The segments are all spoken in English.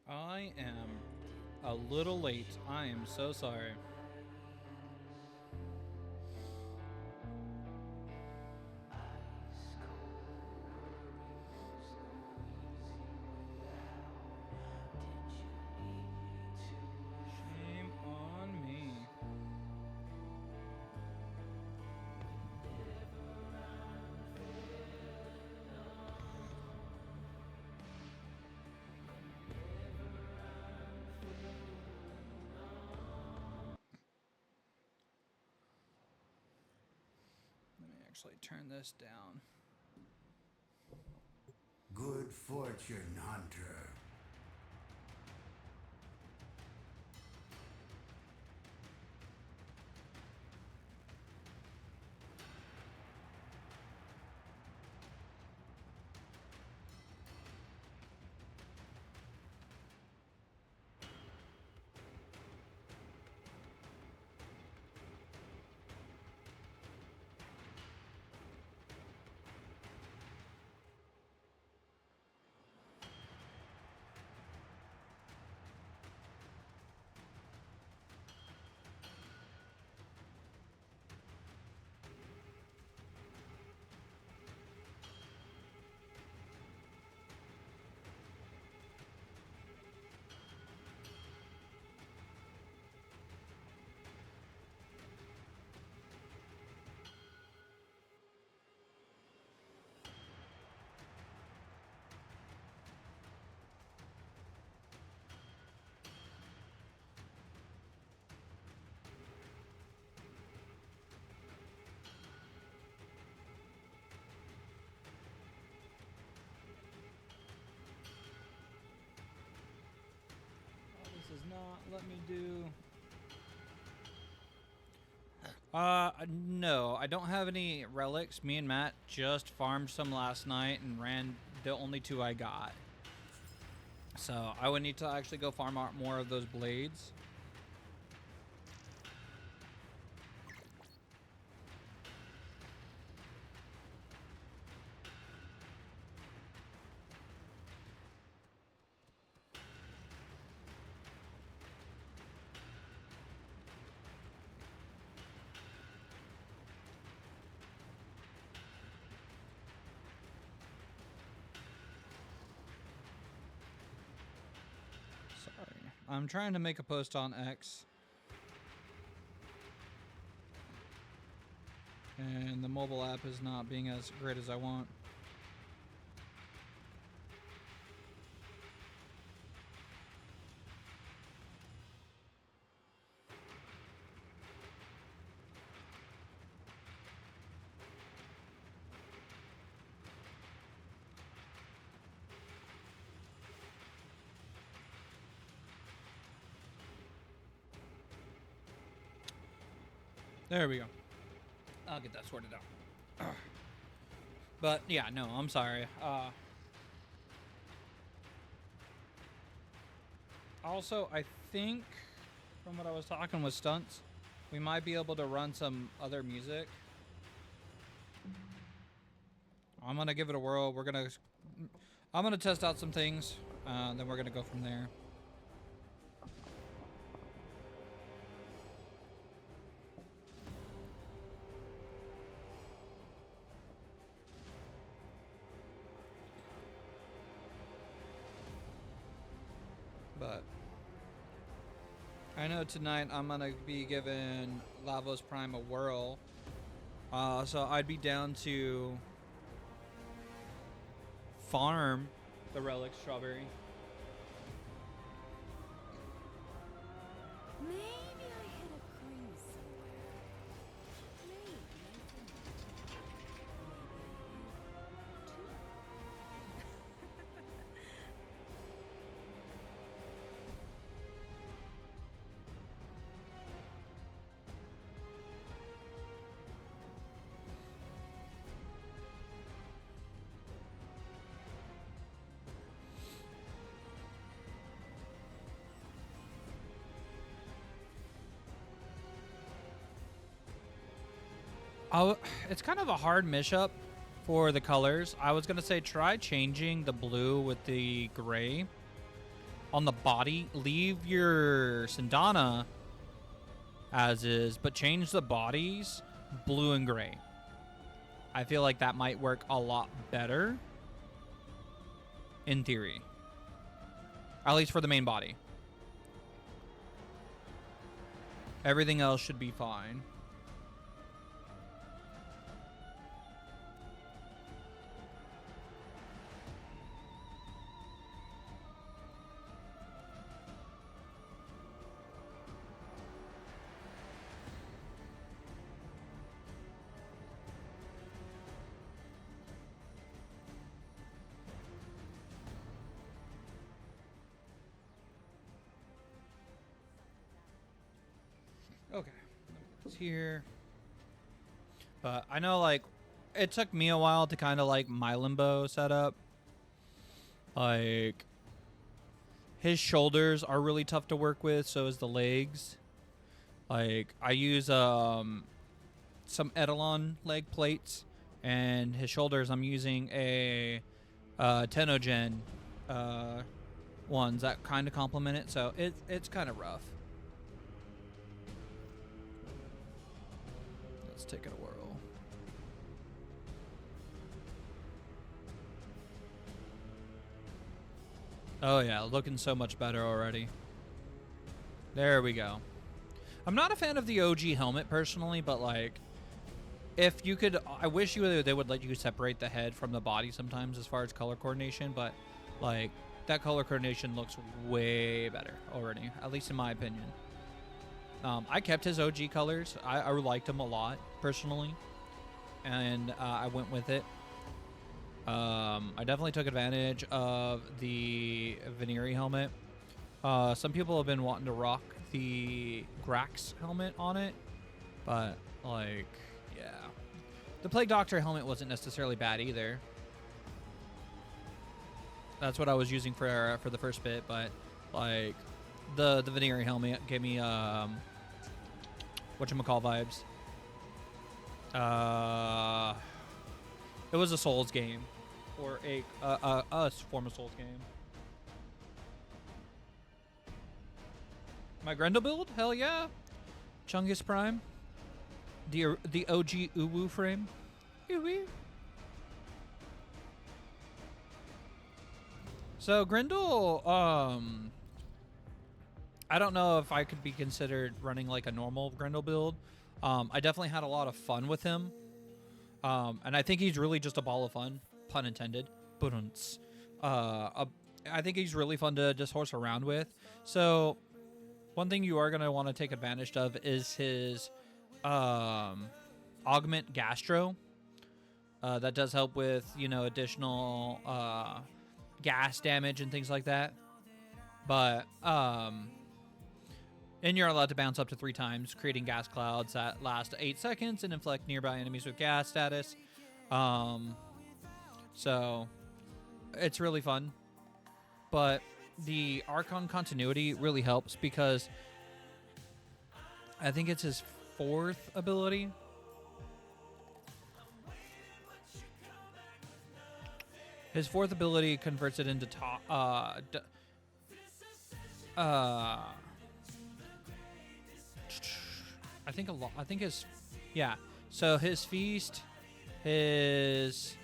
I am a little late. I am so sorry. Shame on me. Let me actually turn this down. Good fortune, Hunter. This does not let me do. No, I don't have any relics. Me and Matt just farmed some last night and ran the only two I got. So I would need to actually go farm out more of those blades. Sorry. I'm trying to make a post on X. And the mobile app is not being as great as I want. There we go. I'll get that sorted out. But yeah, no, I'm sorry. Also, I think from what I was talking with Stunts, we might be able to run some other music. I'm gonna give it a whirl. I'm gonna test out some things, then we're gonna go from there. But I know tonight I'm gonna be giving Lavos Prime a whirl. So I'd be down to farm the relic strawberry. Maybe I hit a crease somewhere. Maybe it's a It's kind of a hard mashup for the colors. I was gonna say try changing the blue with the gray, on the body. Leave your Sindana as is, but change the bodies blue and gray. I feel like that might work a lot better in theory. At least for the main body. Everything else should be fine. Okay, it's here. But I know, like, it took me a while to kind of like my limbo setup. Like, his shoulders are really tough to work with, so is the legs. Like, I use some Eidolon leg plates, and his shoulders I'm using a Tenogen ones that kind of complement it, so it's kind of rough. Let's take it a whirl. Oh yeah, looking so much better already. There we go. I'm not a fan of the OG helmet personally, but like, if you could, I wish they would let you separate the head from the body sometimes as far as color coordination, but like, that color coordination looks way better already, at least in my opinion. I kept his OG colors. I liked him a lot personally, and I went with it. I definitely took advantage of the Veneri helmet. Some people have been wanting to rock the Grax helmet on it, but like, yeah, the Plague Doctor helmet wasn't necessarily bad either. That's what I was using for the first bit, but like, the Veneri helmet gave me whatchamacall vibes. It was a Souls game, or a form of Souls game. My Grendel build, hell yeah. Chungus Prime, the OG Uwu frame. Uwu. So Grendel, I don't know if I could be considered running like a normal Grendel build. I definitely had a lot of fun with him. And I think he's really just a ball of fun, pun intended. I think he's really fun to just horse around with. So one thing you are going to want to take advantage of is his augment gastro. That does help with, additional gas damage and things like that. But and you're allowed to bounce up to 3 times, creating gas clouds that last 8 seconds and inflict nearby enemies with gas status. So it's really fun. But the Archon continuity really helps because I think it's his 4th ability. His 4th ability converts it into So his feast, his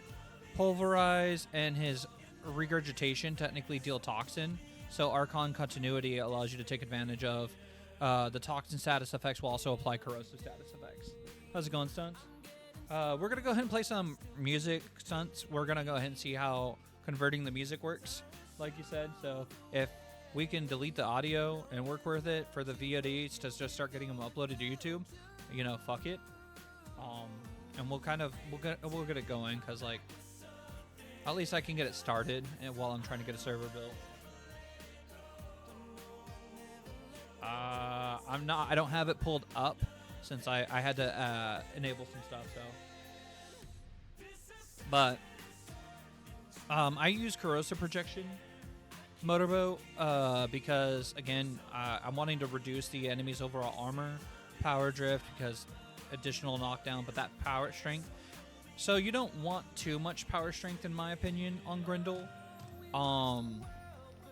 pulverize, and his regurgitation technically deal toxin. So Archon continuity allows you to take advantage of the toxin status effects while also apply corrosive status effects. How's it going, Stunts? We're going to go ahead and play some music, Stunts. We're going to go ahead and see how converting the music works, like you said. So if we can delete the audio and work with it for the VODs to just start getting them uploaded to YouTube, fuck it. And we'll get it going, because like, at least I can get it started while I'm trying to get a server built. I don't have it pulled up since I had to enable some stuff, so. But I use corrosive projection motorboat because, again, I'm wanting to reduce the enemy's overall armor, power drift, because additional knockdown, but that power strength. So you don't want too much power strength, in my opinion, on Grendel.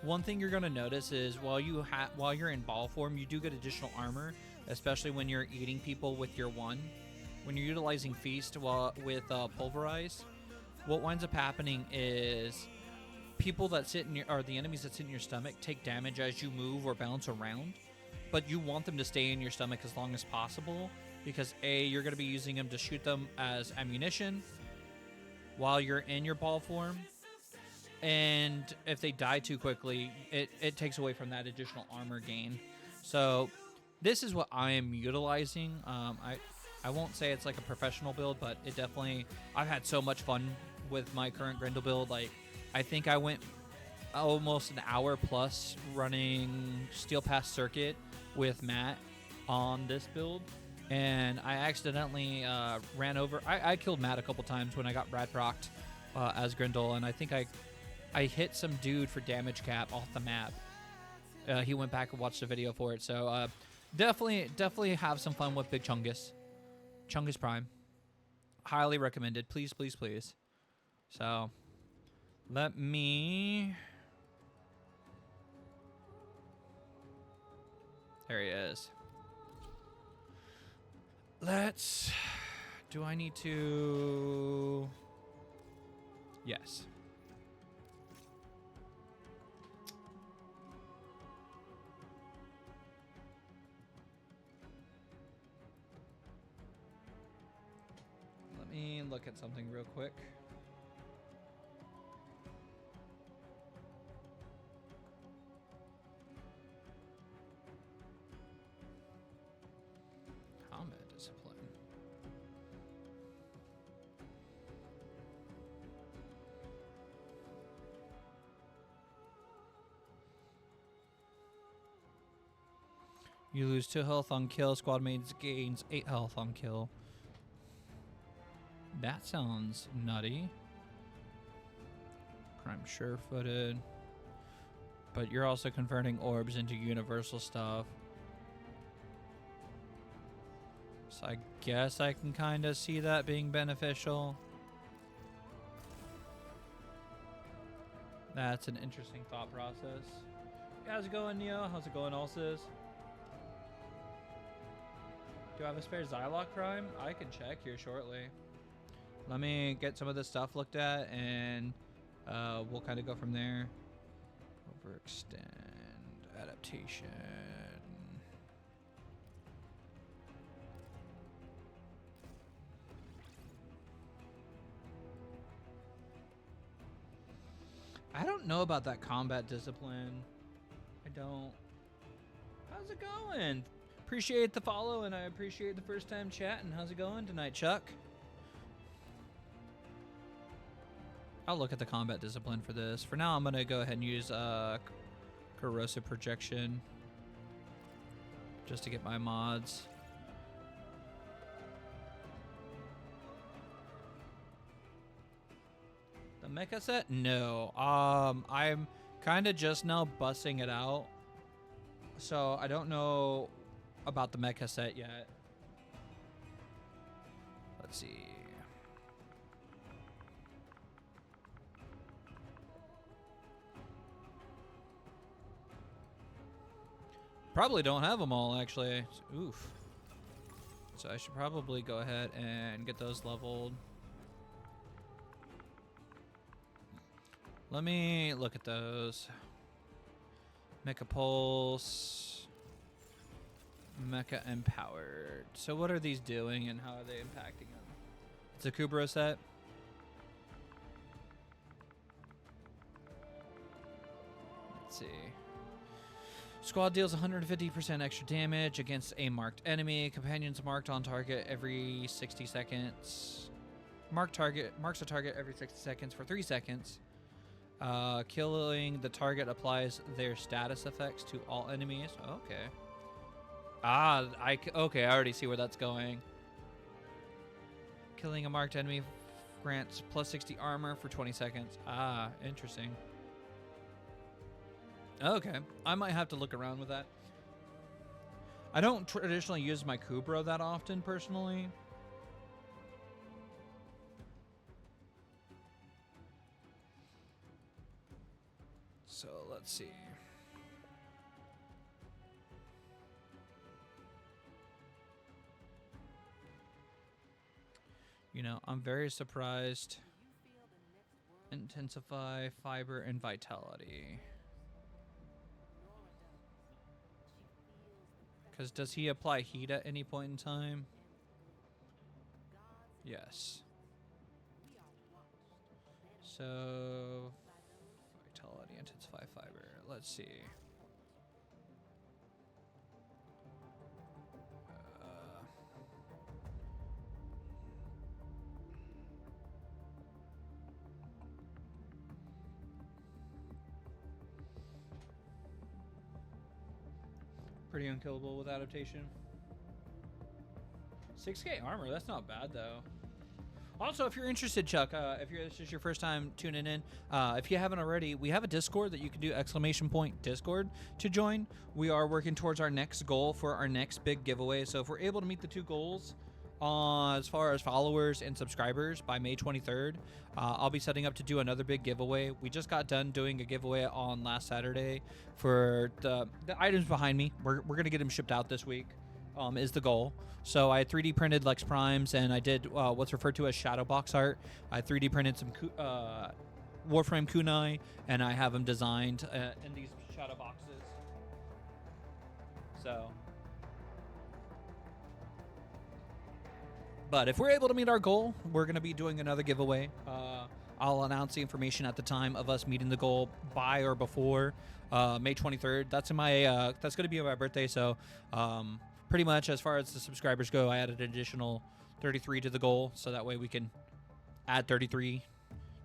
one thing you're gonna notice is while you're in ball form, you do get additional armor, especially when you're eating people with your one. When you're utilizing feast with pulverize, what winds up happening is people that sit in the enemies that sit in your stomach take damage as you move or bounce around, but you want them to stay in your stomach as long as possible because you're going to be using them to shoot them as ammunition while you're in your ball form, and if they die too quickly, it takes away from that additional armor gain. So this is what I am utilizing. I won't say it's like a professional build, but it definitely, I've had so much fun with my current Grendel build. Like, I think I went almost an hour plus running Steel Pass Circuit with Matt on this build, and I accidentally ran over. I killed Matt a couple times when I got Brad procced as Grendel, and I think I hit some dude for damage cap off the map. He went back and watched the video for it, so definitely have some fun with Big Chungus. Chungus Prime. Highly recommended. Please, please, please. So, let me... There he is. Let's... Do I need to... Yes. Let me look at something real quick. Combat discipline. You lose 2 health on kill. Squad mates gains 8 health on kill. That sounds nutty. Prime sure-footed. But you're also converting orbs into universal stuff. So I guess I can kind of see that being beneficial. That's an interesting thought process. How's it going, Neo? How's it going, Alsis? Do I have a spare Zylok Prime? I can check here shortly. Let me get some of this stuff looked at, and we'll kind of go from there. Overextend, adaptation. I don't know about that combat discipline. I don't. How's it going? Appreciate the follow, and I appreciate the first time chatting. How's it going tonight, Chuck? I'll look at the combat discipline for this. For now, I'm going to go ahead and use corrosive projection just to get my mods. The mecha set? No. I'm kind of just now bussing it out, so I don't know about the mecha set yet. Let's see. Probably don't have them all, actually. Oof. So I should probably go ahead and get those leveled. Let me look at those. Mecha Pulse. Mecha Empowered. So what are these doing and how are they impacting them? It's a Kubro set. Let's see. Squad deals 150% extra damage against a marked enemy. Companions marked on target every 60 seconds. Marks a target every 60 seconds for 3 seconds. Killing the target applies their status effects to all enemies. Okay. Okay, I already see where that's going. Killing a marked enemy grants plus 60 armor for 20 seconds. Interesting. Okay, I might have to look around with that. I don't traditionally use my Kubro that often, personally. So let's see. You know, I'm very surprised. Intensify, fiber, and vitality. Because does he apply heat at any point in time? Yes. So, vitality, intensify, fiber. Let's see. Pretty unkillable with adaptation. 6K armor, that's not bad though. Also, if you're interested, Chuck, if this is your first time tuning in, if you haven't already, we have a Discord that you can do !Discord to join. We are working towards our next goal for our next big giveaway. So if we're able to meet the 2 goals, as far as followers and subscribers by May 23rd, I'll be setting up to do another big giveaway. We just got done doing a giveaway on last Saturday for the items behind me. We're gonna get them shipped out this week. Is the goal. So I 3D printed Lavos Primes, and I did what's referred to as shadow box art. I 3D printed some Warframe kunai, and I have them designed in these shadow boxes. So, but if we're able to meet our goal, we're going to be doing another giveaway. I'll announce the information at the time of us meeting the goal by or before May 23rd. That's that's going to be my birthday. So, pretty much as far as the subscribers go, I added an additional 33 to the goal, so that way we can add 33,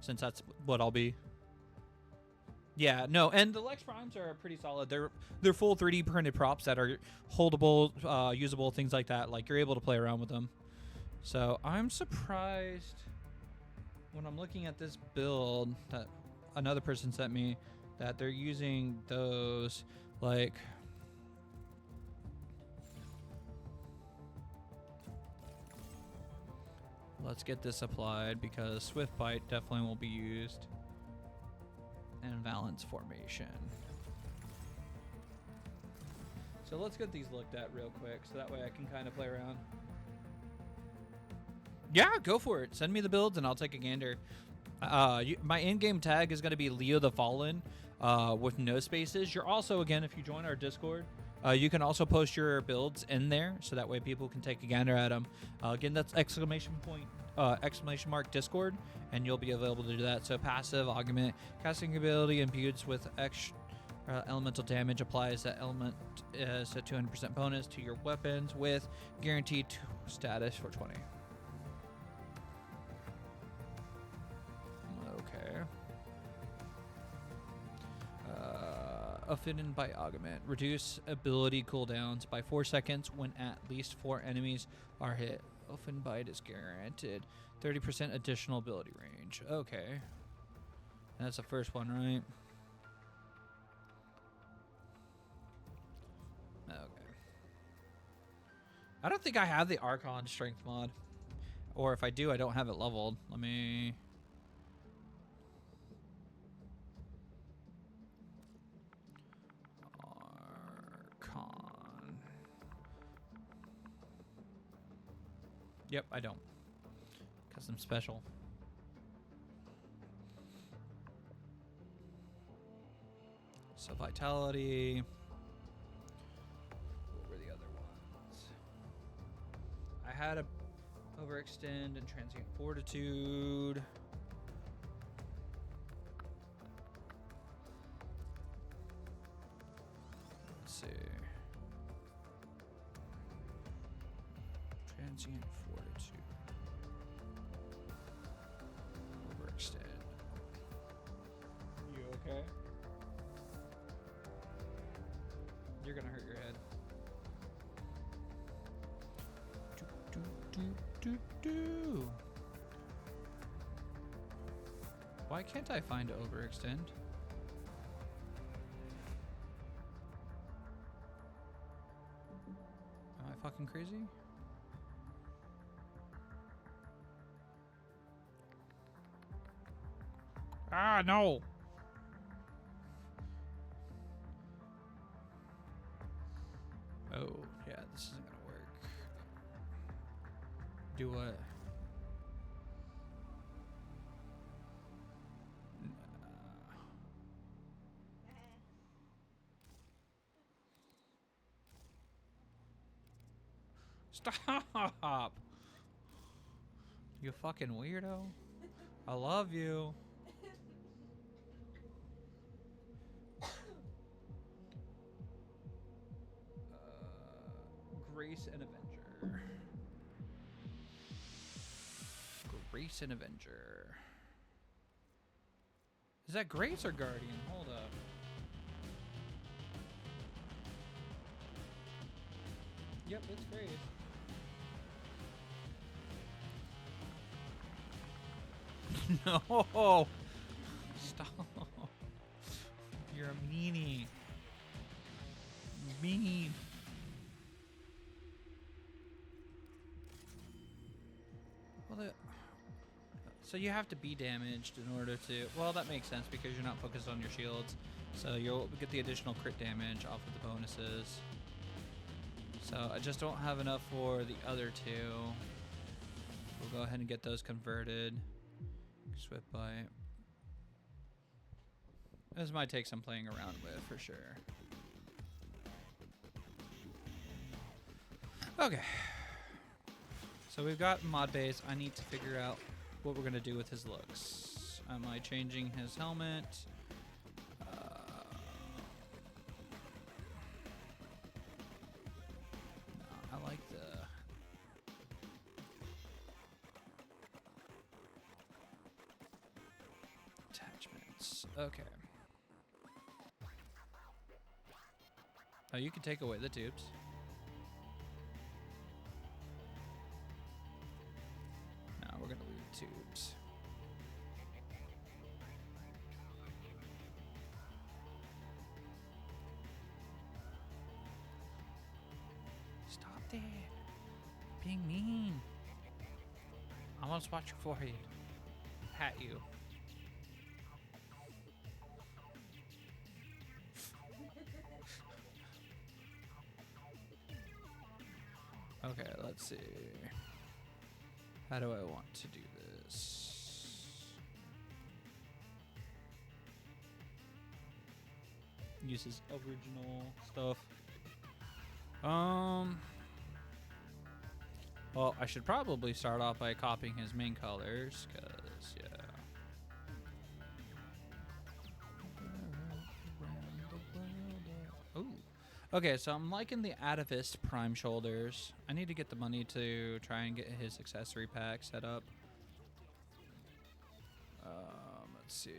since that's what I'll be. Yeah, no, and the Lavos Primes are pretty solid. They're full 3D printed props that are holdable, usable, things like that. Like, you're able to play around with them. So I'm surprised when I'm looking at this build that another person sent me that they're using those, like, let's get this applied because Swift Bite definitely won't be used. And Valence Formation. So let's get these looked at real quick so that way I can kind of play around. Yeah, go for it. Send me the builds and I'll take a gander. My in-game tag is going to be Leo the Fallen with no spaces. You're also, again, if you join our Discord, you can also post your builds in there so that way people can take a gander at them. Again, that's exclamation mark Discord, and you'll be available to do that. So passive augment casting ability imbued with extra elemental damage applies that element is a 200% bonus to your weapons with guaranteed status for 20. Okay. Offended by augment. Reduce ability cooldowns by 4 seconds when at least 4 enemies are hit. Offend bite is guaranteed 30% additional ability range. Okay. That's the first one, right? Okay. I don't think I have the Archon strength mod. Or if I do, I don't have it leveled. Let me... Yep, I don't. Because I'm special. So vitality. What were the other ones? I had a overextend and transient fortitude. Let's see. Transient fortitude. Overextend. You okay? You're gonna hurt your head. Do. Why can't I find overextend? Am I fucking crazy? Ah, no. Stop! You fucking weirdo. I love you. Grace and Avenger. Grace and Avenger. Is that Grace or Guardian? Hold up. Yep, it's Grace. No! Stop. You're a meanie. Mean. Well, so you have to be damaged in order to... Well, that makes sense because you're not focused on your shields. So you'll get the additional crit damage off of the bonuses. So I just don't have enough for the other two. We'll go ahead and get those converted. Swift bite. This might take some playing around with for sure. Okay. So we've got mod base. I need to figure out what we're gonna do with his looks. Am I changing his helmet? No, I like the... attachments. Okay. Oh, you can take away the tubes. No, we're gonna leave the tubes. Stop that. Being mean. I want to spot your forehead. Pat you. Okay, let's see. How do I want to do this? Use his original stuff. Well, I should probably start off by copying his main colors, because, yeah. Ooh. Okay, so I'm liking the Lavos Prime shoulders. I need to get the money to try and get his accessory pack set up. Let's see.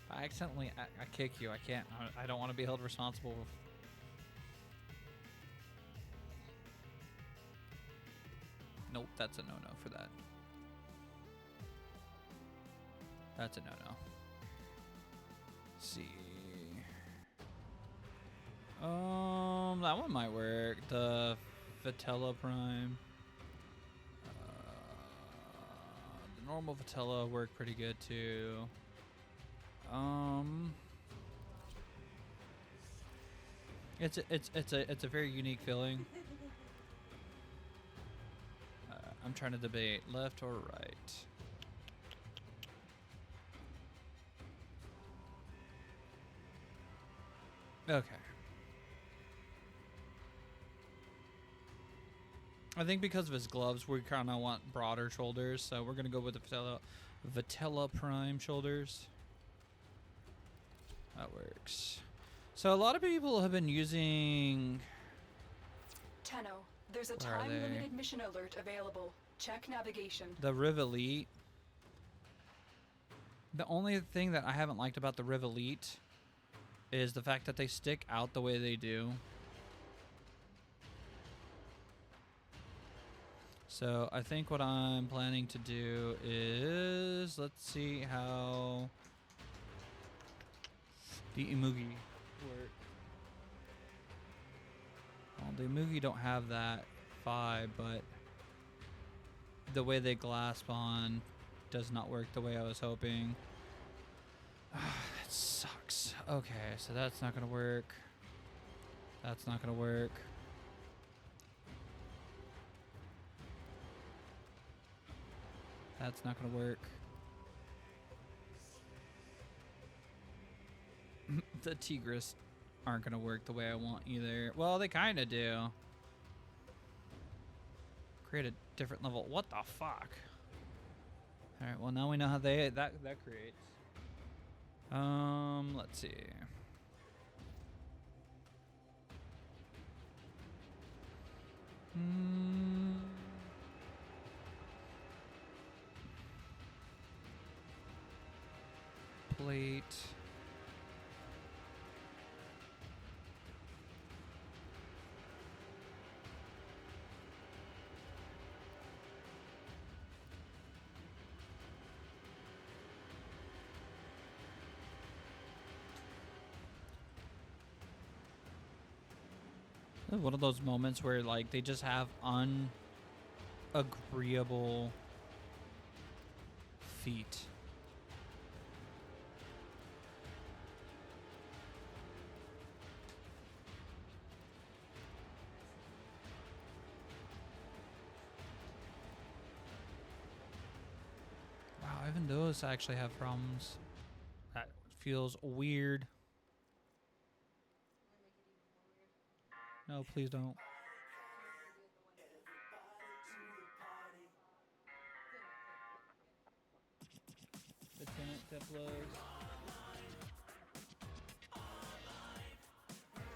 If I accidentally I kick you, I can't. I don't want to be held responsible. Nope, that's a no-no for that. That's a no-no. See. That one might work. The Lavos Prime. The normal Vitella worked pretty good too. It's a very unique feeling. I'm trying to debate left or right. Okay. I think because of his gloves, we kind of want broader shoulders, so we're gonna go with the Vitella Prime shoulders. That works. So a lot of people have been using... Tenno, there's a Where are they? time-limited mission alert available. Check navigation. the Riv Elite. The only thing that I haven't liked about the Riv Elite is the fact that they stick out the way they do. So I think what I'm planning to do is, let's see how the Imugi work. Well, the Imugi don't have that vibe, but the way they glasp on does not work the way I was hoping. That sucks. Okay, so that's not gonna work. That's not gonna work. That's not gonna work. The Tigris aren't gonna work the way I want either. Well, they kind of do. Create a different level. What the fuck? All right. Well, now we know how that creates. Let's see. Plate. One of those moments where like they just have unagreeable feet. Wow, even those actually have problems. That feels weird. No, please don't. Lieutenant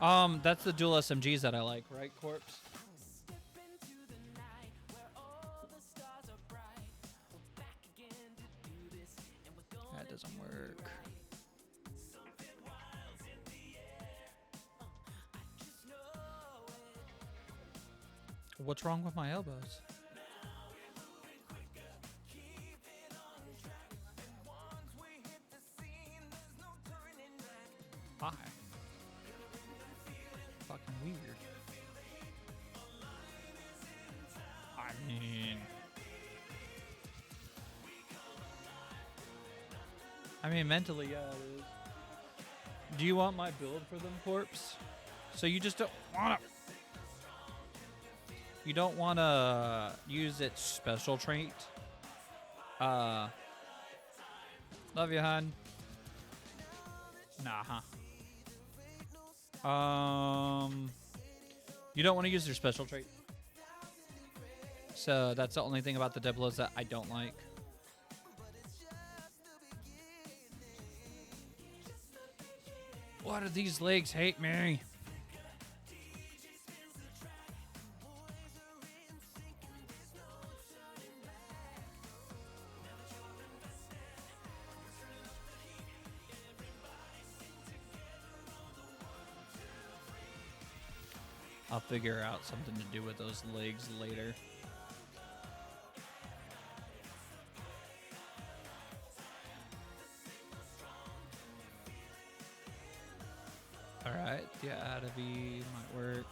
Diplos. That's the dual SMGs that I like, right, Corpse? That doesn't work. What's wrong with my elbows? Why? Fucking weird. I mean, mentally, yeah, it is. Do you want my build for them, Corpse? So you just don't wanna. You don't wanna use its special trait. Love you, hon. Nah, huh? You don't want to use their special trait. So that's the only thing about the Diplos that I don't like. Why do these legs hate me? I'll figure out something to do with those legs later. Alright, the Adavi might work.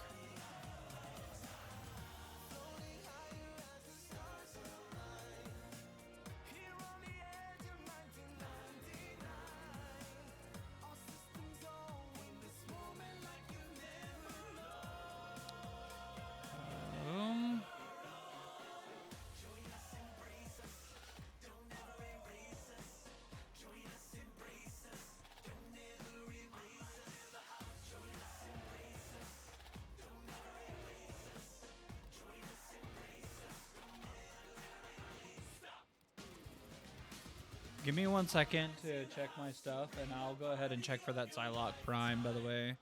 Give me 1 second to check my stuff, and I'll go ahead and check for that Lavos Prime, by the way.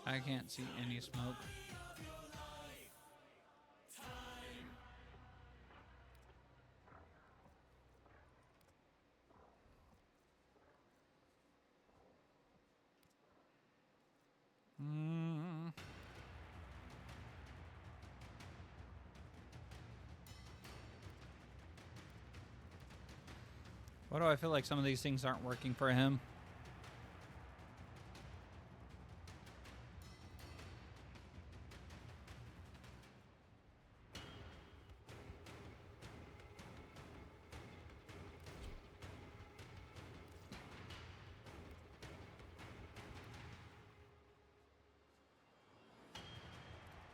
I can't see any smoke. Why do I feel like some of these things aren't working for him?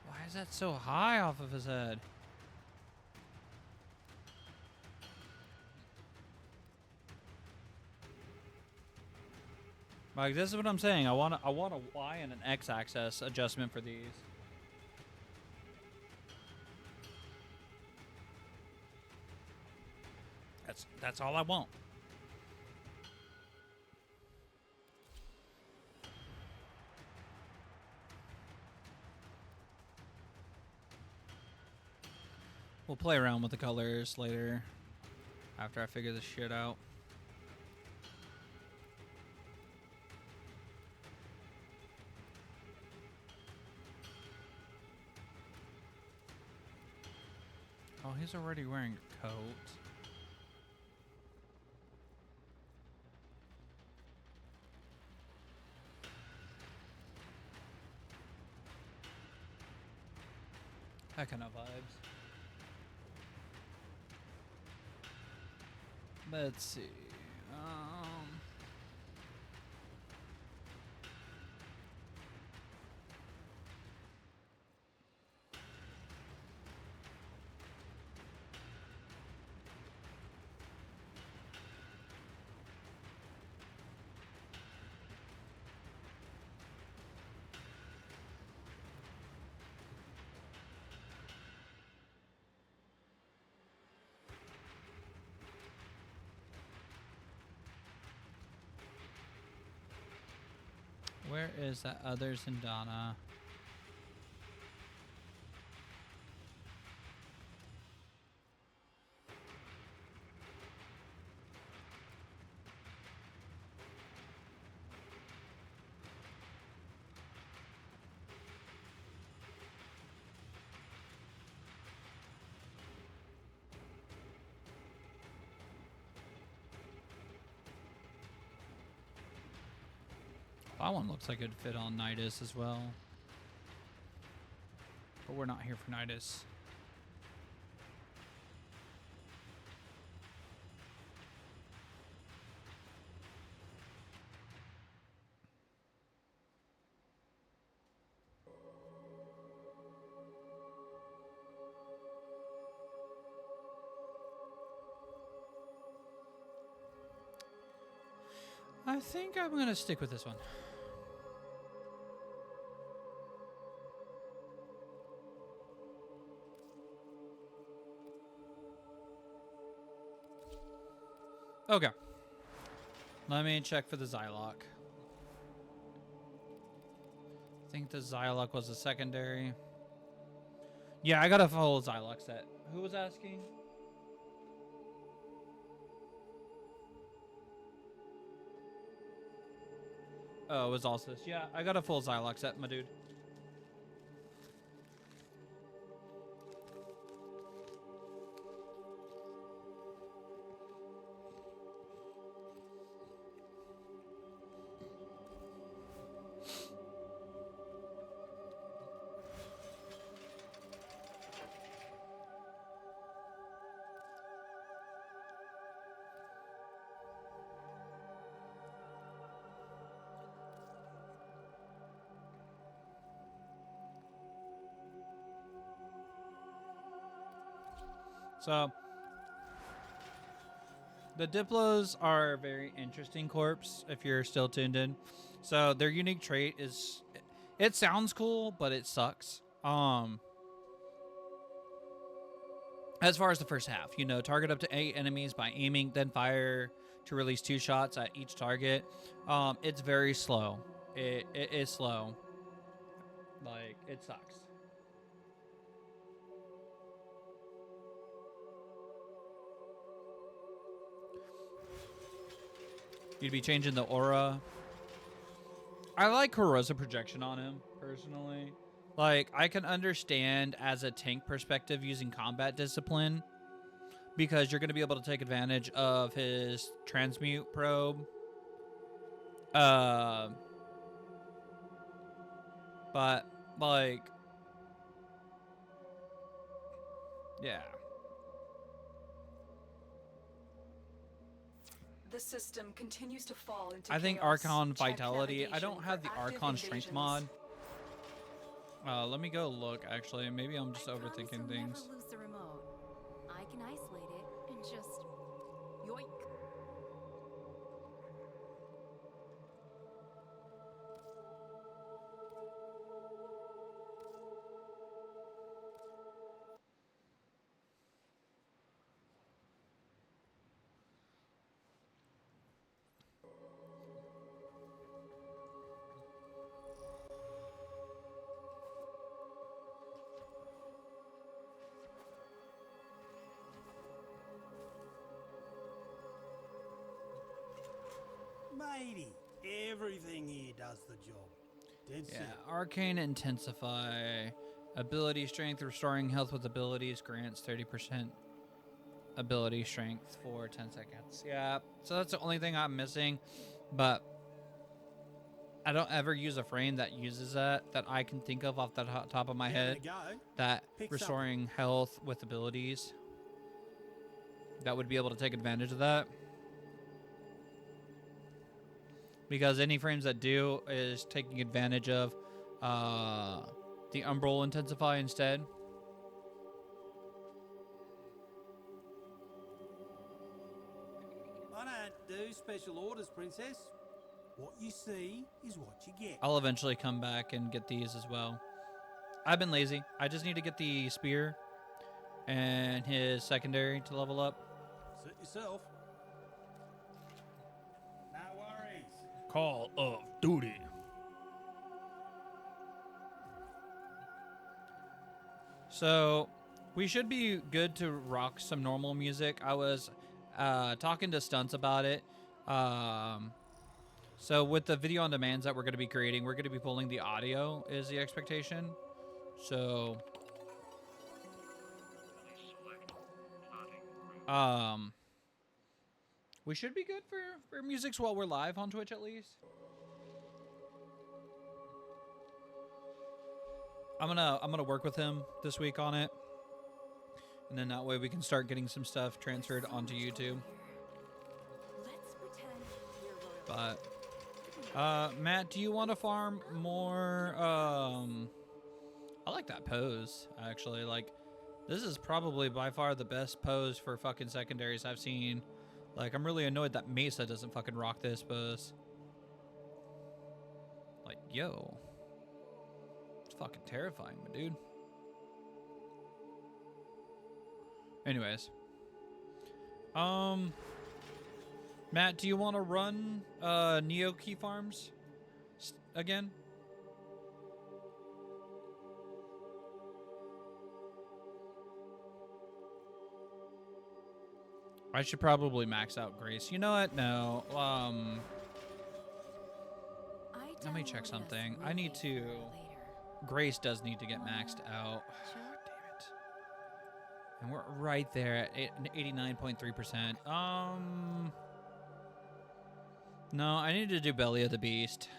Why is that so high off of his head? Like, this is what I'm saying. I want a Y and an X axis adjustment for these. That's all I want. We'll play around with the colors later after I figure this shit out. Oh, he's already wearing a coat. That kind of vibes. Let's see. Where is that other Zindana? That one looks like it'd fit on Nidus as well. But we're not here for Nidus. I think I'm gonna stick with this one. Okay. Let me check for the Zylok. I think the Zylok was a secondary. Yeah, I got a full Zylok set. Who was asking? Oh, it was Alcis. Yeah, I got a full Zylok set, my dude. So, the Diplos are a very interesting corps if you're still tuned in. So, their unique trait is, it sounds cool, but it sucks. As far as the first half, you know, target up to 8 enemies by aiming, then fire to release 2 shots at each target. It's very slow. It is slow. Like, it sucks. You'd be changing the aura. I like corrosive projection on him, personally. Like, I can understand as a tank perspective using combat discipline, because you're going to be able to take advantage of his transmute probe. But like, yeah. The system continues to fall into I think chaos. Archon Check Vitality. I navigation don't for have the active Archon Strength invasions. mod. Let me go look. Actually, maybe I'm just I promise overthinking you'll things. never lose the remote. I can isolate it and just yoink. Matey, everything here does the job. Dead Yeah, set. Arcane Intensify. Ability Strength, restoring health with abilities, grants 30% ability strength for 10 seconds. Yeah, so that's the only thing I'm missing, but I don't ever use a frame that uses that I can think of off the top of my You having head. a go? That Pick restoring health with abilities that would be able to take advantage of that. Because any frames that do is taking advantage of the Umbral Intensify instead. I don't do special orders, Princess. What you see is what you get. I'll eventually come back and get these as well. I've been lazy. I just need to get the spear and his secondary to level up. Suit yourself. No worries. Call of Duty. So, we should be good to rock some normal music. I was talking to Stunts about it. So, with the video on demands that we're going to be creating, we're going to be pulling the audio, is the expectation. So, we should be good for musics while we're live on Twitch at least. I'm gonna work with him this week on it, and then that way we can start getting some stuff transferred onto YouTube. Let's pretend we're royal. But Matt, do you want to farm more? I like that pose actually. Like, this is probably by far the best pose for fucking secondaries I've seen. Like, I'm really annoyed that Mesa doesn't fucking rock this pose. Like, yo. It's fucking terrifying, my dude. Anyways. Matt, do you want to run Neo Key Farms again? I should probably max out Grace. You know what? No. Let me check something. I need to... Grace does need to get maxed out. God damn it. And we're right there at 89.3%. No, I need to do Belly of the Beast.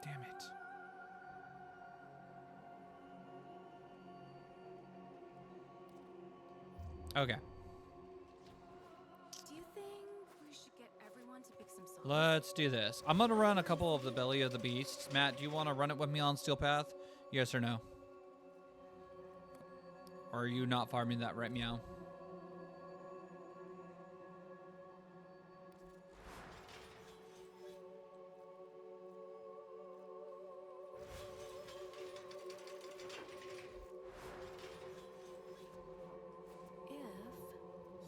Damn it. Okay. Do you think we should get everyone to pick some songs? Let's do this. I'm going to run a couple of the Belly of the Beasts. Matt, do you want to run it with me on Steel Path? Yes or no? Or are you not farming that right meow? If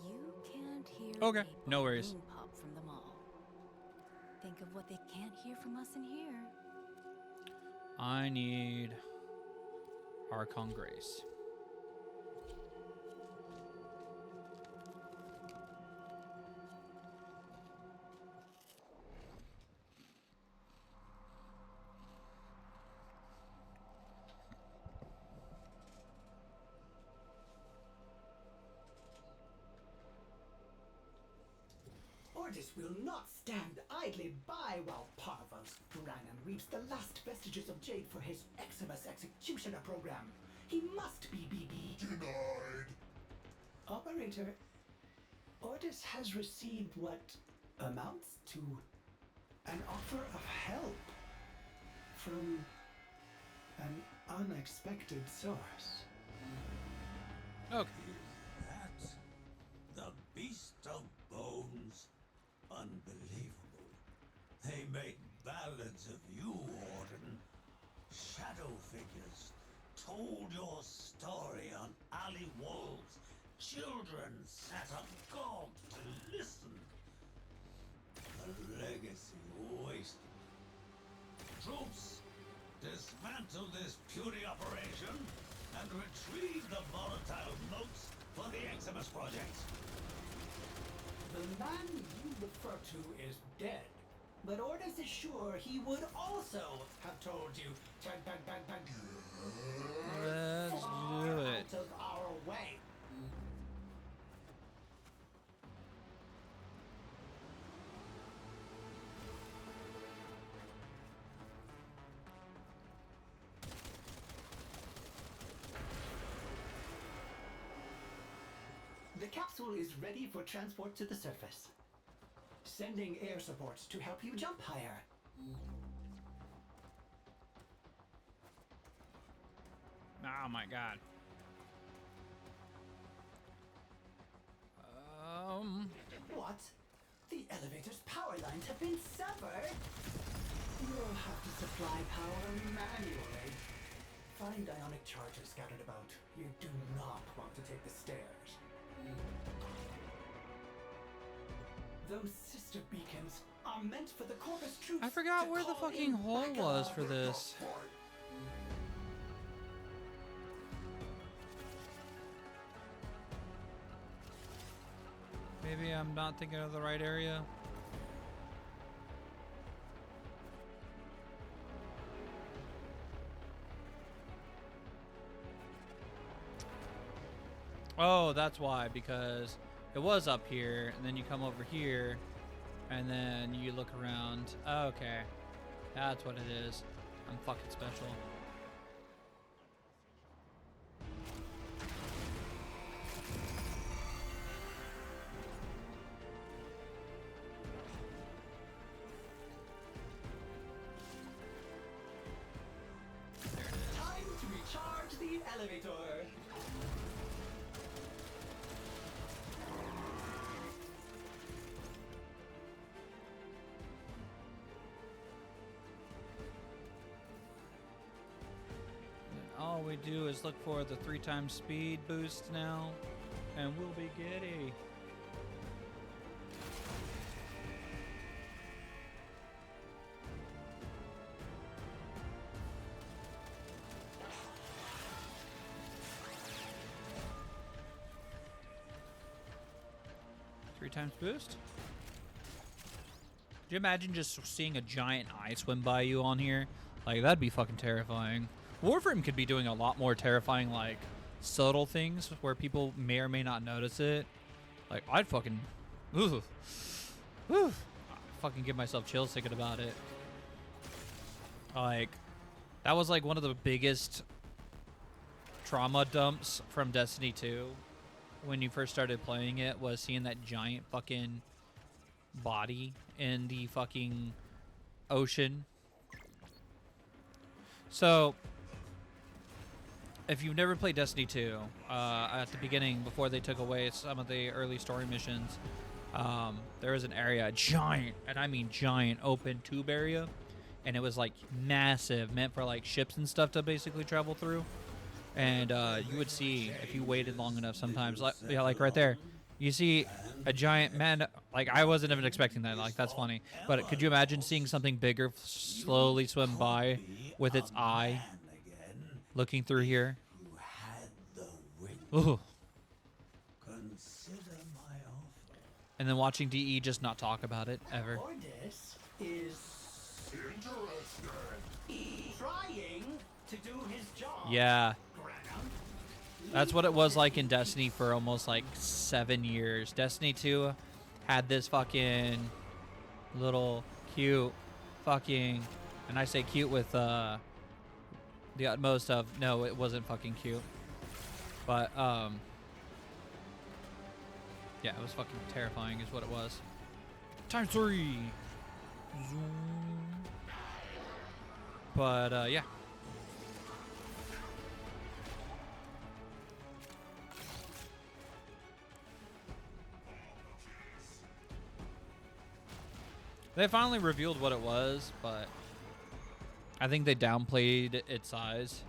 you can't hear Okay, a no worries. balloon pop from the mall, think of what they can't hear from us in here. I need Archon Grace. Ordis will not stand idly by while Parvos Brannan reaps the last vestiges of Jade for his Eximus Executioner program. He must be BB. Denied. Operator, Ordis has received what amounts to an offer of help from an unexpected source. Okay. That the Beast of Bones. Unbelievable. They make ballads of you, Orden. Shadow figures told your story on alley walls. Children sat agog to listen. A legacy wasted. Troops, dismantle this puny operation and retrieve the volatile notes for the Eximus project. The man you refer to is dead, but Ordis is sure he would also have told you to Let's far do it. out of our way. The capsule is ready for transport to the surface. Sending air support to help you jump higher. Oh my god. What? The elevator's power lines have been severed? You'll have to supply power manually. Find ionic charges scattered about. You do not want to take the stairs. Those sister beacons are meant for the Corvus troops. I forgot to where the call fucking in hole backup. was for this. Maybe I'm not thinking of the right area. Oh, that's why, because it was up here, and then you come over here, and then you look around. Okay, that's what it is. I'm fucking special. Time to recharge the elevator. All we do is look for the 3 times speed boost now, and we'll be giddy. Three times boost? Could you imagine just seeing a giant eye swim by you on here? Like, that'd be fucking terrifying. Warframe could be doing a lot more terrifying, like, subtle things where people may or may not notice it. Like, I'd fucking... Ooh. Whew. I fucking give myself chills thinking about it. Like, that was, like, one of the biggest trauma dumps from Destiny 2 when you first started playing it, was seeing that giant fucking body in the fucking ocean. So... if you've never played Destiny 2, at the beginning, before they took away some of the early story missions, there was an area, giant, and I mean giant, open tube area, and it was like massive, meant for like ships and stuff to basically travel through. And you would see, if you waited long enough sometimes, like, yeah, like right there, you see a giant man. Like, I wasn't even expecting that. Like, that's funny. But could you imagine seeing something bigger slowly swim by with its eye looking through here? Who had the wing. Ooh. Consider my offer. And then watching DE just not talk about it ever. Ordis is Interesting. trying to do his job. Yeah. Branham. That's what it was like in Destiny for almost like 7 years. Destiny 2 had this fucking little cute fucking, and I say cute with the utmost of, no, it wasn't fucking cute, but yeah, it was fucking terrifying is what it was. Times 3. Zoom. But yeah. They finally revealed what it was, but I think they downplayed its size.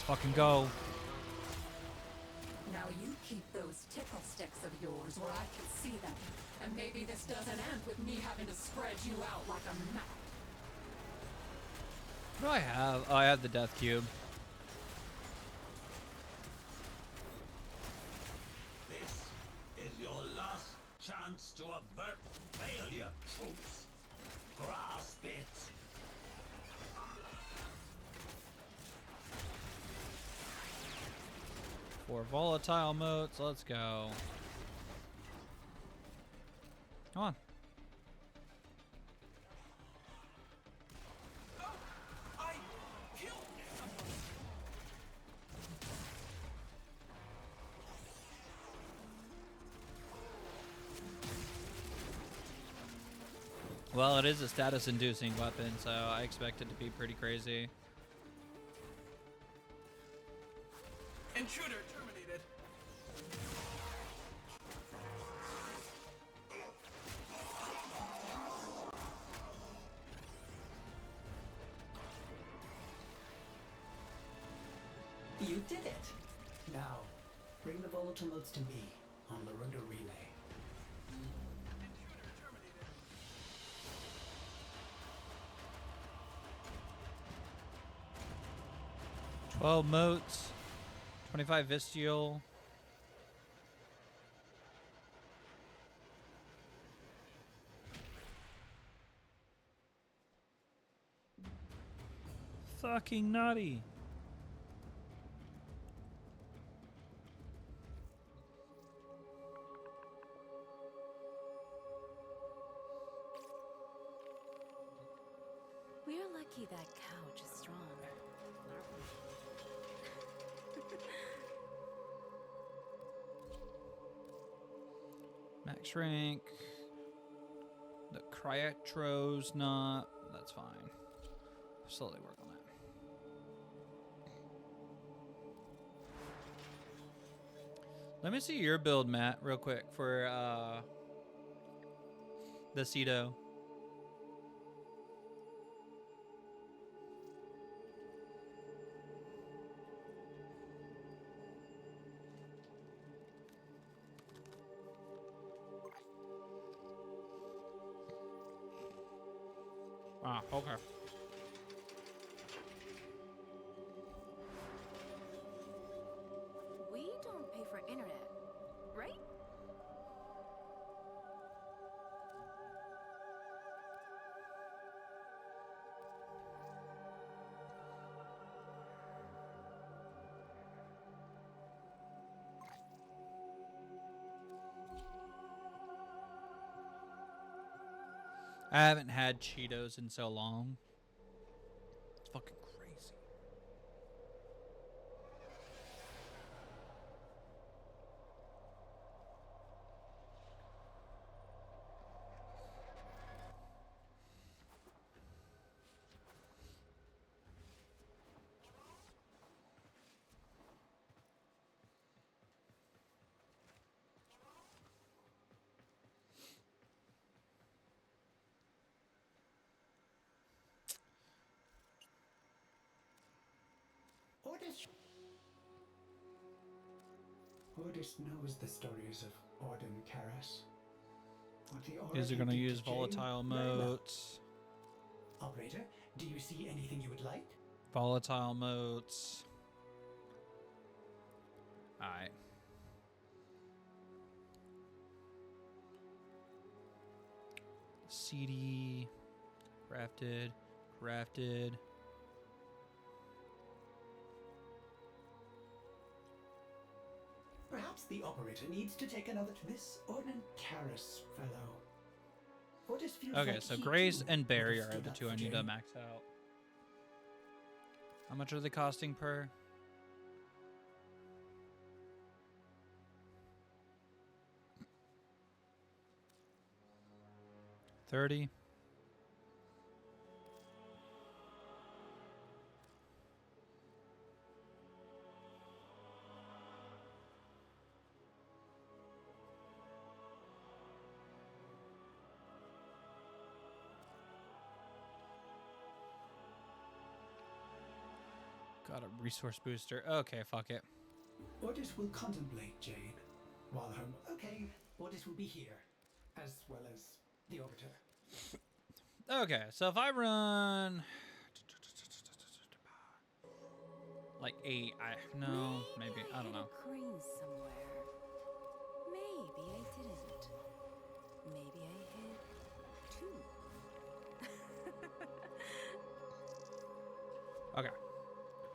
Fucking go. Now you keep those tickle sticks of yours where I can see them. And maybe this doesn't end with me having to spread you out like a map. What do I have? Oh, I have the death cube. This is your last chance to avert failure, troops. Grasp it. For volatile modes, let's go. Come on. Well, it is a status-inducing weapon, so I expect it to be pretty crazy. Intruder terminated. You did it! Now, bring the volatile modes to me on the Runder Relay. 12 motes, 25 Vistial. Fucking naughty. We're lucky that couch is strong. Max rank. The Cryatro's not. That's fine. Slowly work on that. Let me see your build, Matt, real quick for the Cedo. Ah, okay. We don't pay for internet, right? I haven't had Cheetos in so long. It's fucking crazy. Ordis knows the stories of Orden Karas. What the These are Oracle going to did use Jane, volatile very well. motes. Operator, do you see anything you would like? Volatile motes. Alright. CD. Crafted. Crafted. Perhaps the operator needs to take another to this Orden Karas fellow. Ordis feels Okay, like so he Grace too and would Barrier have are stood the up two for I need to Jane. max out. How much are they costing per? $30. Got a resource booster. Okay, fuck it. Ordis will contemplate Jane, while her... Okay, Ordis will be here, as well as the Orbiter. Okay, so if I run like 8, no, maybe I don't know. Cream somewhere. Maybe I didn't. Maybe I hid two. Okay,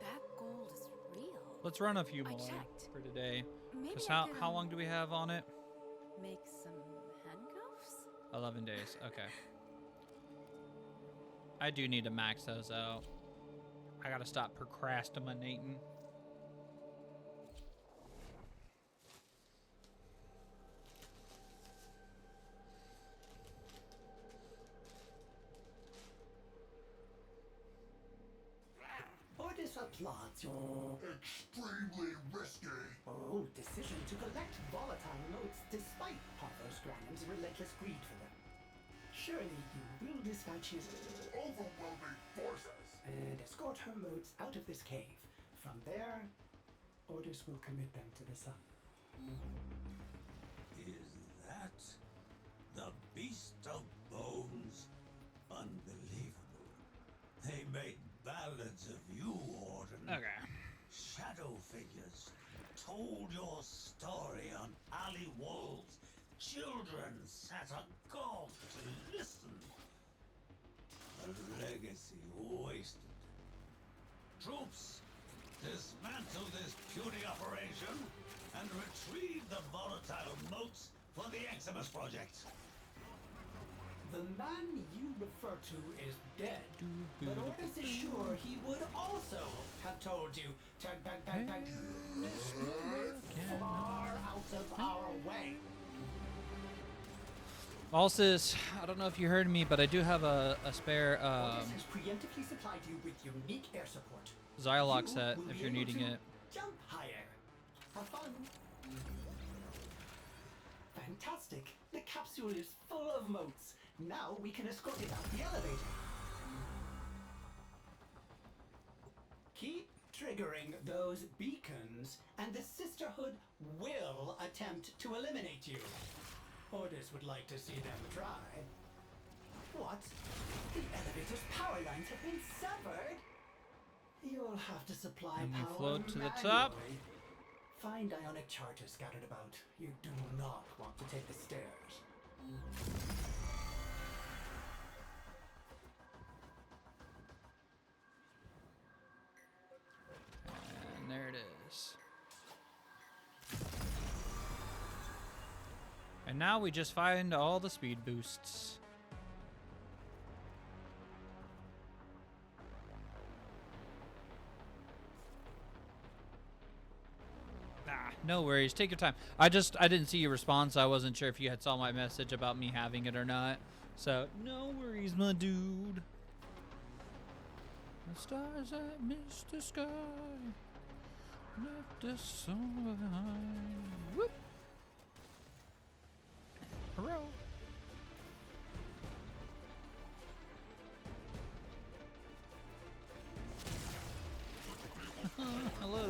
That gold is real. let's run a few I more checked. for today. Maybe Cause I how can long do we have on it? make some handcuffs? 11 days. Okay. I do need to max those out. I gotta stop procrastinating. Ordis applauds your Extremely risky. bold decision to collect volatile notes despite Parthos Granum's relentless greed for them. Surely you will dispatch his Overwhelming forces. and escort her motes out of this cave. From there, Ordis will commit them to the sun. Is that the Beast of Bones? Unbelievable. They made ballads of you, Orden. Okay. Shadow figures told your story on alley walls. Children sat agog to listen. A legacy wasted. Troops, dismantle this puny operation and retrieve the volatile motes for the Eximus project. The man you refer to is dead, but Ordis is sure he would also have told you to far out of our way. Also, I don't know if you heard me, but I do have a spare Ordis has preemptively supplied you with unique air support. Zylock You set will if be you're able needing to it. Jump higher. Have fun. Fantastic. The capsule is full of motes. Now we can escort it out the elevator. Keep triggering those beacons, and the Sisterhood will attempt to eliminate you. Ordis would like to see them try. What? The elevator's power lines have been severed? You'll have to supply And we power float to the top. manually. Find ionic charges scattered about. You do not want to take the stairs. And there it is. And now we just find all the speed boosts. No worries. Take your time. I didn't see your response. I wasn't sure if you had saw my message about me having it or not. So, no worries, my dude. The stars that miss the sky left us so behind. Whoop. Hurrah. Hello.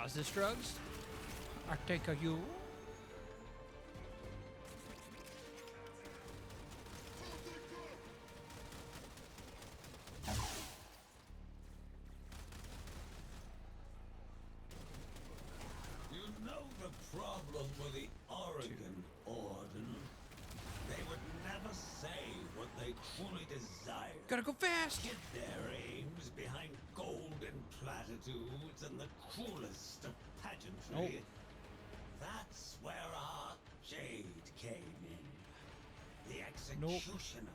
is this drugs? I take a you. You know the problem with the Oregon Orden? They would never say what they truly desire. Gotta go fast. Hid their aims behind golden platitudes and the cruelest of pageantry. That's where our Jade came in. The executioner.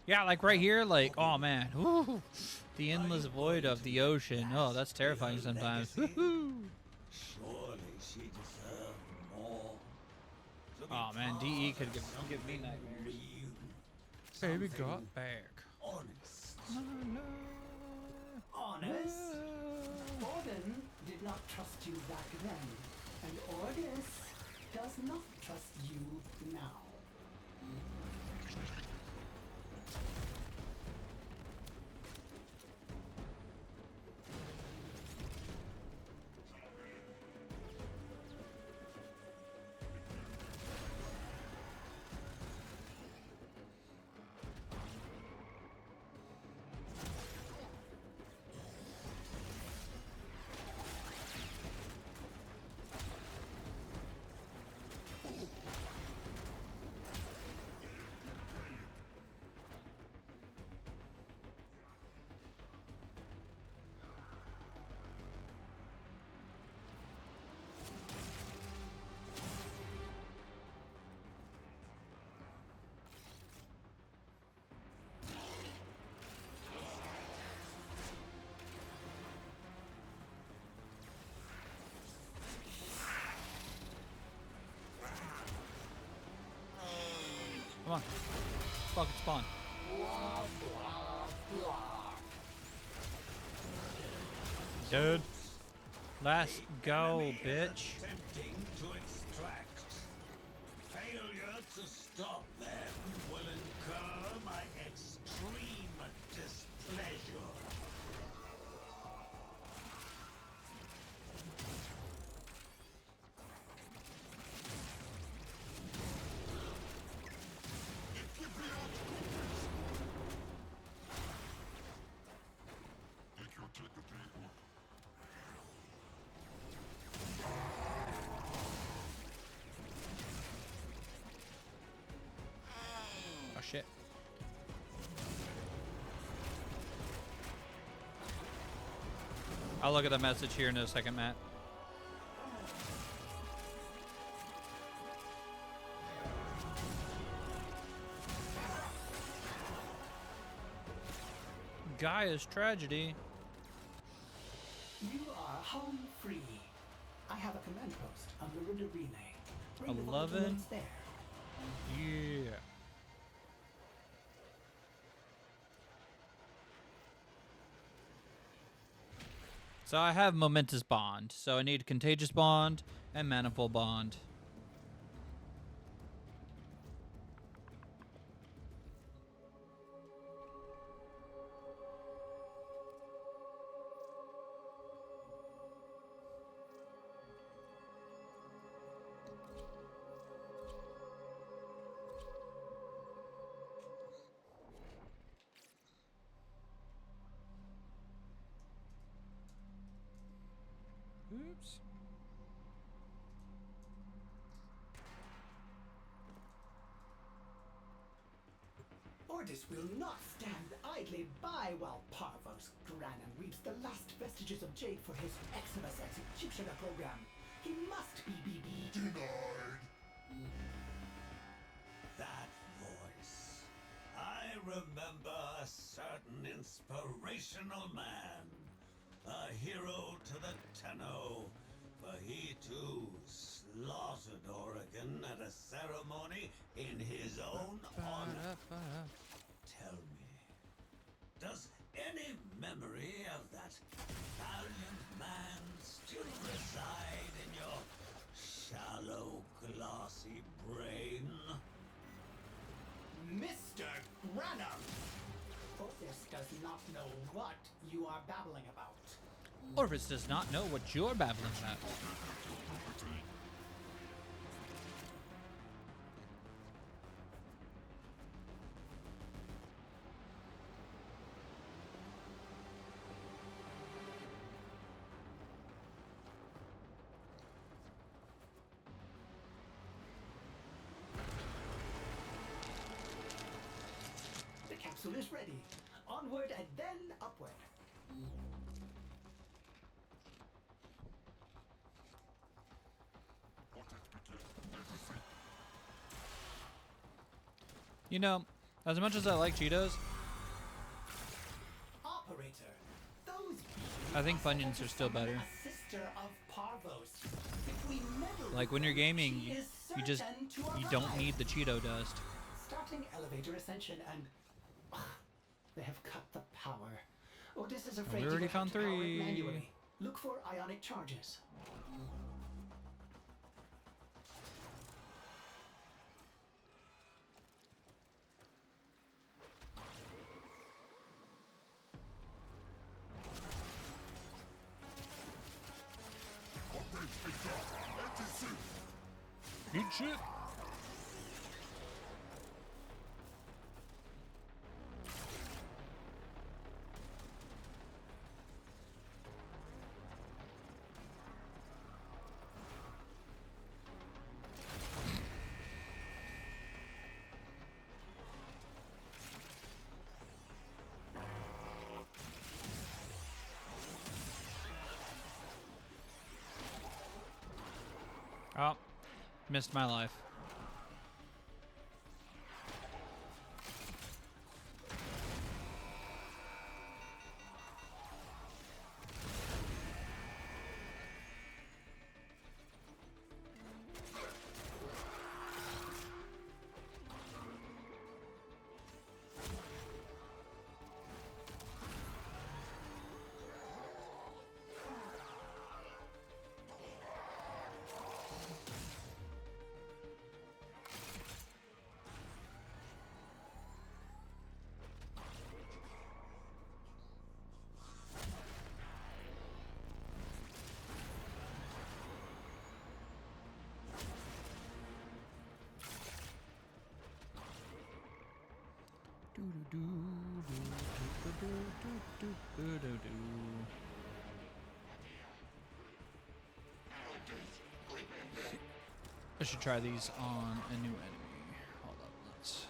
Yeah, like right here, like, oh man. Woo. The endless void of the ocean. Oh, that's terrifying sometimes. Woohoo. Surely she deserved more. To be Oh man, part DE could of give me something nightmares. real, Baby something got back. honest. Honest? Odin did not trust you back then, and Ordis does not trust you now. Come on. Fucking spawn. Dude. Let's go, bitch. Attempting to extract. Failure to stop them will incur my extreme displeasure. Oh shit. I'll look at the message here in a second, Matt. Gaia's tragedy. You are home free. I have a command post on the Ritter Relay. Bring the 11. coordinates there. Yeah. So I have Momentous Bond. So I need Contagious Bond and Manifold Bond. Oops. Ordis will not stand idly by while Parvos Granum reaps the last vestiges of Jade for his Eximus executioner program. He must be BB. Denied. That voice. I remember a certain inspirational man. A hero to the Tenno. For he too slaughtered Oregon at a ceremony in his own honor. Tell me, does any memory of that valiant man still reside in your shallow, glassy brain? Mr. Granum! Ordis does not know what you are babbling about. Orvis does not know what you're babbling about. The capsule is ready. Onward and then upward. You know, as much as I like Cheetos, Operator, those I think Funyuns are still better. a sister of Parvos. If we meddle Like with when you're them, gaming, she is you just certain to you don't arrive. need the Cheeto dust. Starting elevator ascension and they have cut the power. Otis is afraid We you already will have found to power it 3. manually. Look for ionic charges. Eat shit. Oh, missed my life. I should try these on a new enemy. Hold up, let's.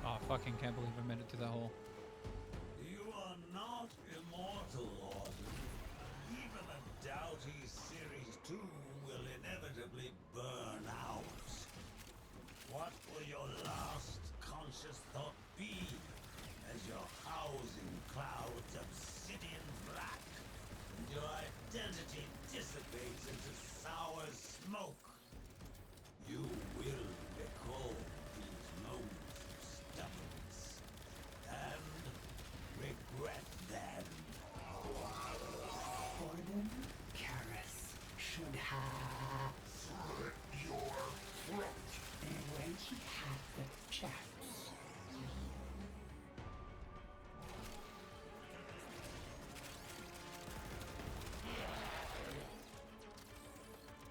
Oh, fucking can't believe I made it through that hole. You are not immortal, Orton. Even a doughty Series 2 will inevitably burn out. What will your last conscious thought be as your housing clouds obsidian black and your identity dissipates into sour smoke? You will recall these moments of stubbornness and regret them. Gordon Karras should have Slit your throat. when he had the chance.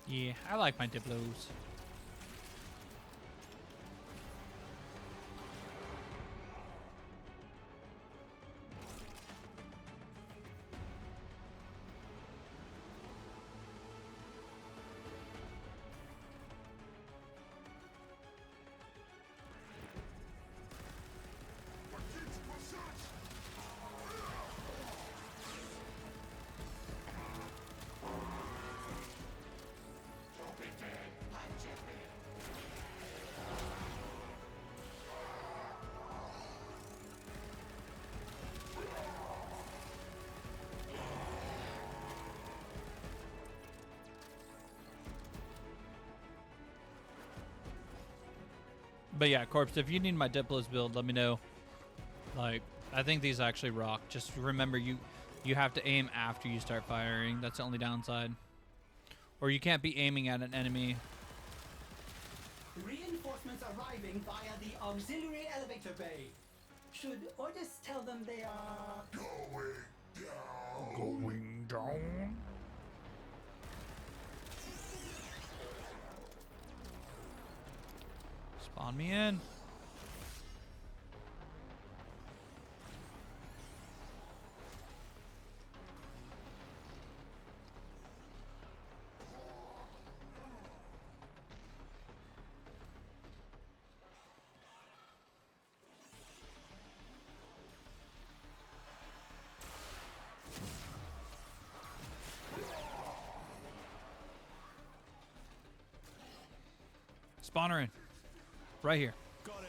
Yeah, I like my Diplos. But yeah, Corpse, if you need my Diplos build, let me know. Like, I think these actually rock. Just remember, you have to aim after you start firing. That's the only downside. Or you can't be aiming at an enemy. Reinforcements arriving via the auxiliary elevator bay. Should Ordis tell them they are... Going down. Spawn me in. Spawner in. Right here. Got him.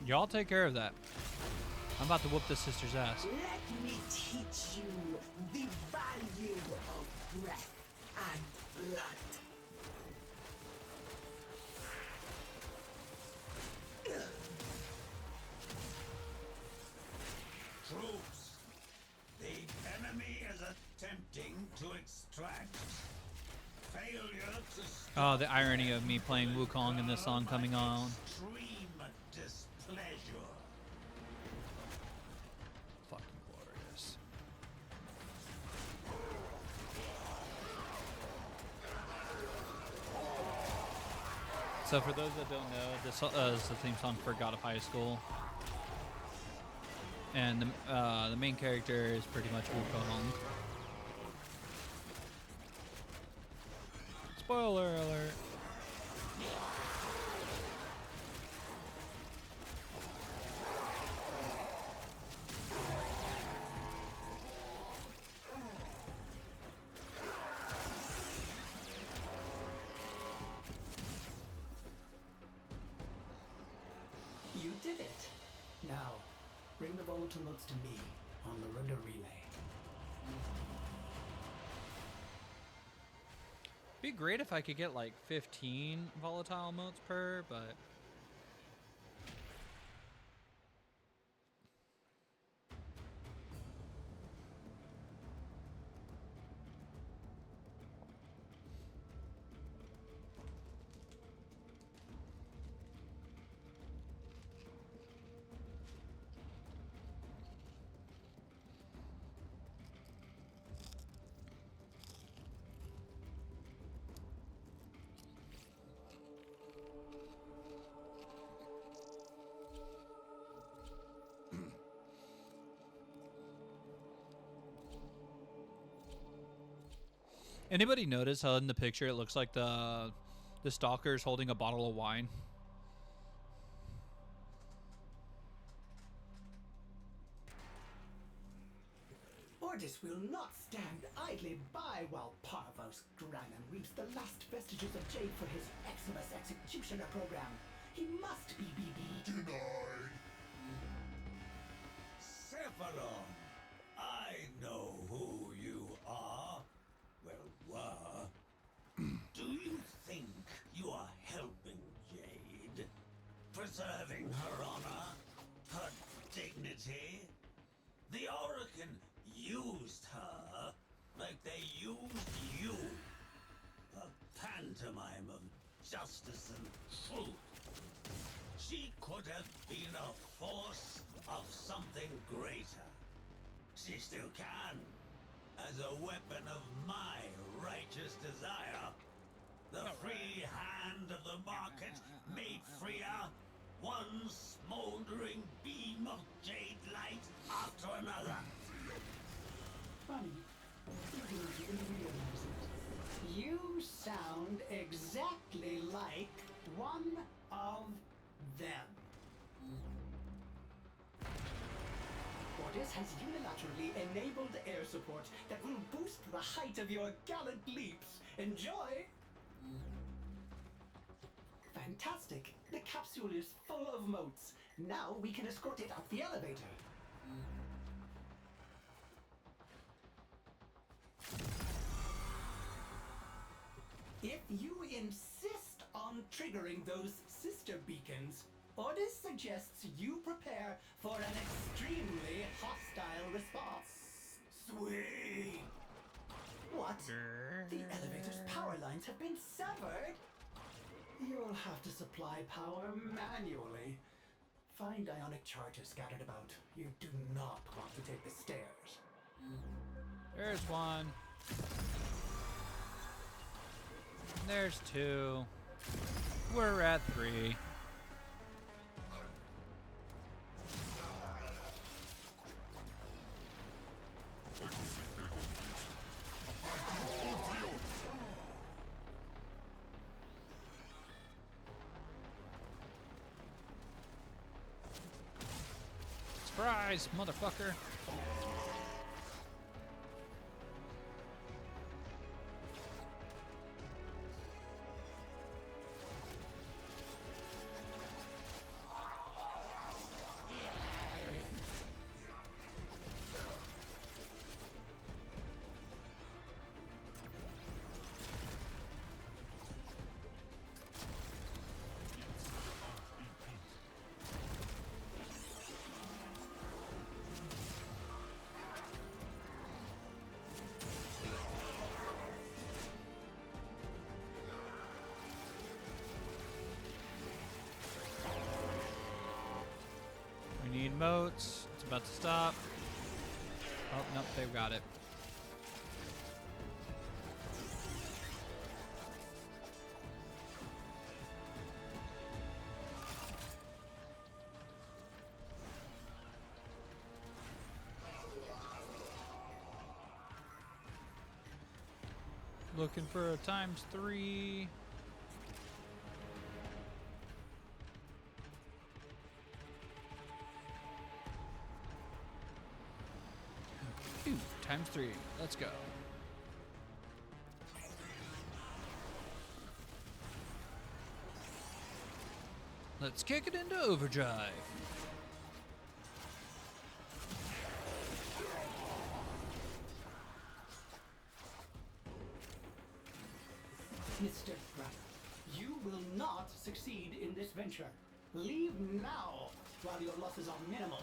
Y'all take care of that. I'm about to whoop this sister's ass. Let me teach you the value of breath and blood. Troops, the enemy is attempting to extract. Failure to stop Oh, the irony of me playing Wukong and this song coming on. extreme displeasure. Fucking glorious. So for those that don't know, this is the theme song for God of High School. And the main character is pretty much Wukong. Spoiler alert. You did it. Now, bring the volatile notes to me on the rudder relay. Be great if I could get like 15 volatile motes per, but anybody notice how in the picture it looks like the stalker's holding a bottle of wine? Ordis will not stand idly by while Parvos Granum reaps the last vestiges of Jade for his Eximus Executioner program. He must be BB. Denied. Cephalon, I know who you are. Well, were. Do you think you are helping Jade? Preserving her honor? Her dignity? The Oracle used her like they used you. A pantomime of justice and truth. She could have been a force of something greater. She still can. As a weapon of my righteous desire. The free hand of the market made freer. One smoldering beam of jade light after another. Funny. You didn't even realize it. You sound exactly like one of them. Ordis has unilaterally enabled air support that will boost the height of your gallant leaps. Enjoy! Fantastic! The capsule is full of motes. Now we can escort it up the elevator. If you insist on triggering those sister beacons, Ordis suggests you prepare for an extremely hostile response. Sweet! What? The elevator's power lines have been severed? You'll have to supply power manually. Find ionic charges scattered about. You do not want to take the stairs. There's one. There's two. We're at 3. Surprise, motherfucker. We need moats. It's about to stop. Oh, nope, they've got it. Looking for a ×3. Ooh, ×3. Let's go. Let's kick it into overdrive. Mr. Brother, you will not succeed in this venture. Leave now, while your losses are minimal.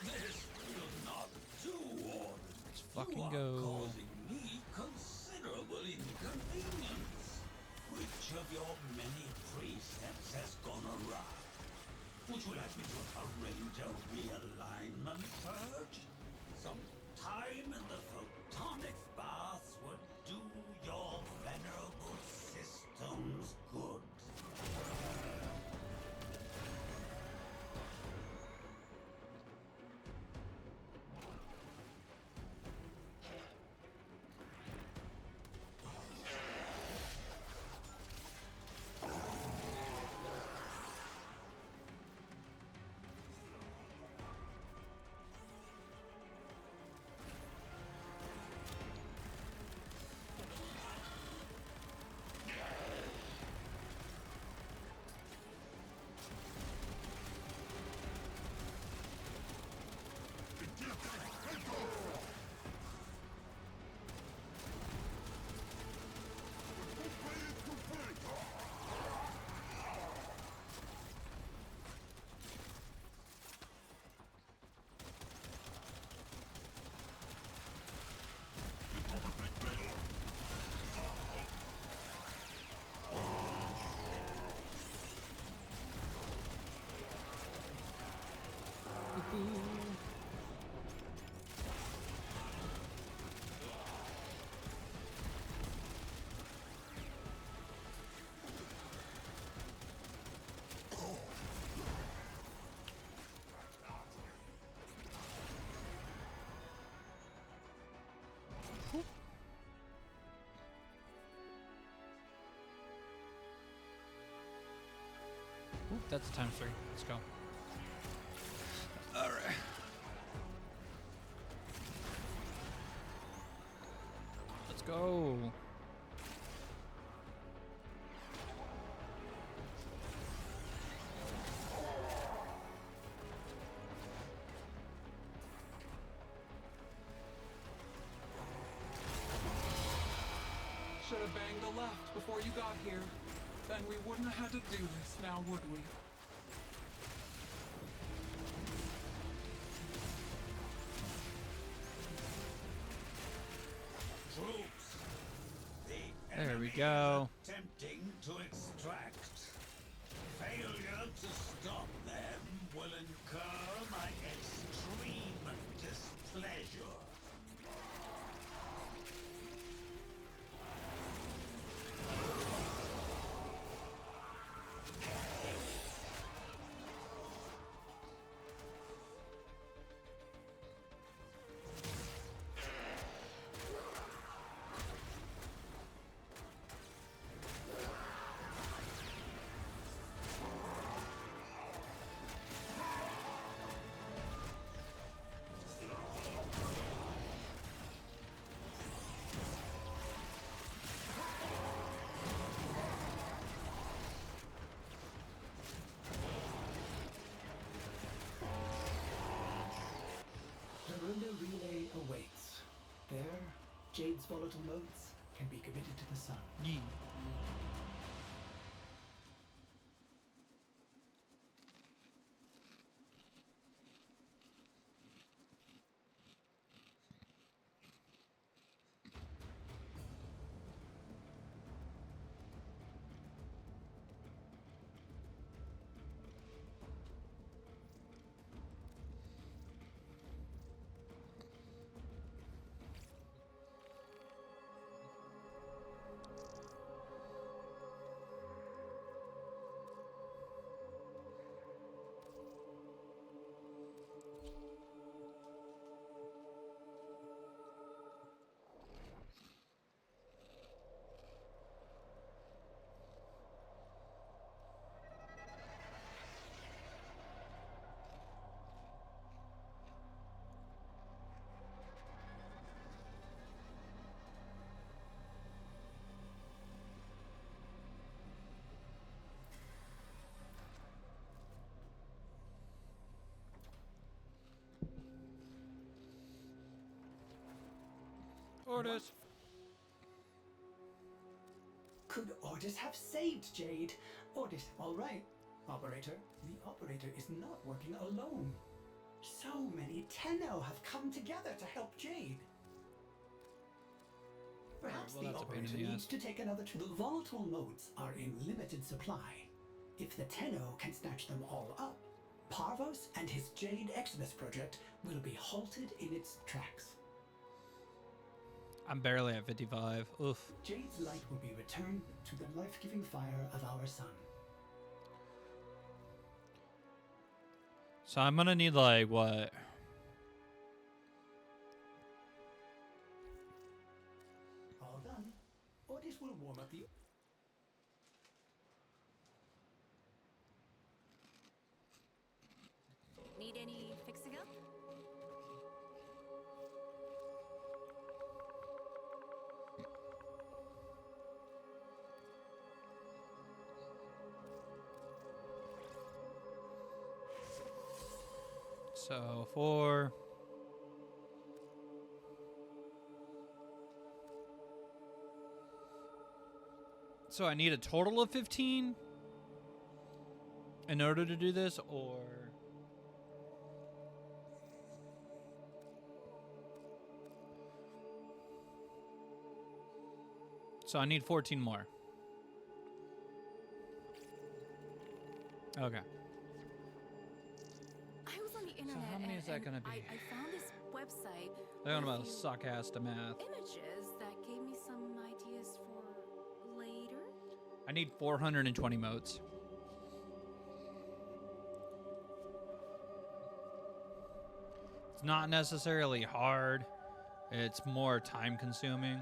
This will not do, Ordis. Let's fucking You are go. causing me considerable inconvenience. Which of your many precepts has gone awry? Would you like me to arrange a realignment purge? Some time in the photonic bath would do your venerable systems good. Ooh, that's a ×3. Let's go. All right. Let's go. have banged a left before you got here, then we wouldn't have had to do this now, would we? Troops. The There we enemy go. is attempting to extract. Failure to stop them will incur my extreme displeasure. The Runda relay awaits. There, Jade's volatile modes can be committed to the sun. Yee. Orders. Could Ordis have saved Jade? Ordis, all right. Operator, the operator is not working alone. So many Tenno have come together to help Jade. Perhaps well, the that's a pain in operator the needs ass. to take another trip. The volatile nodes are in limited supply. If the Tenno can snatch them all up, Parvos and his Jade Exodus project will be halted in its tracks. I'm barely at 55. Oof. Jade's light will be returned to the life-giving fire of our sun. So I'm gonna need like what? All done. Ordis will warm up the... Need any fixing up? So 4. So I need a total of 15 in order to do this, or so I need 14 more. Okay. I was on the internet. how many and, is that and gonna be? I found this website. They're going with about a few suck ass to math. Images that gave me some ideas for later. I need 420 motes. It's not necessarily hard. It's more time consuming.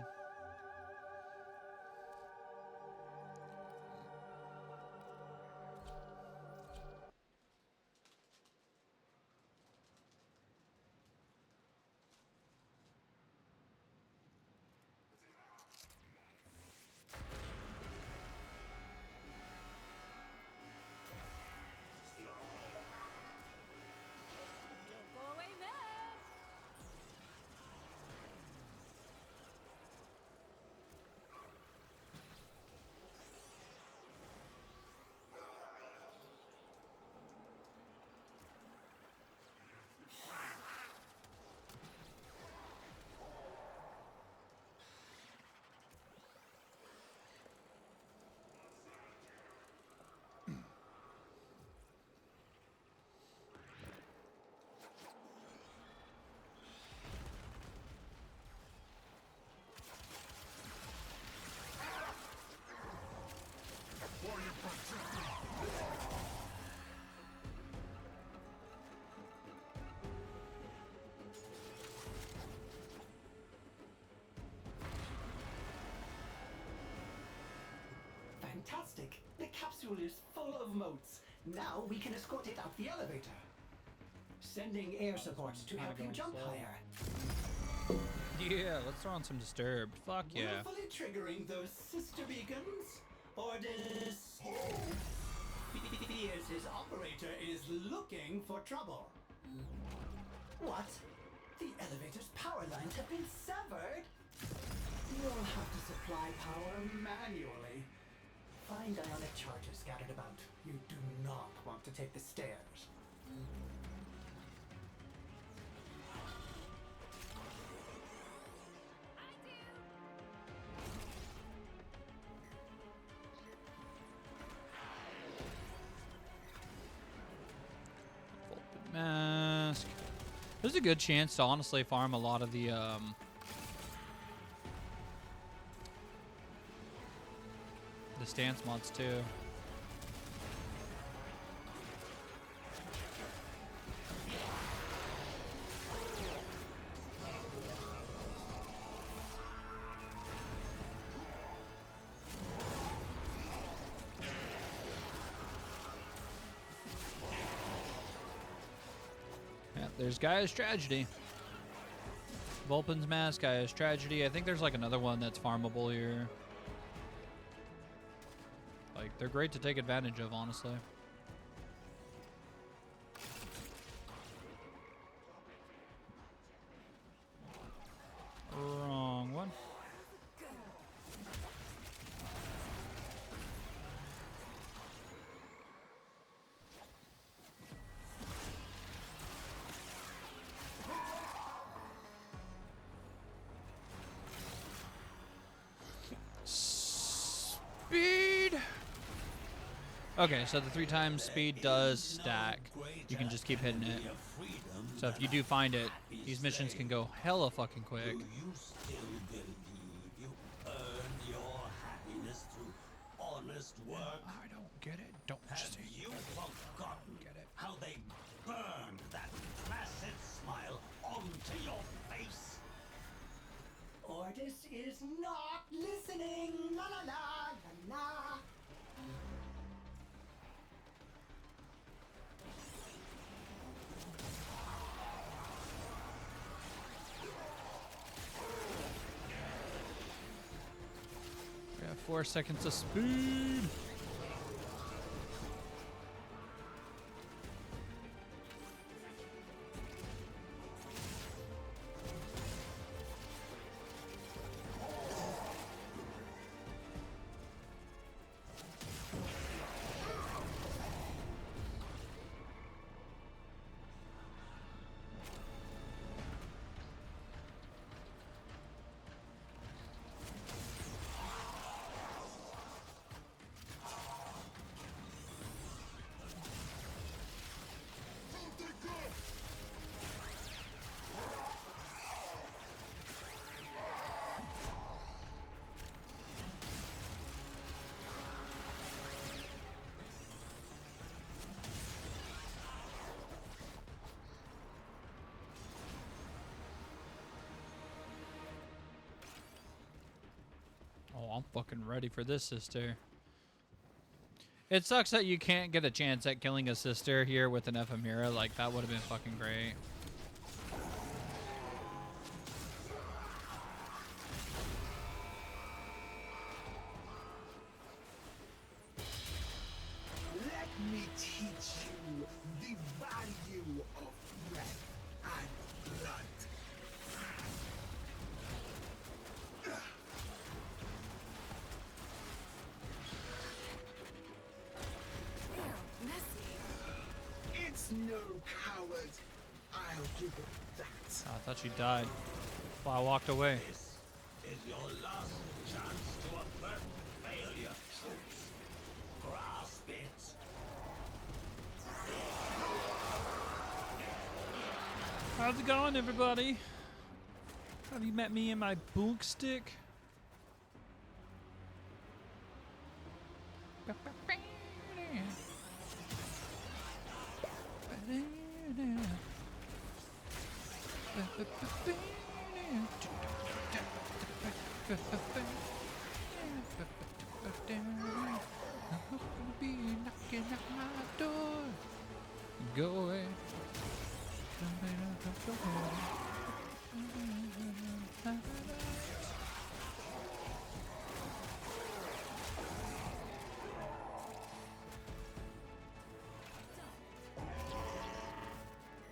Don't go away, man. capsule is full of motes. Now we can escort it up the elevator. Sending air support to help you jump higher. Yeah, let's throw on some Disturbed. Fuck yeah. Willfully triggering those sister beacons? Orders. Fears his operator is looking for trouble. What? The elevator's power lines have been severed? You'll have to supply power manually. Find ionic charges scattered about. You do not want to take the stairs. Mask. There's a good chance to honestly farm a lot of the stance mods too. There's Gaia's Tragedy. Vulpin's Mask, Gaia's Tragedy. I think there's like another one that's farmable here. Like, they're great to take advantage of, honestly. Wrong one. Speed. Okay, so the 3 times speed does stack. You can just keep hitting it. So if you do find it, these missions can go hella fucking quick. Do you still believe you earned your happiness through honest work? I don't get it. Don't Have just you forgotten how they burned that placid smile onto your face? Ordis is not listening. La la la la la. We have 4 seconds of speed. Oh, I'm fucking ready for this, sister. It sucks that you can't get a chance at killing a sister here with an Ephemera. Like, that would have been fucking great. Let me teach you the value of breath and blood. It's no coward. I'll give it that. Oh, I thought she died. Well, I walked away. This is your last chance to avert failure, troops. Grasp it. How's it going, everybody? Have you met me in my book stick? I'm gonna be knocking at my door. Go away.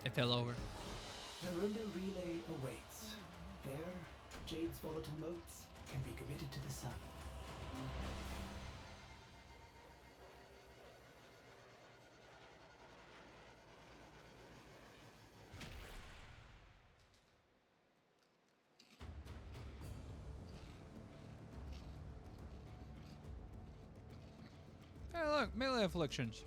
It fell over. The Runda relay awaits. There, Jade's volatile motes can be committed to the sun. Hey, look, melee afflictions.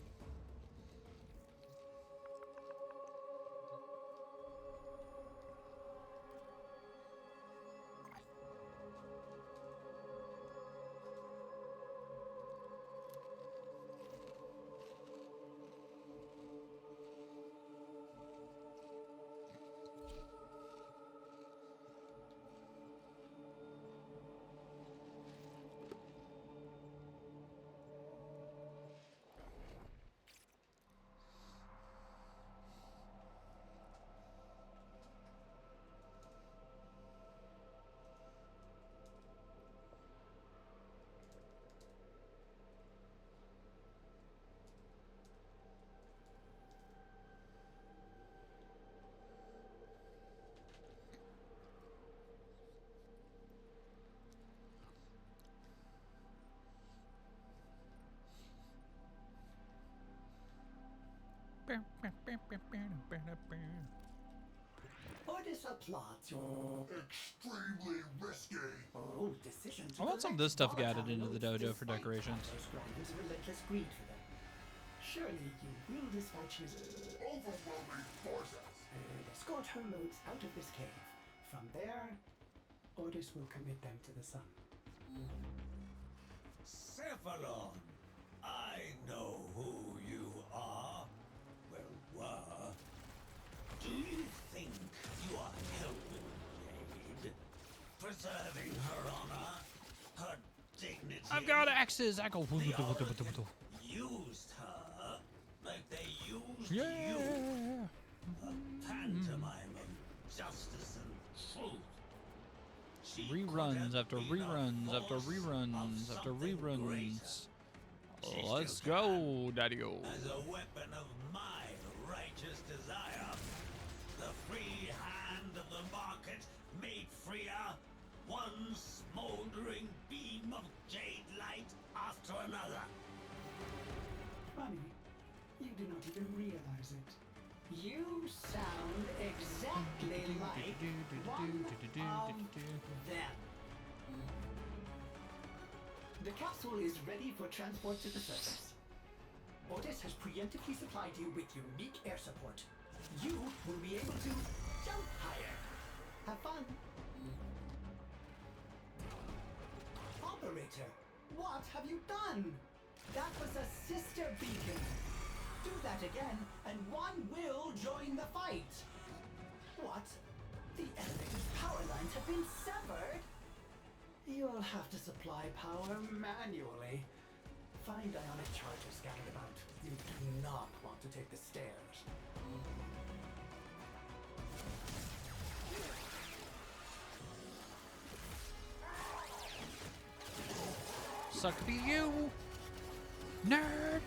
Ordis applauds your Extremely risky. bold decision to I want some of collect this stuff added volatile into the notes dojo for despite decorations. Councilor Scribe's relentless greed for them. Surely you will dispatch his Overwhelming forces. escort her motes out of this cave. From there, Ordis will commit them to the sun. Cephalon, I know who you are. Well, were. Do you think you are helping Jade? Preserving her honor, her dignity? I've got axes. I go. The Oregon used her like they used you. Yeah. A pantomime of justice and truth. She could Reruns have after been a reruns after force reruns of after something reruns. She Let's still go, Daddy-o. as a weapon of my righteous desire. The free hand of the market made freer, one smoldering beam of jade light after another. Funny, you do not even realize it. You sound exactly like one of them. The capsule is ready for transport to the surface. Ordis has preemptively supplied you with unique air support. You will be able to jump higher. Have fun. Operator, what have you done? That was a sister beacon. Do that again, and one will join the fight. What? The elevator's power lines have been severed? You'll have to supply power manually. Find ionic charges scattered about. You do not want to take the stairs. Suck be you, nerd.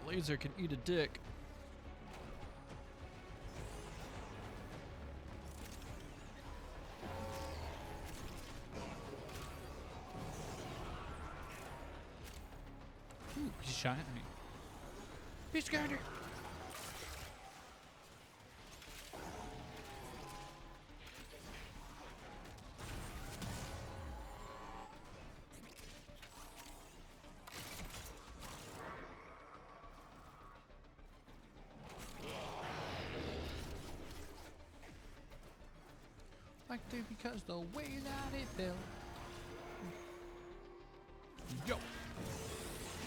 Laser can eat a dick. Ooh, he's shot at me. Be scared. Like they because the way that it fell. Yo.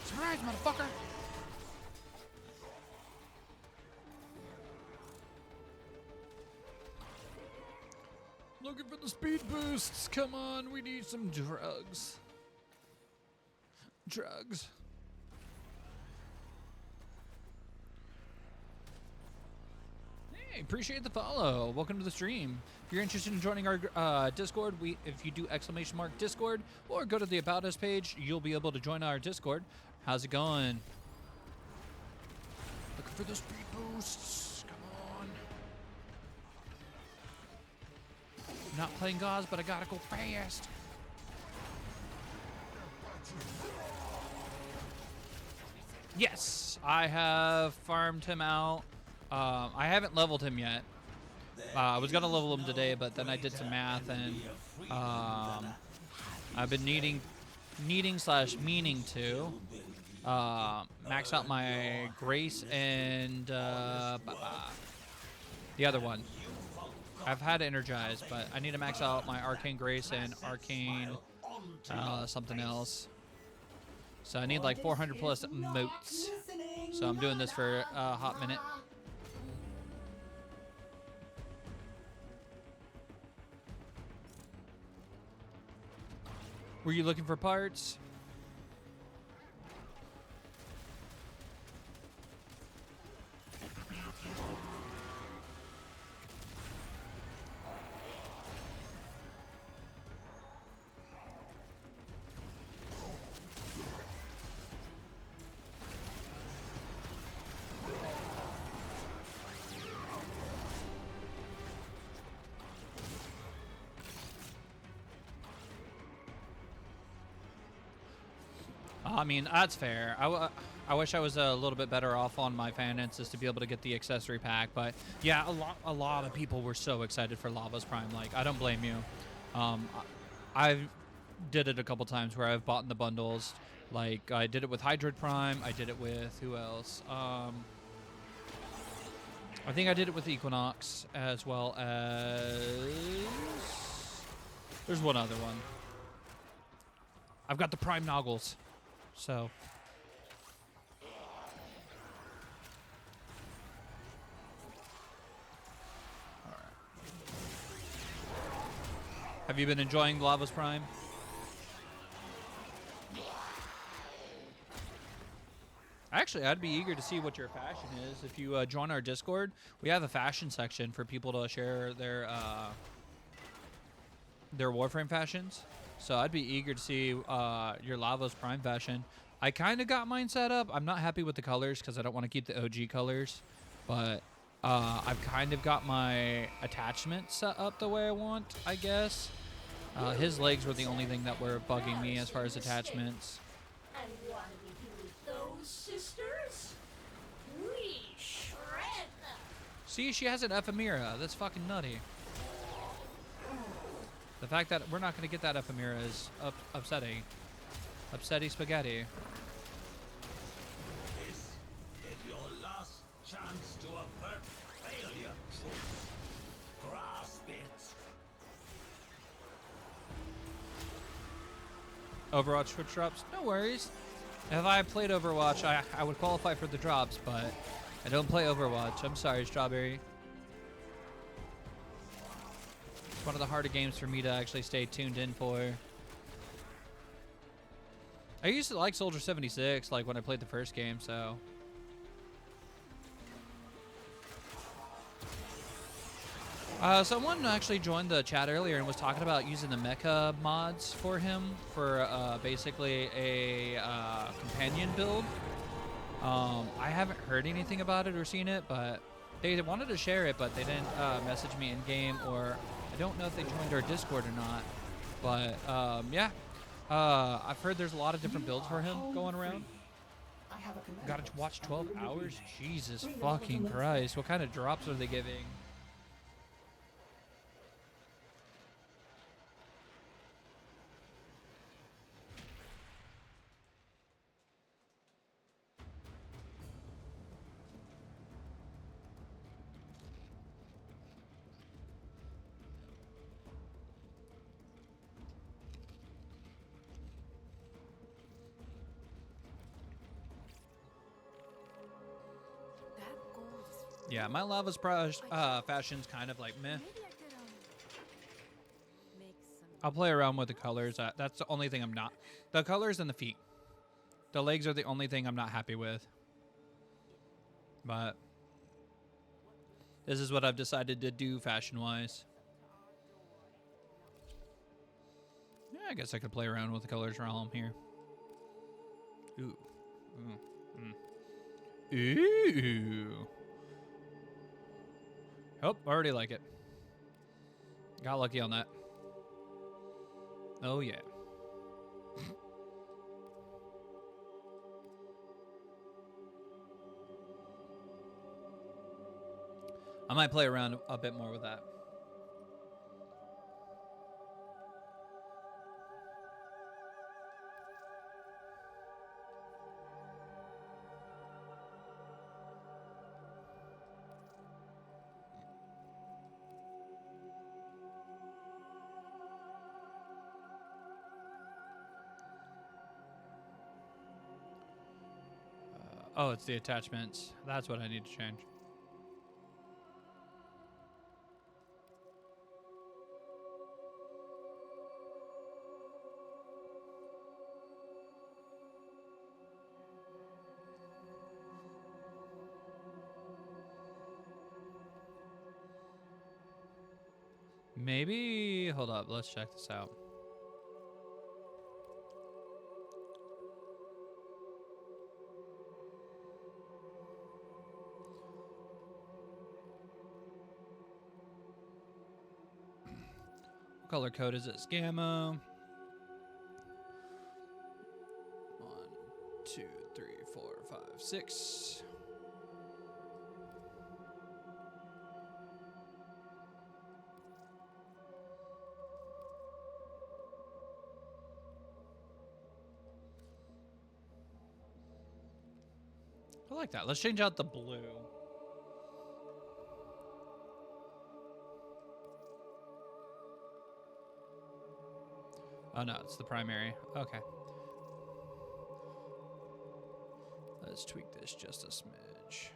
Surprise, motherfucker! Looking for the speed boosts. Come on, we need some drugs. Drugs. Hey, appreciate the follow. Welcome to the stream. If you're interested in joining our Discord, if you do ! Discord or go to the About Us page, you'll be able to join our Discord. How's it going? Looking for the speed boosts. Come on. Not playing Gauze, but I gotta go fast. Yes, I have farmed him out. I haven't leveled him yet. I was gonna level him today, but then I did some math, and I've been needing / meaning to max out my Grace and the other one. I've had Energize, but I need to max out my Arcane Grace and Arcane something else. So I need like 400 plus motes. So I'm doing this for a hot minute. Were you looking for parts? I mean, that's fair. I wish I was a little bit better off on my finances to be able to get the accessory pack, but yeah, a lot of people were so excited for Lavos Prime. Like, I don't blame you. I did it a couple times where I've bought the bundles. Like, I did it with Hydroid Prime. I did it with who else? I think I did it with Equinox, as well as there's one other one. I've got the Prime Noggles. So, all right. Have you been enjoying Lavos Prime? Actually, I'd be eager to see what your fashion is. If you join our Discord, we have a fashion section for people to share their Warframe fashions. So I'd be eager to see your Lavos Prime fashion. I kind of got mine set up. I'm not happy with the colors because I don't want to keep the OG colors. But I've kind of got my attachment set up the way I want, I guess. His legs were the only thing that were bugging me as far as attachments. And what do we do with those sisters? We shred them. See, she has an ephemera. That's fucking nutty. The fact that we're not going to get that ephemera is upsetting. Upsetty spaghetti. This is your last chance to avert failure, troops. Grasp it. Overwatch Twitch drops? No worries. If I played Overwatch, I would qualify for the drops, but I don't play Overwatch. I'm sorry, Strawberry. It's one of the harder games for me to actually stay tuned in for. I used to like Soldier 76, like when I played the first game, so. Someone actually joined the chat earlier and was talking about using the mecha mods for him for basically a companion build. I haven't heard anything about it or seen it, but they wanted to share it, but they didn't message me in game, or I don't know if they joined our Discord or not. But yeah, I've heard there's a lot of different builds for him going around. Got to watch 12 hours? Jesus fucking Christ! What kind of drops are they giving? Yeah, my Lavos fashion's kind of like meh. I'll play around with the colors. That's the only thing I'm not. The colors and the feet. The legs are the only thing I'm not happy with. But this is what I've decided to do fashion-wise. Yeah, I guess I could play around with the colors while I'm here. Ooh. Ooh. Oh, already like it. Got lucky on that. Oh, yeah. I might play around a bit more with that. Oh, it's the attachments. That's what I need to change. Maybe, hold up, let's check this out. What color code is it? Scammo. 1, 2, 3, 4, 5, 6. I like that. Let's change out the blue. Oh no, it's the primary. Okay. Let's tweak this just a smidge.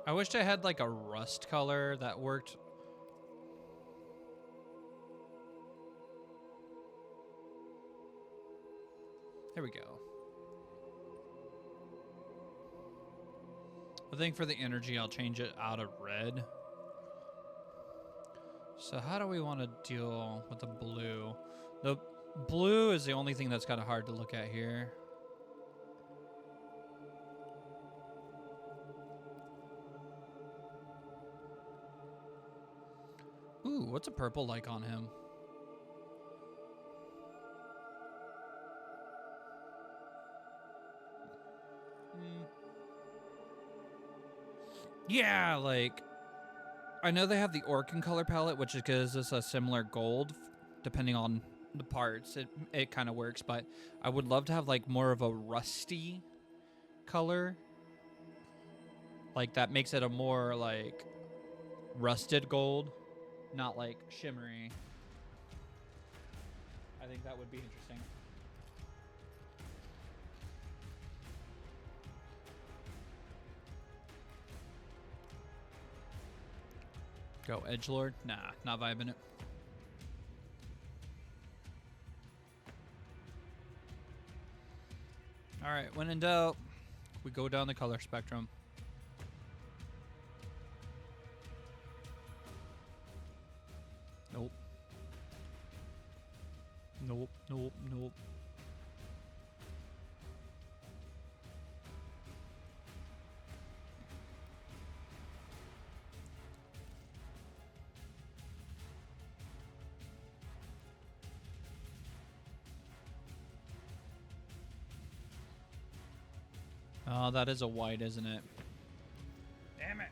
I wished I had like a rust color that worked. There we go. I think for the energy, I'll change it out of red. So how do we want to deal with the blue? The blue is the only thing that's kind of hard to look at here. Ooh, what's a purple like on him? Yeah, like, I know they have the Orkin color palette, which gives us a similar gold, depending on the parts. It kind of works, but I would love to have like more of a rusty color. Like that makes it a more like rusted gold, not like shimmery. I think that would be interesting. Go edgelord? Nah, not vibing it. All right, when in doubt, we go down the color spectrum. Nope. Nope, nope, nope. Oh, that is a white, isn't it? Damn it.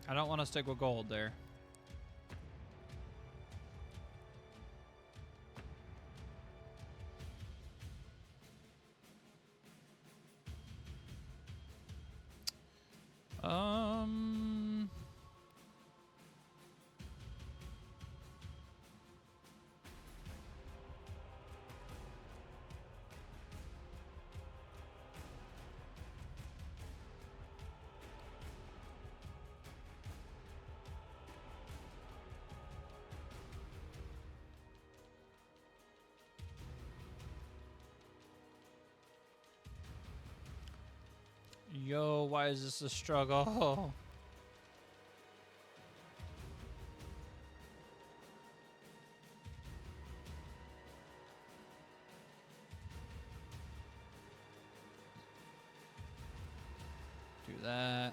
I don't want to stick with gold there. Yo, why is this a struggle? Do that.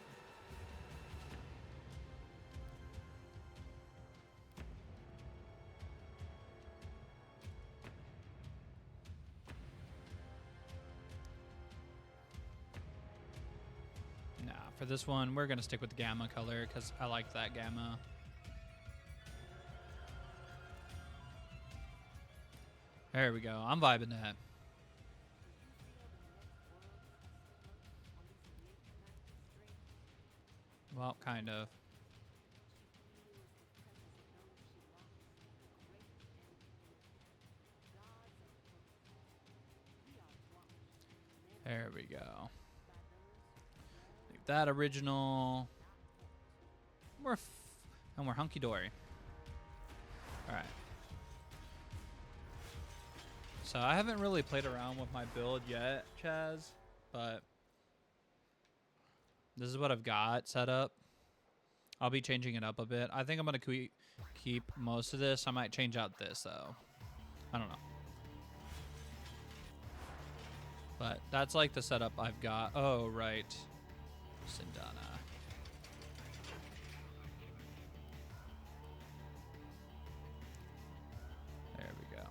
Nah, for this one, we're gonna stick with the gamma color because I like that gamma. There we go. I'm vibing that. Well, kind of. There we go. Like that original. And we're hunky dory. All right. So I haven't really played around with my build yet, Chaz, but this is what I've got set up. I'll be changing it up a bit. I think I'm gonna keep most of this. I might change out this though. I don't know. But that's like the setup I've got. Oh, right. Sindana. There we go.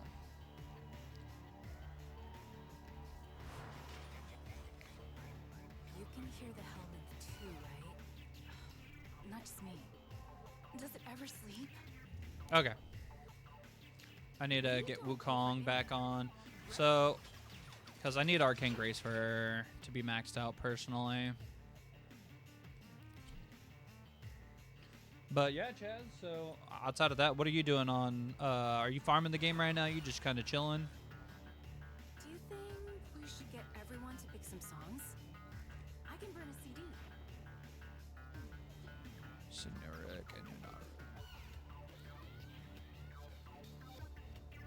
You can hear the helmet too, right? Not just me. Does it ever sleep? Okay. I need to get Wukong back on. So, because I need Arcane Grace for her to be maxed out personally. But yeah, Chaz, so outside of that, what are you doing on, are you farming the game right now? You just kind of chilling? Do you think we should get everyone to pick some songs? I can burn a CD. Generic and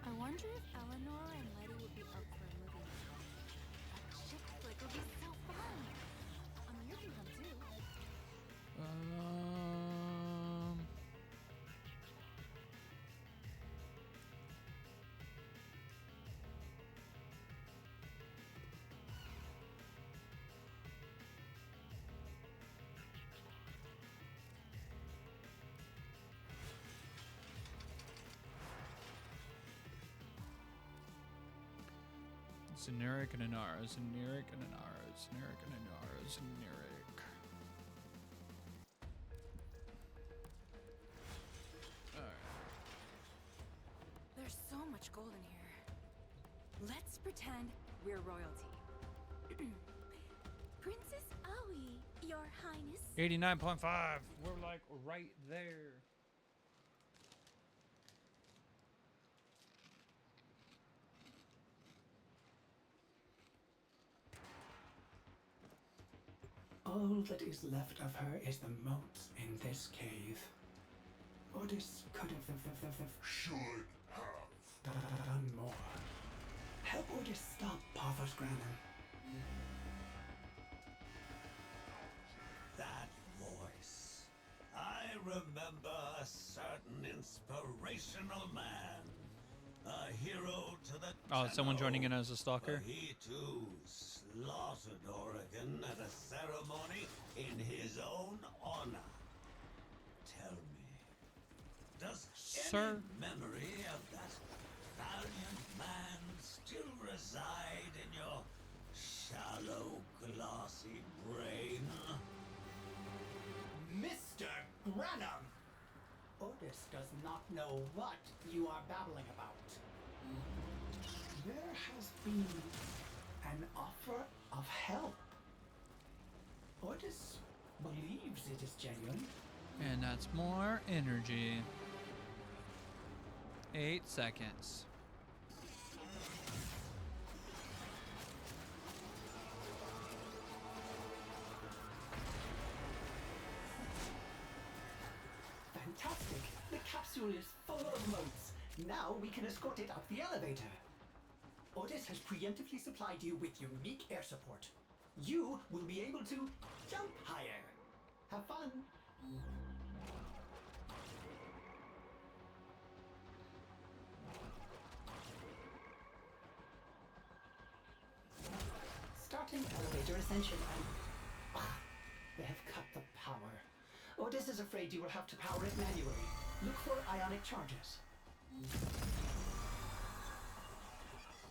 I wonder if Eleanor and Letty would be up for a movie. A chick flick would be so fun. I mean, you can come too. Generic and Inara, generic and Inara, generic and Inara, generic. Alright. There's so much gold in here. Let's pretend we're royalty. Princess Aoi, Your Highness. 89.5. We're like right there. All that is left of her is the moat in this cave. Otis could have Should have. done more. Help Otis stop Pathos Granon. That voice. I remember a certain inspirational man. A hero to the Oh, someone joining in Tenno, as a stalker? but he too slaughtered Oregon at a ceremony in his own honor. Tell me, does Sir? any memory of that valiant man still reside in your shallow, glossy brain? Mr. Granum! Otis does not know what you are babbling about. There has been an offer of help. Otis believes it is genuine. And that's more energy. 8 seconds. Fantastic! The capsule is full of motes. Now we can escort it up the elevator. Otis has preemptively supplied you with unique air support. you will be able to jump higher. Have fun. Starting elevator ascension and... they have cut the power. Otis is afraid you will have to power it manually. Look for ionic charges.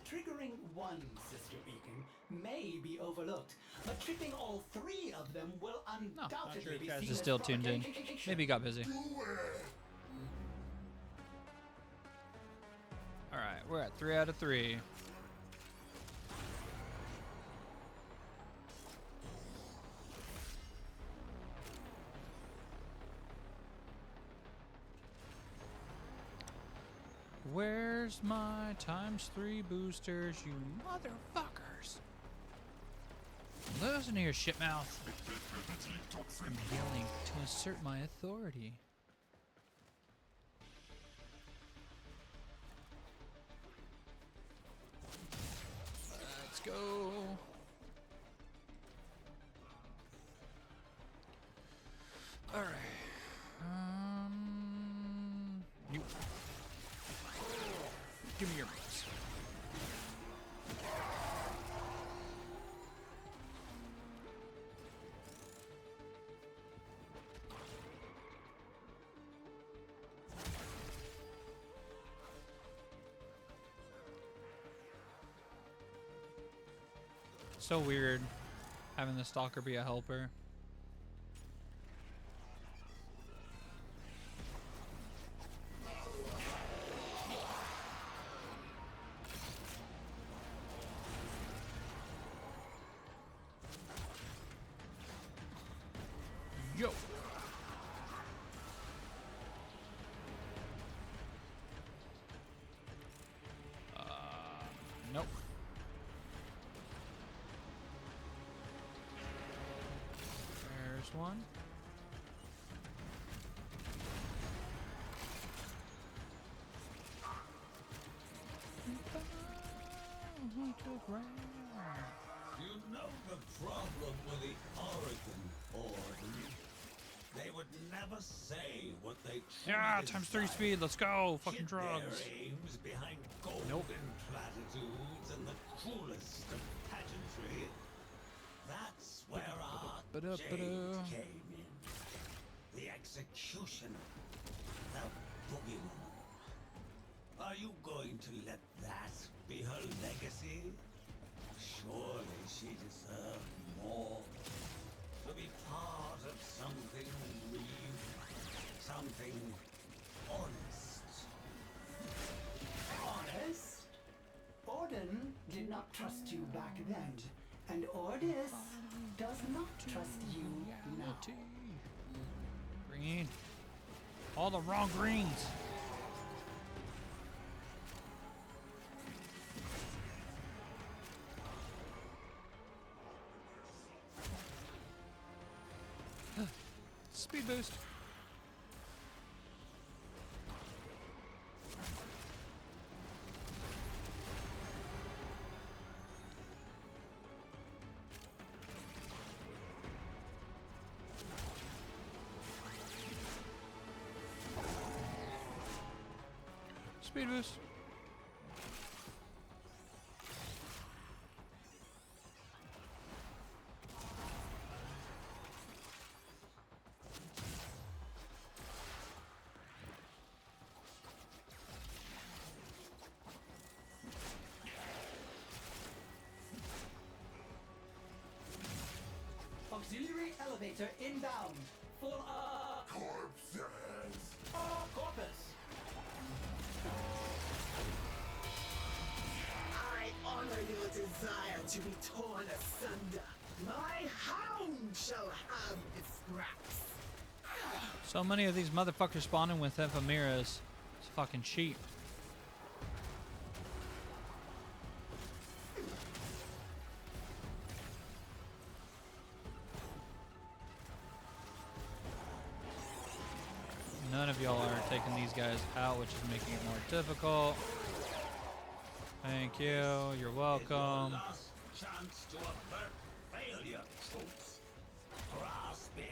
Triggering one sister beacon may be overlooked, but tripping all three of them will No, not undoubtedly sure if be you guys seen are as still tuned in. provocation. Maybe he got busy. Alright, we're at 3 out of 3. Where's my ×3 boosters, you motherfuckers? Listen here, shitmouth. I'm yelling to assert my authority. Let's go. All right. You. Give me your rings. So weird having the stalker be a helper. Yo. Nope. There's one. You know the problem with the Oregon Orden. They would never say what they Yeah, truly ×3 desire. speed. Let's go. Fucking Hid drugs. Their aims behind golden Nope. platitudes and the cruelest of pageantry. That's where our Jade came in. The executioner. The boogeywoman. Are you going to let that be her legacy? Surely she deserved more. To be part of something real. Something honest. Honest? Orden did not trust you back then, and Ordis does not trust you now. Green. All the wrong greens. Speed boost. Speed boost. Auxiliary elevator inbound. Full Corpses! corpus. I honor your desire to be torn asunder. My hound shall have its scraps. So many of these motherfuckers spawning with Ephemeras. It's fucking cheap. None of y'all are taking these guys out, which is making it more difficult. Thank you. You're welcome. Last chance to avert failure. troops. Grasp it.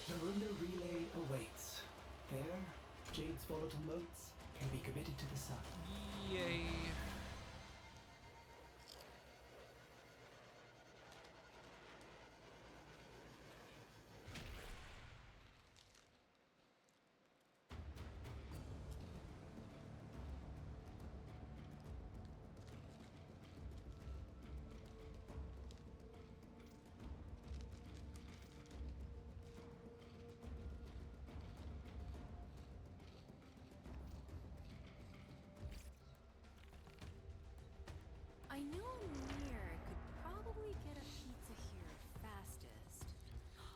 The Runda relay awaits. There, Jade's volatile motes can be committed to the sun. Yay. I know Mir could probably get a pizza here fastest.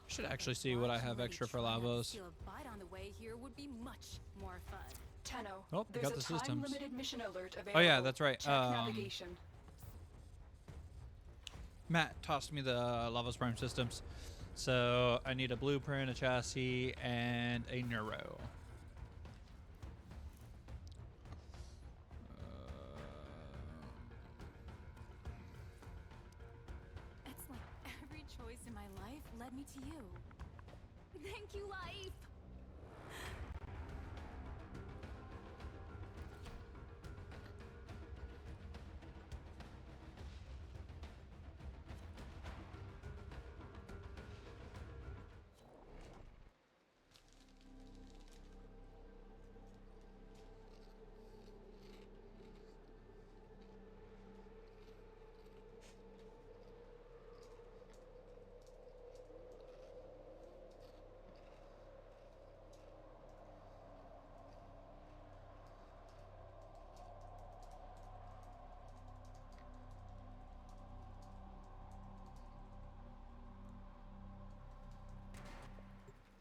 Should actually see what I have extra for Lavos. Steal a bite on the way here would be much more fun. Tenno, Oh, we there's got a the systems. time-limited mission alert available. Oh yeah, that's right. Check navigation. Matt tossed me the Lavos Prime systems. So I need a blueprint, a chassis, and a neuro. It's like every choice in my life led me to you. Thank you, life!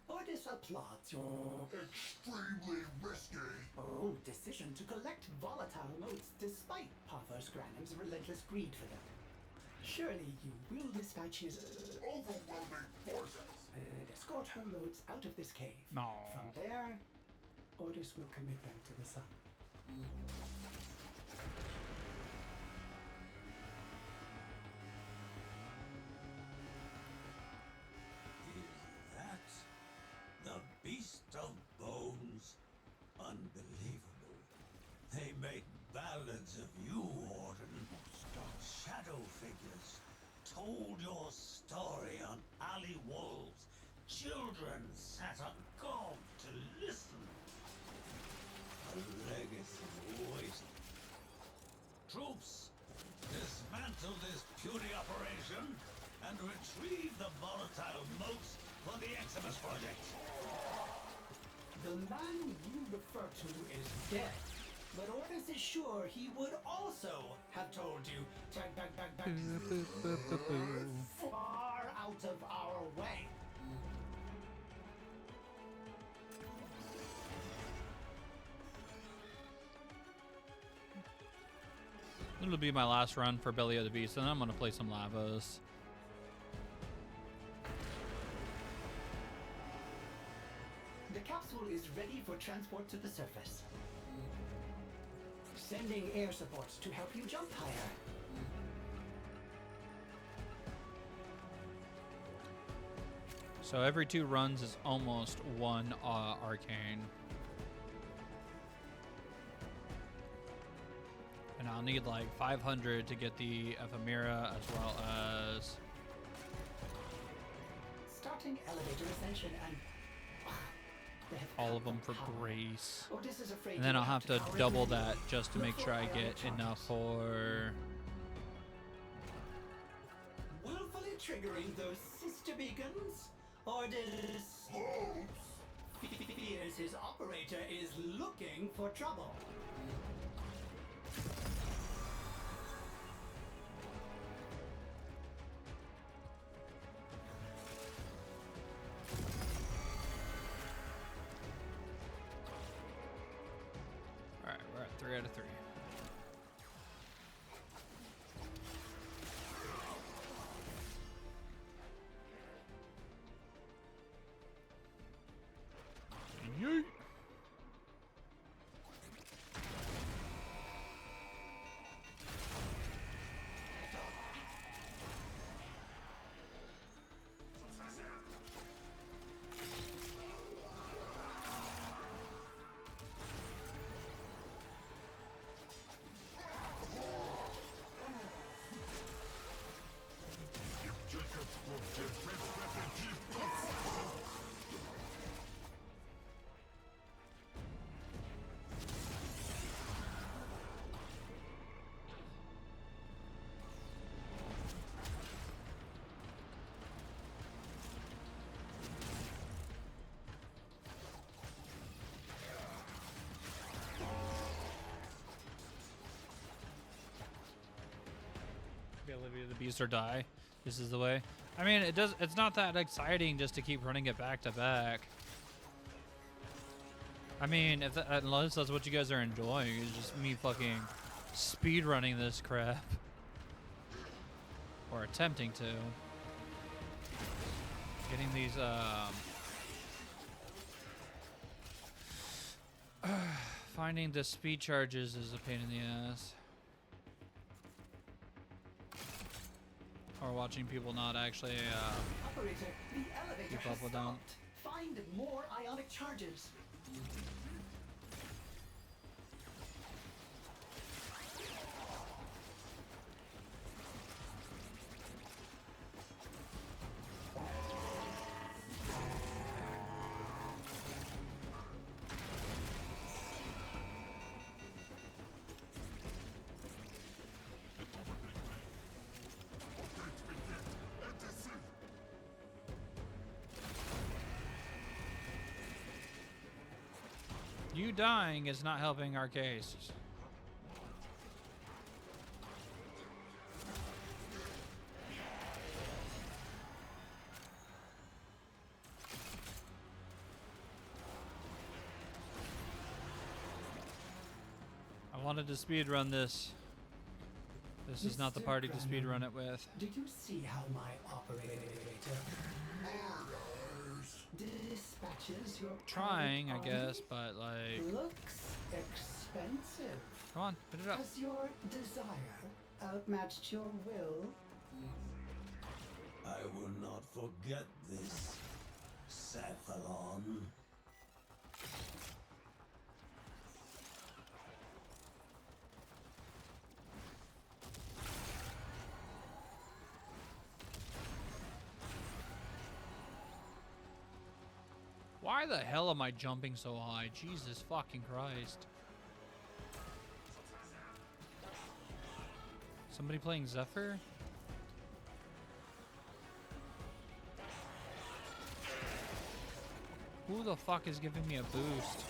Ordis applauds your Extremely risky. bold decision to collect volatile motes despite Pathos Granum's relentless greed for them. Surely you will dispatch his Overwhelming forces. escort her motes out of this cave. No. From there, Ordis will commit them to the sun. Is that the Beast of Bones? Unbelievable. They make ballads of you, Orden. Shadow figures told your story on alley walls. Children sat agog to listen. A legacy waiting. Troops, dismantle this puny operation and retrieve the volatile motes for the Eximus project. The man you refer to is dead, but Ordis is sure he would also have told you to back far out of our way. It'll be my last run for Belly of the Beast, and I'm gonna play some Lavos. The capsule is ready for transport to the surface. Sending air support to help you jump higher. So every 2 runs is almost 1 arcane. And I'll need like 500 to get the Ephemera as well as... Starting elevator ascension and They have all of them ample for power. brace. Odysseus is afraid And then he I'll will have to power double it. that just to Look make for sure I ionic get charges. enough for... Willfully triggering those sister beacons? Orders. Fears his operator is looking for trouble. Alright, we're at 3 out of 3. Yeet. Be Olivia the Beast or die. This is the way. I mean, it's not that exciting just to keep running it back to back. I mean, unless that's what you guys are enjoying, it's just me fucking speed running this crap. Or attempting to. Getting these, finding the speed charges is a pain in the ass. Or watching people not actually, Operator, the elevator keep has up with them. stopped. Find more ionic charges. You dying is not helping our case. I wanted to speed run this. This is not the Mr. party to speed run Graham, it with. Did you see how my operator dispatches your Trying, I private guess, army? but like, Looks expensive. come on, put it up. Has your desire outmatched your will? I will not forget this, Cephalon. Why the hell am I jumping so high? Jesus fucking Christ. Somebody playing Zephyr? Who the fuck is giving me a boost?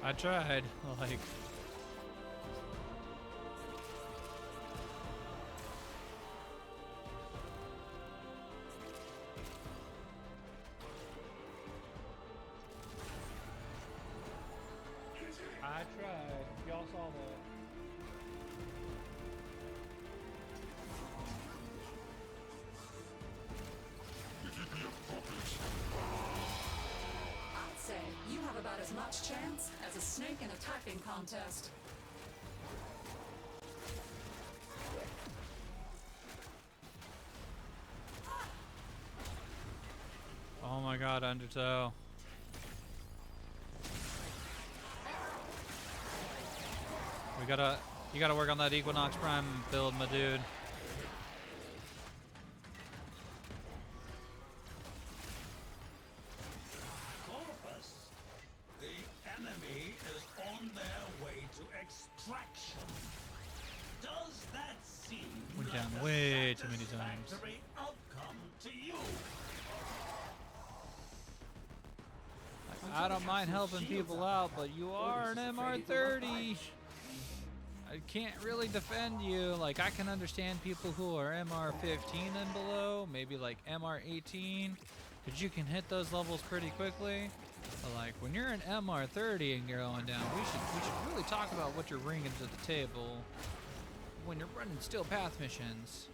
I tried, like... I tried. Y'all saw that. I'd say you have about as much chance as a snake in a typing contest. Oh my god, Undertow. You gotta work on that Equinox Prime build, my dude. Corpus, the enemy is on their way to extraction. Does that seem Went like down a way too many times. satisfactory outcome to you? I don't mind helping people out, but you are an MR30. I can't really defend you. Like, I can understand people who are MR15 and below, maybe like MR18, because you can hit those levels pretty quickly. But like, when you're an MR30 and you're going down, we should really talk about what you're bringing to the table when you're running Steel Path missions.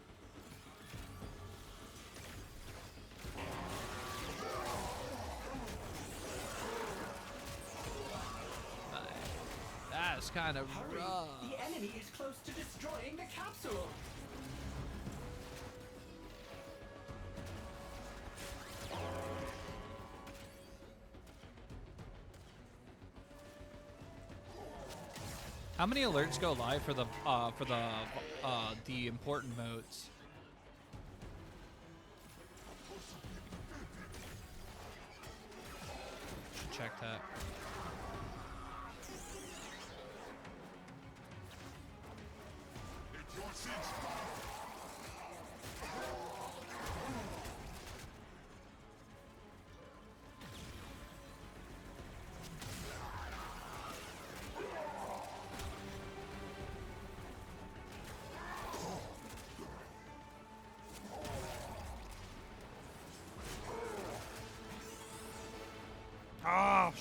That's kind of Hurry! rough. The enemy is close to destroying the capsule. How many alerts go live for the important modes? Should check that. Oh,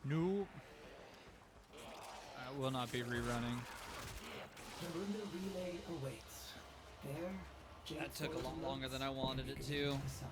nope. I will not be rerunning. The Runda relay awaits. There, Jade That took a Forge lot longer than I alerts wanted the it beginning to. of the sun.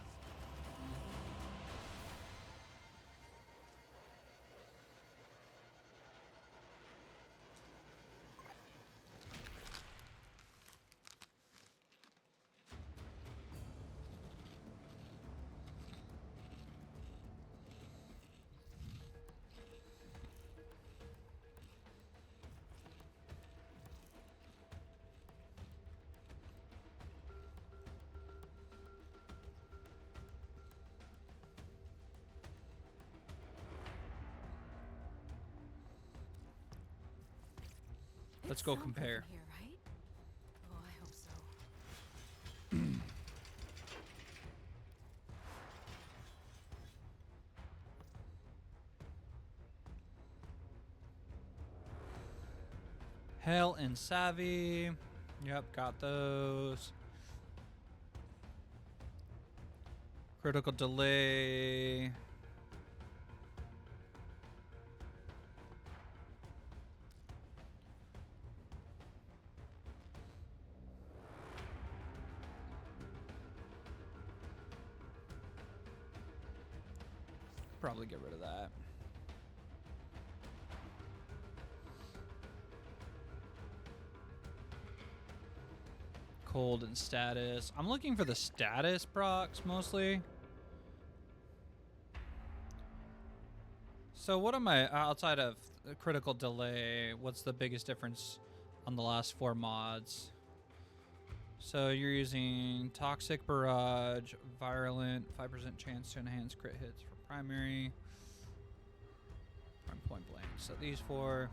Let's go compare. Here, right? Oh, I hope so. Hell and Savvy. Yep, got those. Critical delay. Probably get rid of that. Cold and status. I'm looking for the status procs mostly. So what am I outside of critical delay? What's the biggest difference on the last 4 mods? So you're using Toxic Barrage, Virulent, 5% chance to enhance crit hits for primary. Point blank. So these 4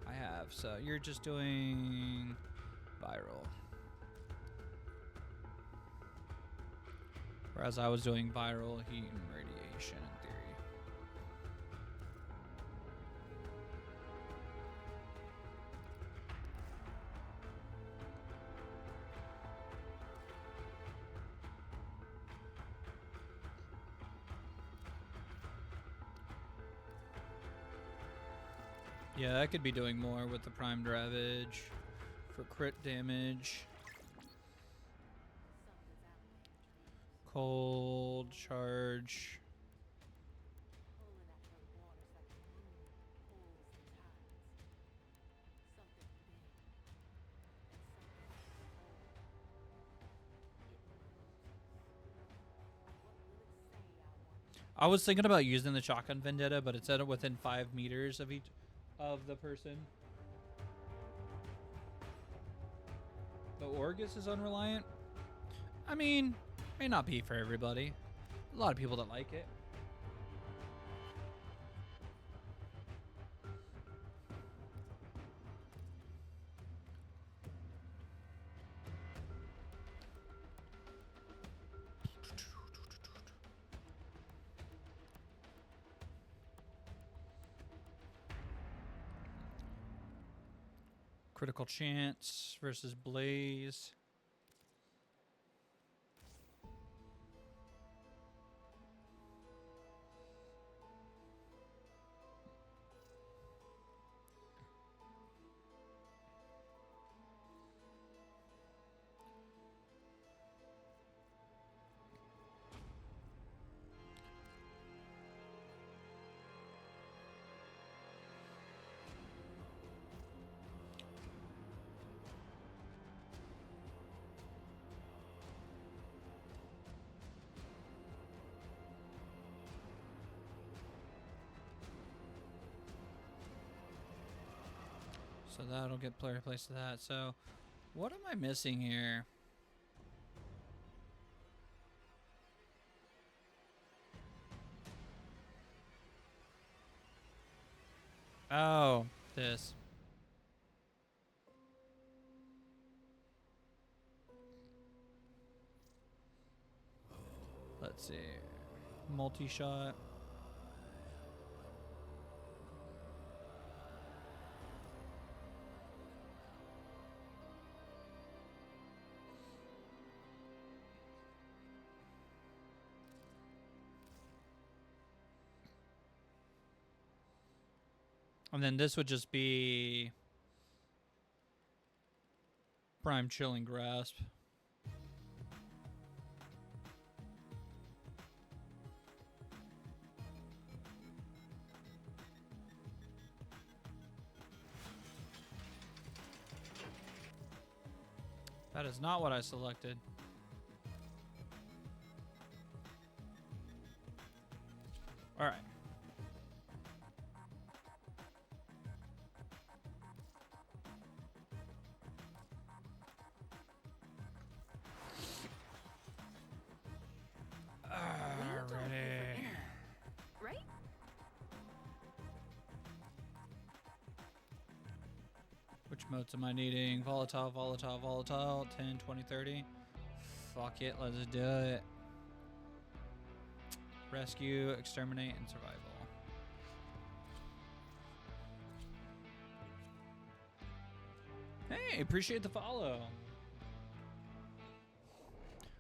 I have. So you're just doing viral. Whereas I was doing viral heat and radiation in theory. Yeah, I could be doing more with the primed ravage for crit damage. Cold charge. I was thinking about using the shotgun vendetta, but it's at within 5 meters of each of the person. The Orgus is unreliant. I mean, may not be for everybody. A lot of people that like it. Critical chance versus Blaze. So that'll get player placed to that. So what am I missing here? Oh, this. Let's see. Multi-shot. And then this would just be Prime Chilling Grasp. That is not what I selected. All right. Alrighty. Right? Which modes am I needing? Volatile, volatile, volatile. 10, 20, 30. Fuck it, let's do it. Rescue, exterminate, and survival. Hey, appreciate the follow.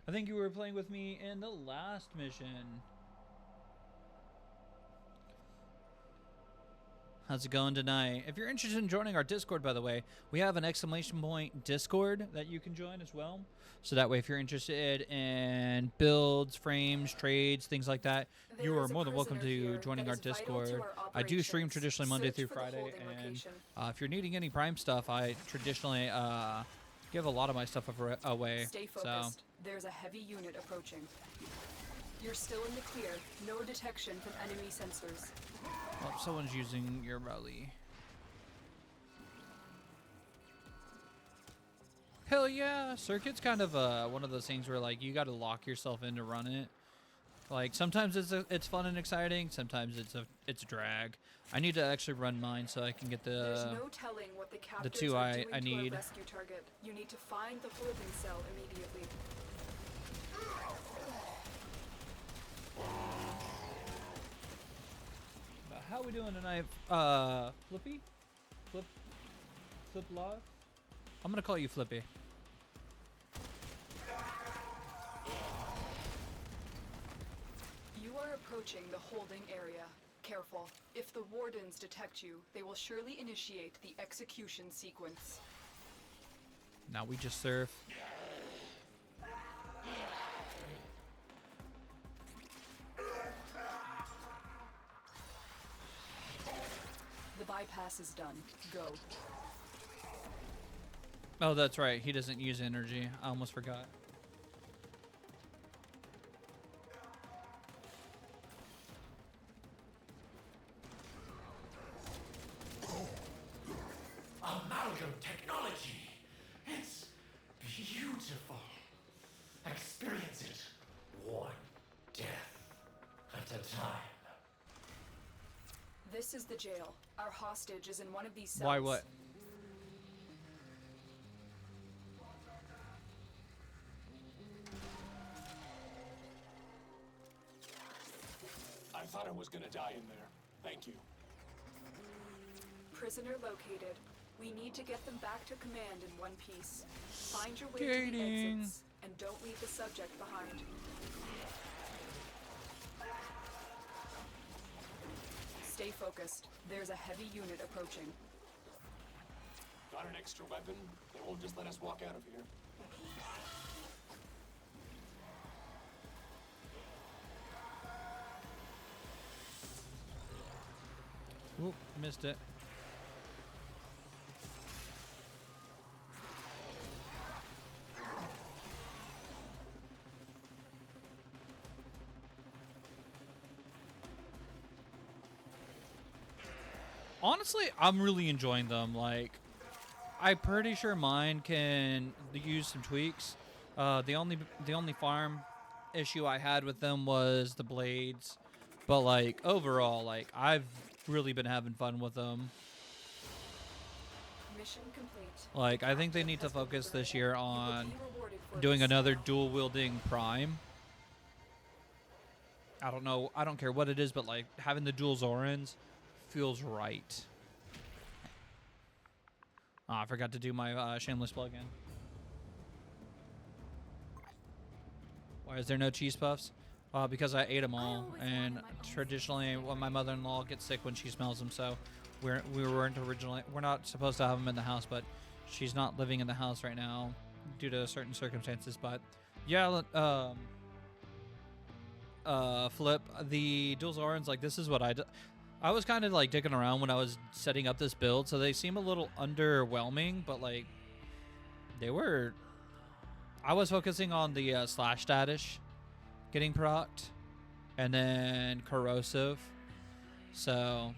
I think you were playing with me in the last mission. How's it going tonight? If you're interested in joining our Discord, by the way, we have an ! Discord that you can join as well. So that way, if you're interested in builds, frames, trades, things like that, you are more than welcome to joining our Discord. I do stream traditionally Monday through Friday, and if you're needing any Prime stuff, I traditionally give a lot of my stuff away. Stay focused. There's a heavy unit approaching. You're still in the clear. No detection from enemy sensors. Oh, someone's using your rally. Hell yeah! Circuit's kind of one of those things where like you got to lock yourself in to run it. Like sometimes it's fun and exciting. Sometimes it's a drag. I need to actually run mine so I can get There's no telling what the captives two are I doing to need. Our rescue target. You need to find the holding cell immediately. How we doing tonight? Flippy? Flip Laws? I'm gonna call you Flippy. You are approaching the holding area. Careful. If the wardens detect you, they will surely initiate the execution sequence. Now we just surf. The bypass is done. Go. Oh, that's right. He doesn't use energy. I almost forgot. Amalgam technology. It's beautiful. Experience it. One death at a time. This is the jail. Our hostage is in one of these cells. Why what? I thought I was gonna die in there. Thank you. Prisoner located. We need to get them back to command in one piece. Find your way to the exits, and don't leave the subject behind. Stay focused. There's a heavy unit approaching. Got an extra weapon? They won't just let us walk out of here. Oop, missed it. Honestly, I'm really enjoying them. Like, I'm pretty sure mine can use some tweaks. The only farm issue I had with them was the blades, but like overall, like I've really been having fun with them. Mission complete. Like, I think they need to focus this year on doing another dual wielding Prime. I don't know. I don't care what it is, but like having the dual Zorans feels right. Oh, I forgot to do my shameless plug-in. Why is there no cheese puffs? Because I ate them all, and traditionally, when my mother-in-law gets sick when she smells them, so we're not supposed to have them in the house, but she's not living in the house right now due to certain circumstances. But yeah, Flip, the dual Zorans, like this is what I was kind of like digging around when I was setting up this build, so they seem a little underwhelming, but like I was focusing on the slash status getting procced and then corrosive. So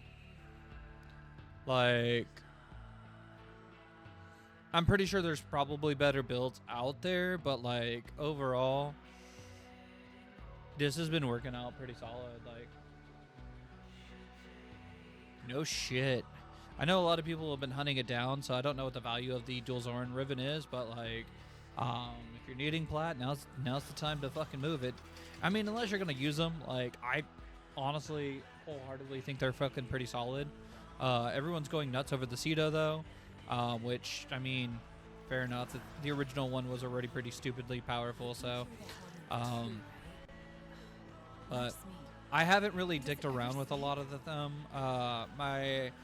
like I'm pretty sure there's probably better builds out there, but like overall this has been working out pretty solid. Like, no shit. I know a lot of people have been hunting it down, so I don't know what the value of the dual Zoran Riven is, but like, if you're needing plat, now's the time to fucking move it. I mean, unless you're gonna use them, like I honestly wholeheartedly think they're fucking pretty solid. Everyone's going nuts over the Ceto though, which I mean, fair enough. The original one was already pretty stupidly powerful, so. But I haven't really dicked around with a lot of them.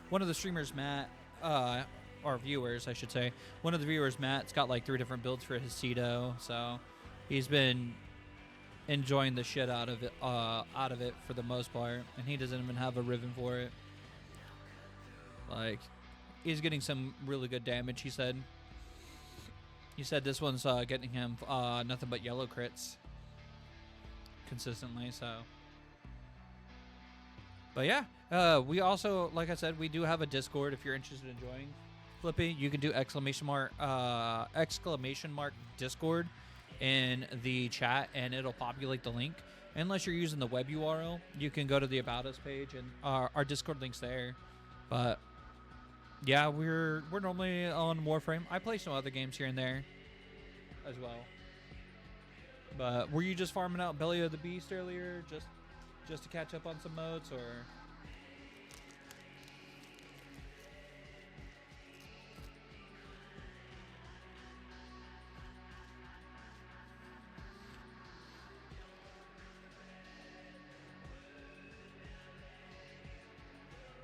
One of the streamers, Matt, or viewers, I should say, one of the viewers, Matt's got like 3 different builds for his Ceto, so he's been enjoying the shit out of it for the most part, and he doesn't even have a Riven for it. Like, he's getting some really good damage. He said this one's getting him nothing but yellow crits consistently, so. But yeah, we also, like I said, we do have a Discord if you're interested in joining. Flippy, you can do exclamation mark Discord in the chat, and it'll populate the link. Unless you're using the web URL, you can go to the About Us page, and our Discord link's there. But yeah, we're normally on Warframe. I play some other games here and there as well. But were you just farming out Belly of the Beast earlier? Just just to catch up on some modes, or?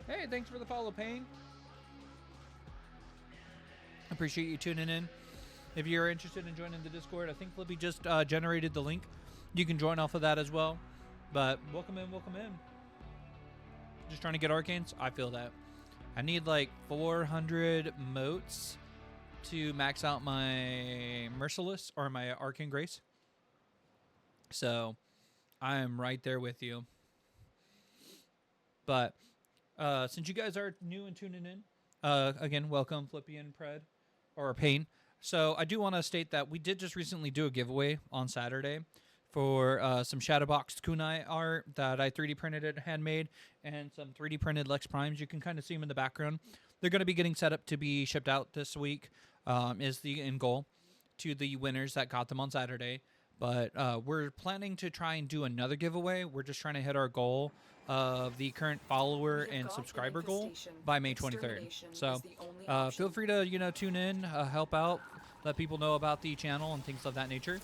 Hey, thanks for the follow, Payne. Appreciate you tuning in. If you're interested in joining the Discord, I think Flippy just generated the link. You can join off of that as well. But welcome in, welcome in. Just trying to get arcanes. I feel that. I need like 400 motes to max out my Merciless or my Arcane Grace. So I am right there with you. But since you guys are new and tuning in, again, welcome, Flippy and Pred, or Payne. So I do want to state that we did just recently do a giveaway on Saturday for some Shadowboxed Kunai art that I 3D printed it handmade, and some 3D printed Lex Primes. You can kind of see them in the background. They're going to be getting set up to be shipped out this week, is the end goal, to the winners that got them on Saturday. But we're planning to try and do another giveaway. We're just trying to hit our goal of the current follower and subscriber goal by May 23rd. So feel free to tune in, help out, let people know about the channel and things of that nature.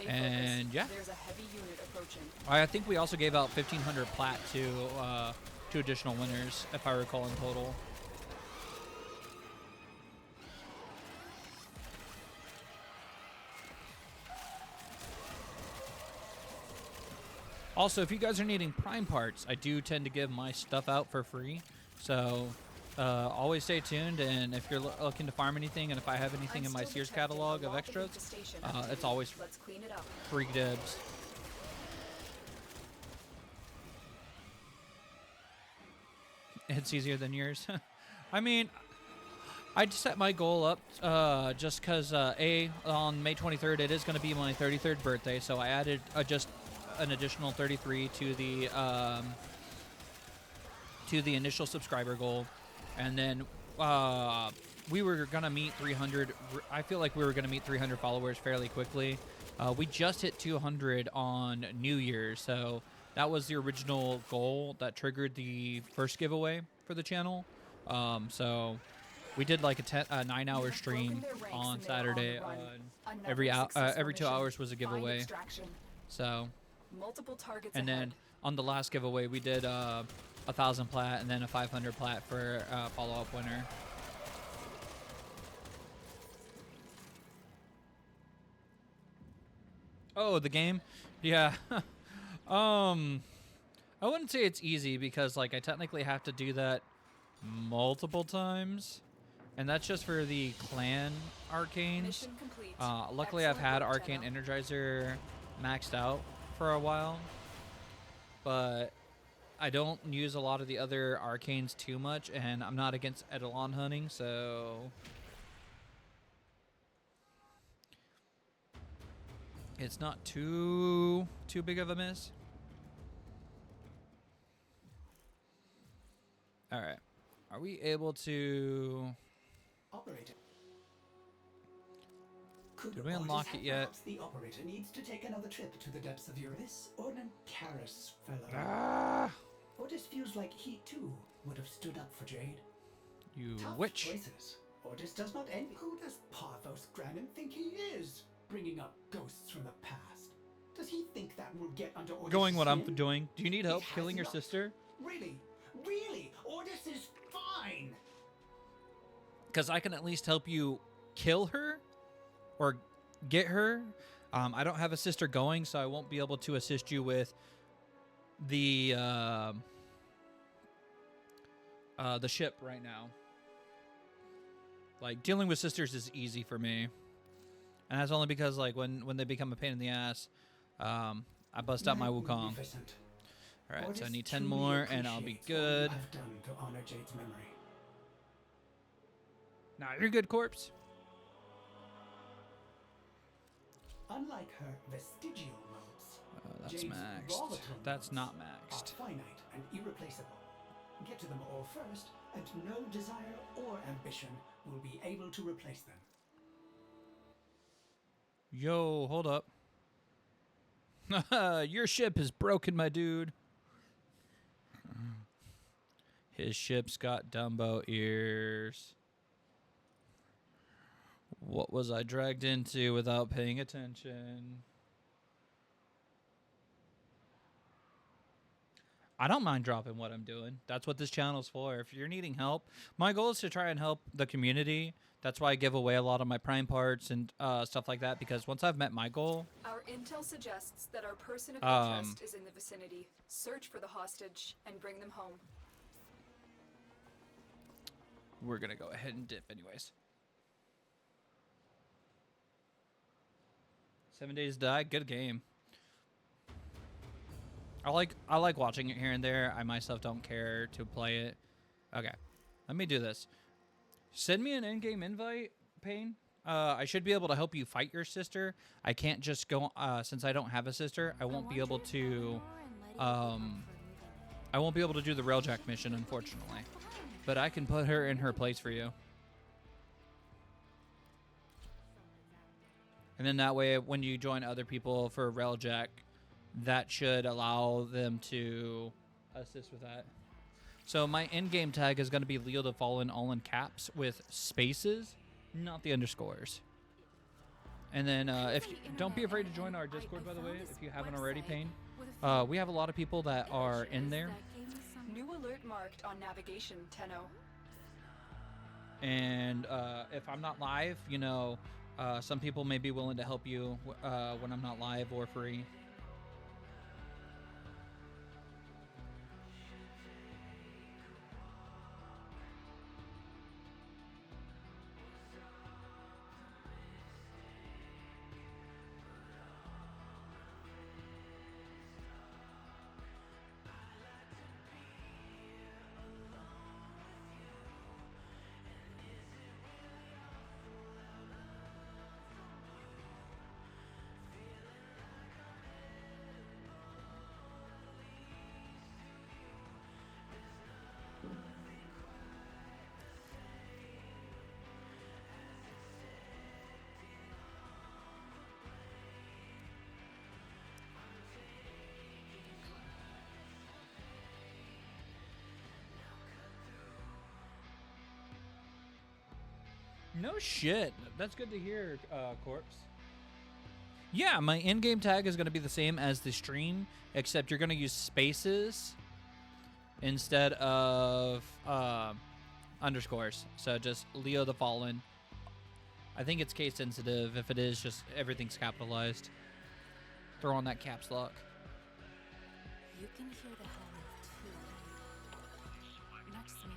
And yeah, there's a heavy unit approaching. I think we also gave out 1,500 plat to additional winners, if I recall, in total. Also, if you guys are needing Prime parts, I do tend to give my stuff out for free. So always stay tuned, and if you're looking to farm anything, and if I have anything in my Sears catalog of extras, it's always free dibs. It's easier than yours. I mean, I just set my goal up just because, on May 23rd, it is going to be my 33rd birthday, so I added just an additional 33 to the initial subscriber goal, and then we were gonna meet 300. I feel like we were gonna meet 300 followers fairly quickly. We just hit 200 on New Year's, so that was the original goal that triggered the first giveaway for the channel. So we did like a 9-hour stream on Saturday. Every 2 hours was a giveaway. So. Multiple targets and ahead. then on the last giveaway, we did 1,000 plat and then a 500 plat for follow-up winner. Oh, the game? Yeah. I wouldn't say it's easy because like I technically have to do that multiple times, and that's just for the clan arcanes. Luckily, I've had Arcane Energizer maxed out for a while, but I don't use a lot of the other arcanes too much, and I'm not against Eidolon hunting, so it's not too big of a miss. All right, are we able to? Operator. Did we unlock it yet? Perhaps the operator needs to take another trip to the depths of Uranus, or Nancaris, fellow. Ah! Otis feels like he too would have stood up for Jade. You Tough witch. choices. Otis does not envy. Who does Parvos Granum think he is? Bringing up ghosts from the past. Does he think that will get under Otis' Going what I'm skin? doing. Do you need help He killing has your not. sister? Really? Really? Otis is fine. Because I can at least help you kill her or get her. I don't have a sister going, so I won't be able to assist you with the ship right now. Like, dealing with sisters is easy for me. And that's only because, like, when they become a pain in the ass, I bust out my Wukong. Alright, so I need 10 more, and I'll be good. I've done to honor Jade's memory. Nah, you're good, corpse. Unlike her vestigial modes, That's Jade's maxed. volatile That's modes not are maxed. finite and irreplaceable. Get to them all first, and no desire or ambition will be able to replace them. Yo, hold up. Your ship is broken, my dude. His ship's got Dumbo ears. What was I dragged into without paying attention? I don't mind dropping what I'm doing. That's what this channel's for. If you're needing help, my goal is to try and help the community. That's why I give away a lot of my Prime parts and stuff like that, because once I've met my goal... Our intel suggests that our person of interest is in the vicinity. Search for the hostage and bring them home. We're going to go ahead and dip anyways. 7 Days to Die, good game. I like watching it here and there. I myself don't care to play it. Okay, let me do this. Send me an in-game invite, Payne. I should be able to help you fight your sister. I can't just go since I don't have a sister. I won't be able to. I won't be able to do the railjack mission, unfortunately. But I can put her in her place for you. And then that way, when you join other people for railjack, that should allow them to assist with that. So my in-game tag is going to be Leo the Fallen, all in caps with spaces, not the underscores. And then if you, don't be afraid to join our Discord, by the way, if you haven't already, Payne. We have a lot of people that are in there. New alert marked on navigation, Tenno. And if I'm not live, you know, some people may be willing to help you when I'm not live or free. No shit. That's good to hear, Corpse. Yeah, my in-game tag is going to be the same as the stream, except you're going to use spaces instead of underscores. So just Leo the Fallen. I think it's case sensitive. If it is, just everything's capitalized. Throw on that caps lock. You can hear the howling too. Not just me.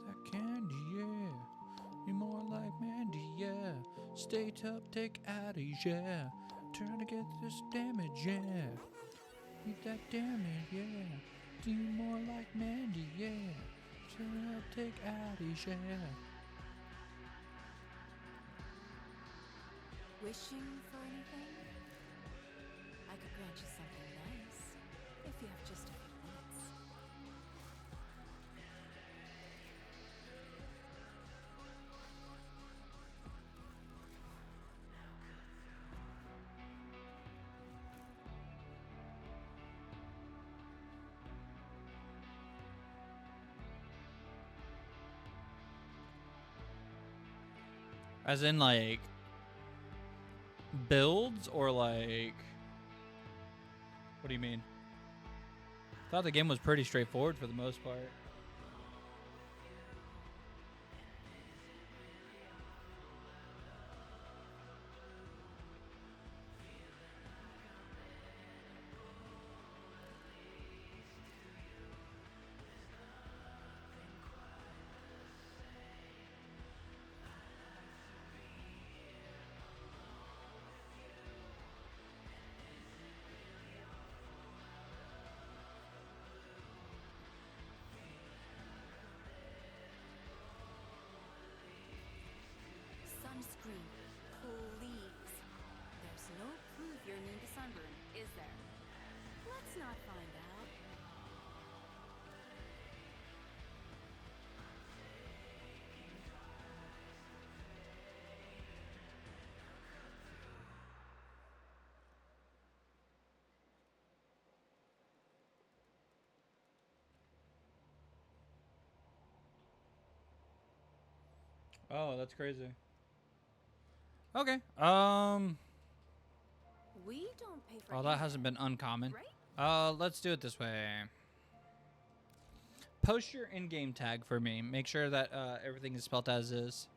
That candy, yeah. You're more like Mandy, yeah. Stay tough, take Addies, yeah. Trying to get this damage, yeah. Eat that damage, yeah. Do more like Mandy, yeah. Turn up, take Addies, yeah. Wishing for anything? I could grant you something nice, if you have just a few minutes. As in, like, builds or like, what do you mean? I thought the game was pretty straightforward for the most part. Oh, that's crazy. Okay. We don't pay for Oh, that hasn't been uncommon. right? Let's do it this way. Post your in-game tag for me. Make sure that everything is spelled as is.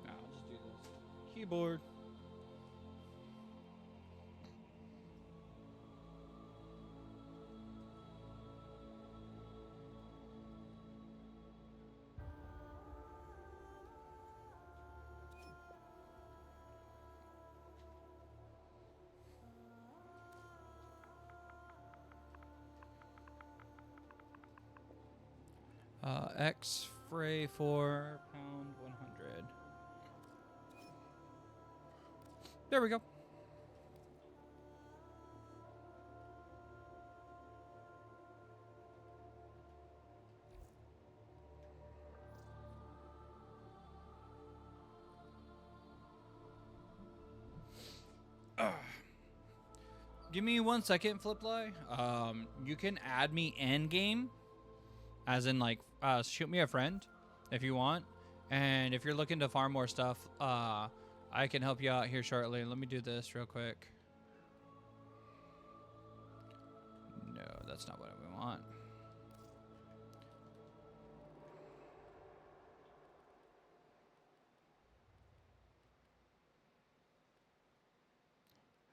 No, I'll just do this. Keyboard. X fray for pound 100. There we go. Give me 1 second, Flipfly. You can add me in game, as in like shoot me a friend if you want. And if you're looking to farm more stuff, I can help you out here shortly. Let me do this real quick. No, that's not what we want.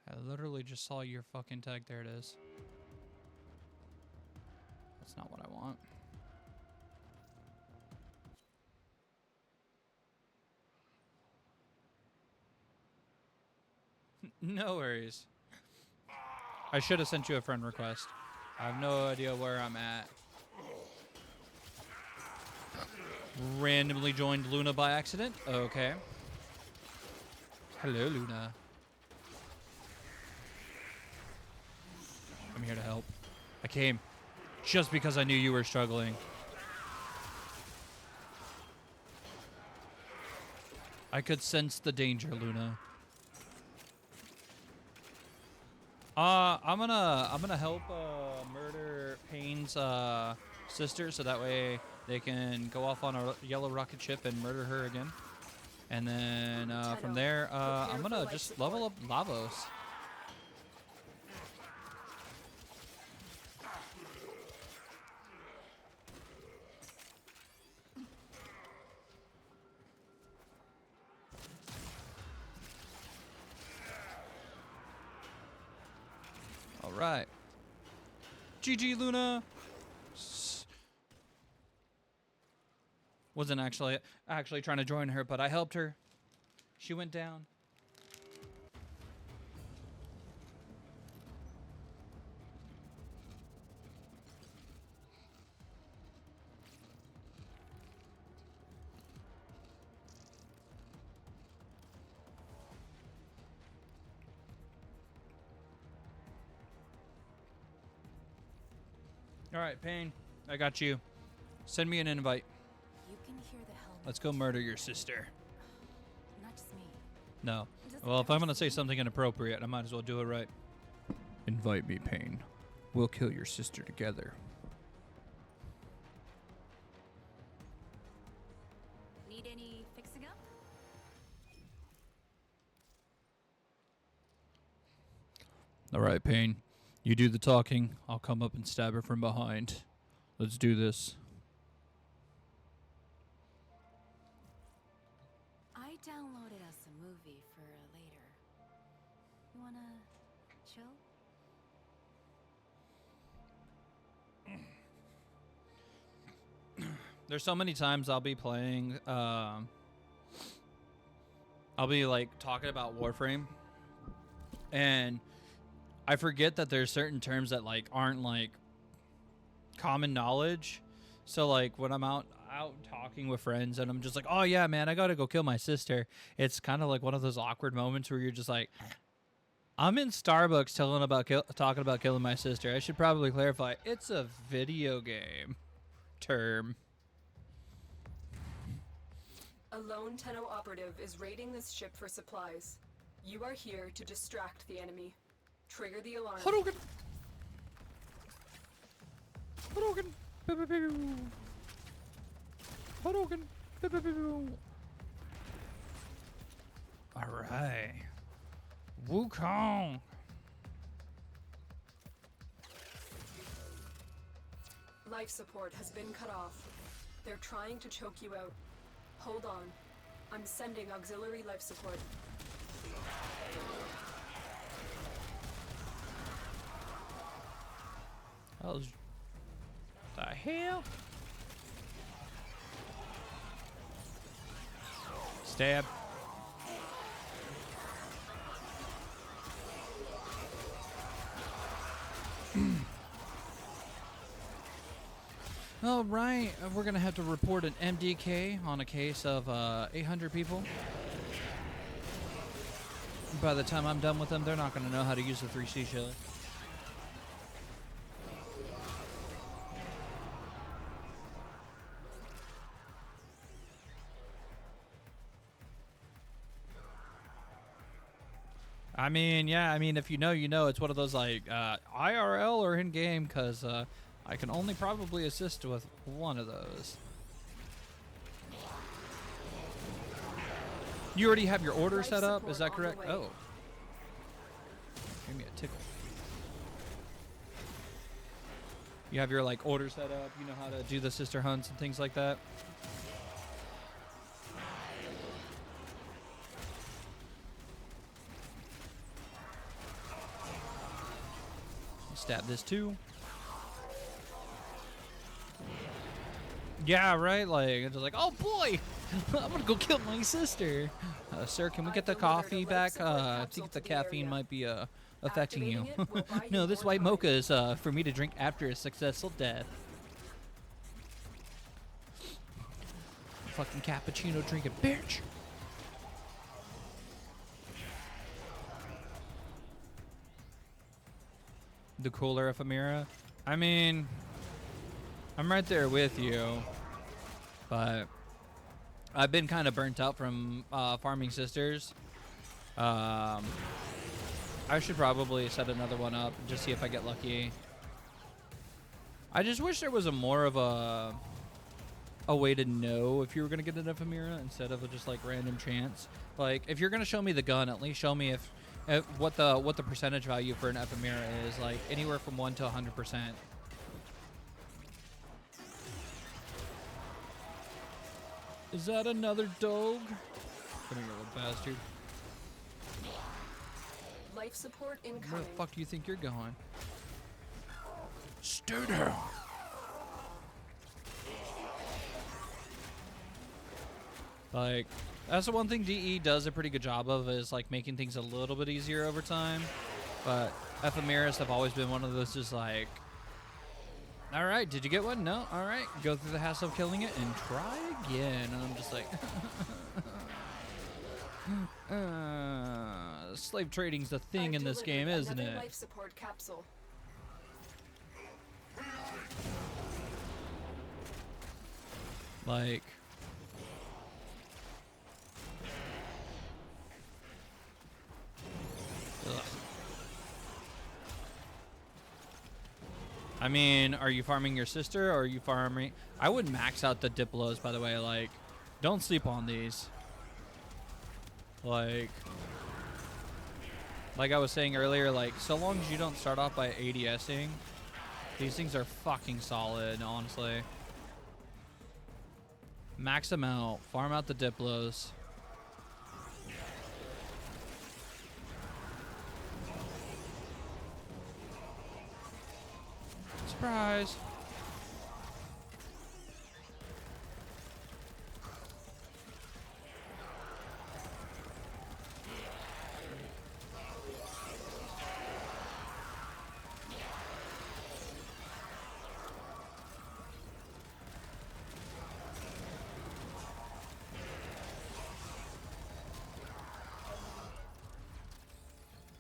I literally just saw your fucking tag. There it is. That's not what I want. No worries. I should have sent you a friend request. I have no idea where I'm at. Randomly joined Luna by accident? Okay. Hello, Luna. I'm here to help. I came just because I knew you were struggling. I could sense the danger, Luna. I'm gonna help murder Payne's sister, so that way they can go off on a yellow rocket ship and murder her again. And then from there, I'm gonna just level up Lavos. All right. GG, Luna. Wasn't actually trying to join her, but I helped her. She went down. All right, Payne, I got you. Send me an invite. You can hear the helmet. Let's go murder your sister. Not just me. No. Well, if I'm gonna say something inappropriate, I might as well do it right. Invite me, Payne. We'll kill your sister together. Need any fixing up? All right, Payne. You do the talking. I'll come up and stab her from behind. Let's do this. I downloaded us a movie for later. You wanna chill? There's so many times I'll be playing, I'll be like talking about Warframe, and I forget that there's certain terms that like aren't like common knowledge. So like when I'm out talking with friends and I'm just like, oh yeah, man, I gotta go kill my sister. It's kind of like one of those awkward moments where you're just like, I'm in Starbucks talking about killing my sister. I should probably clarify. It's a video game term. A lone Tenno operative is raiding this ship for supplies. You are here to distract the enemy. Trigger the alarm. Hadouken! Hadouken! Pew-pew-pew. Hadouken! Pew-pew-pew. Alright. Wukong! Life support has been cut off. They're trying to choke you out. Hold on. I'm sending auxiliary life support. How's the hell? Stab. All right, we're gonna have to report an MDK on a case of 800 people. By the time I'm done with them, they're not gonna know how to use the 3C chiller. I mean, yeah, I mean, if you know, you know. It's one of those like IRL or in-game, because I can only probably assist with one of those. You already have your order set up, is that correct? Oh. Give me a tickle. You have your like order set up, you know how to do the sister hunts and things like that? Stab this too. Yeah, right? Like, it's just like, oh boy! I'm gonna go kill my sister. Sir, can we get the coffee back? I think the caffeine might be affecting you. No, this white mocha is for me to drink after a successful death. Fucking cappuccino drinking bitch. The cooler ephemera. I mean, I'm right there with you, but I've been kind of burnt out from farming sisters. I should probably set another one up and just see if I get lucky. I just wish there was a more of a way to know if you were gonna get an ephemera instead of just like random chance. Like, if you're gonna show me the gun, at least show me if what the percentage value for an ephemera is, like anywhere from 1 to 100%. Is that another dog? Come here, little bastard. Life support incoming. Where the fuck do you think you're going? Stay down. Like, that's the one thing DE does a pretty good job of, is like making things a little bit easier over time. But ephemeras have always been one of those just like, all right, did you get one? No? All right, go through the hassle of killing it and try again. And I'm just like, slave trading's the thing in this game, isn't it? Life support capsule. Like, ugh. I mean, are you farming your sister, or are you farming? I would max out the Diplos, by the way. Like, don't sleep on these. Like I was saying earlier, like, so long as you don't start off by ADSing, these things are fucking solid, honestly. Max them out, farm out the Diplos. Surprise.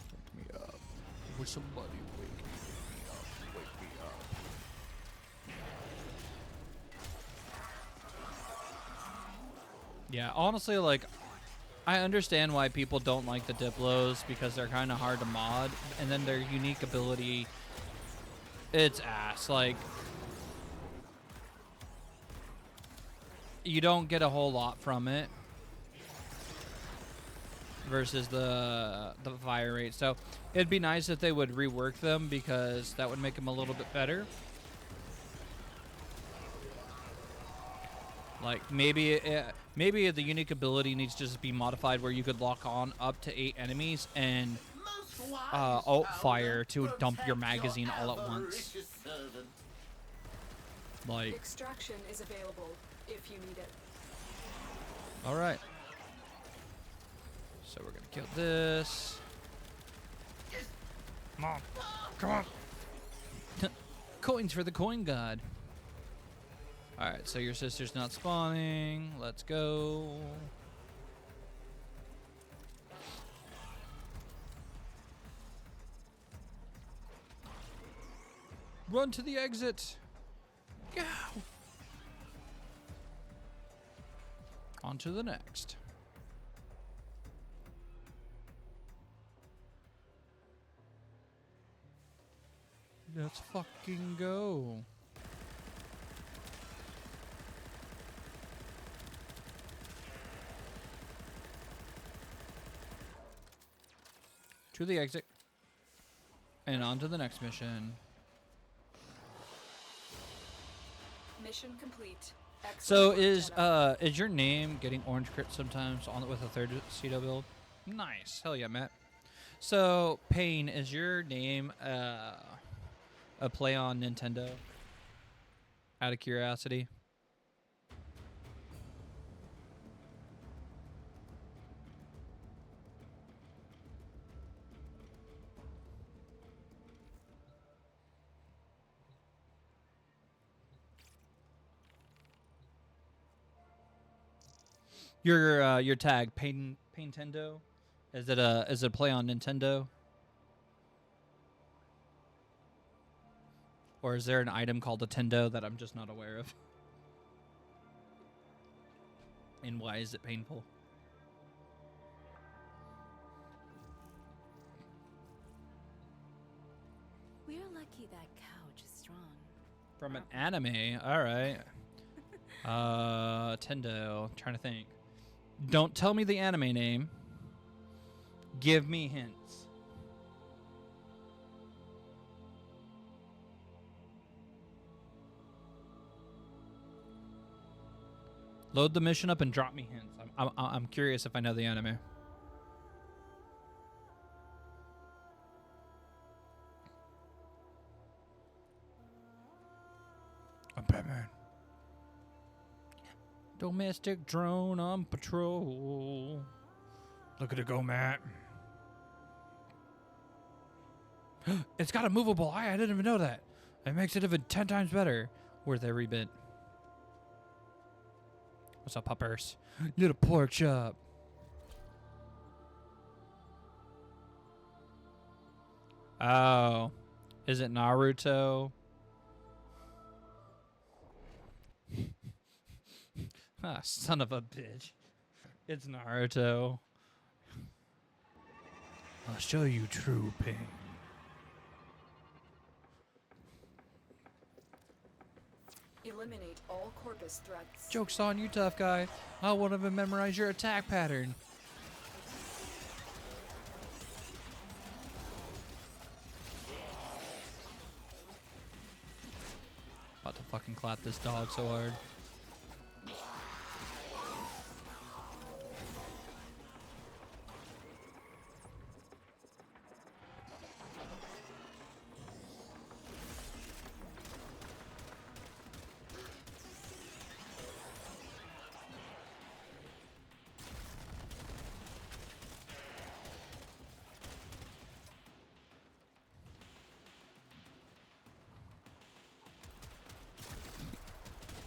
Pick me Will somebody wake me up? Wake me up. Yeah, honestly, like, I understand why people don't like the Diplos because they're kind of hard to mod, and then their unique ability, it's ass. Like, you don't get a whole lot from it versus the fire rate. So it'd be nice if they would rework them because that would make them a little bit better. Like maybe the unique ability needs to just be modified where you could lock on up to 8 enemies and alt fire to dump your magazine all at once. Like, Extraction is available if you need it. all right. So we're gonna kill this. Come on, come on. Coins for the coin god. All right, so your sister's not spawning. Let's go. Run to the exit. Go. On to the next. Let's fucking go. To the exit. And on to the next mission. Mission complete. So Excellent work, Jedi. is your name getting orange crit sometimes on with a third Cedo build? Nice. Hell yeah, Matt. So, Pain, is your name a play on Nintendo? Out of curiosity. Your tag, Paintendo? Is it a play on Nintendo? Or is there an item called a Tendo that I'm just not aware of? And why is it painful? We're lucky that couch is strong. From an anime, all right. Tendo. Trying to think. Don't tell me the anime name. Give me hints. Load the mission up and drop me hints. I'm curious if I know the anime. I'm Batman. Domestic drone on patrol. Look at it go, Matt. It's got a movable eye. I didn't even know that. It makes it even 10 times better. Worth every bit. What's up, puppers? Little pork chop. Oh. Is it Naruto? Ah, son of a bitch. It's Naruto. I'll show you true pain. Eliminate all corpus threats. Joke's on you, tough guy. I won't even memorize your attack pattern. About to fucking clap this dog so hard.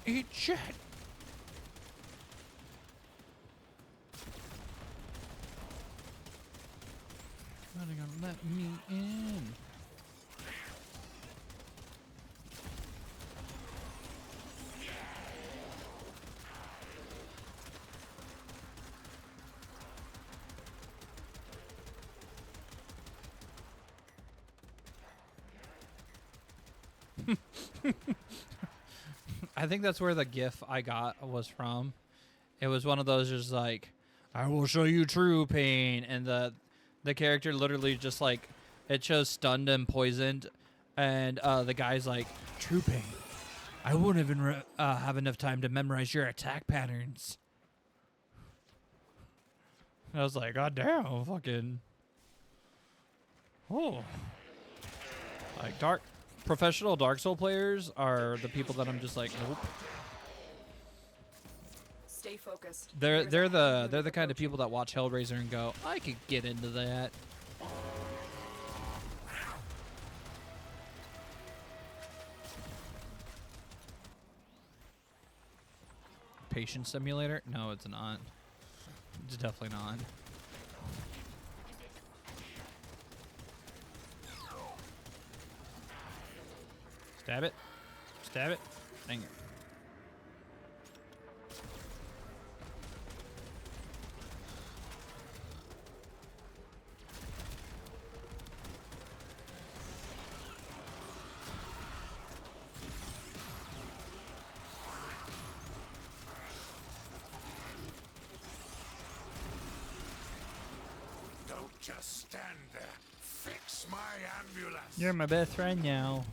Eat shit. Not gonna let me in. I think that's where the GIF I got was from. It was one of those just like, I will show you true pain, and the character literally just like, it shows stunned and poisoned, and the guy's like, true pain. I won't even have enough time to memorize your attack patterns. I was like, God damn, fucking. Oh. Like professional Dark Soul players are the people that I'm just like, nope. Stay focused. They're the kind of people that watch Hellraiser and go, I could get into that. Patient simulator? No, it's not. It's definitely not. Stab it. Stab it. Dang it. Don't just stand there. Fix my ambulance. You're my best friend now.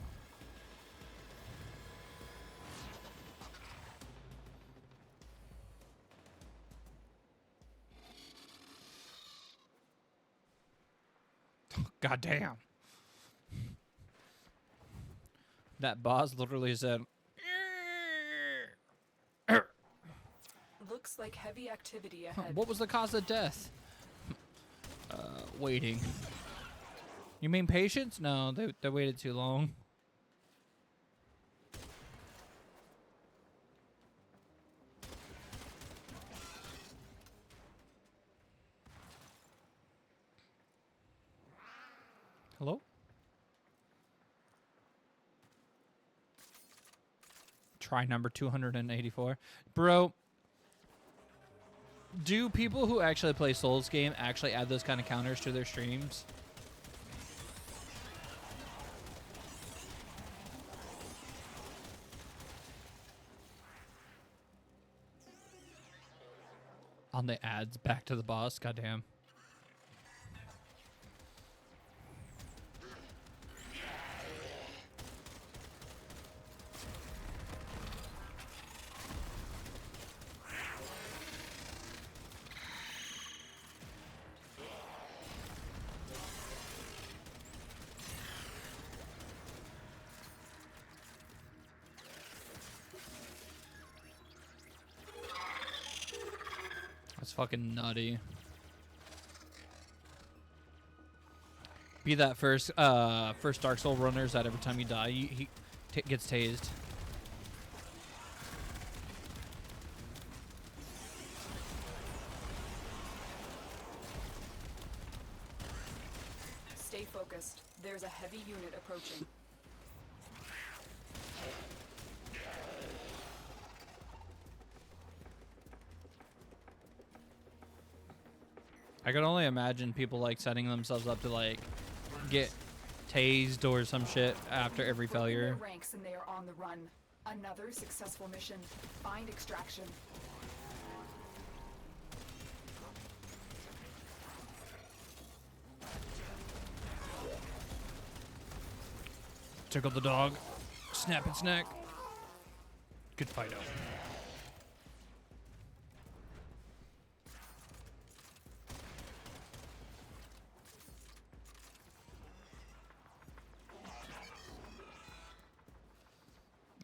God damn. That boss literally said, Looks like heavy activity ahead. what was the cause of death? Waiting. You mean patience? No, they waited too long. Hello? Try number 284. Bro, do people who actually play Souls game actually add those kind of counters to their streams? On the ads back to the boss, goddamn. That's fucking nutty. Be that first Dark Soul runners that every time you die, he gets tased. Stay focused. There's a heavy unit approaching. I can only imagine people like setting themselves up to like get tased or some shit after every failure. Ranks and they are on the run. Another successful mission. Find extraction. Tickle the dog. Snap its neck. Good fight out.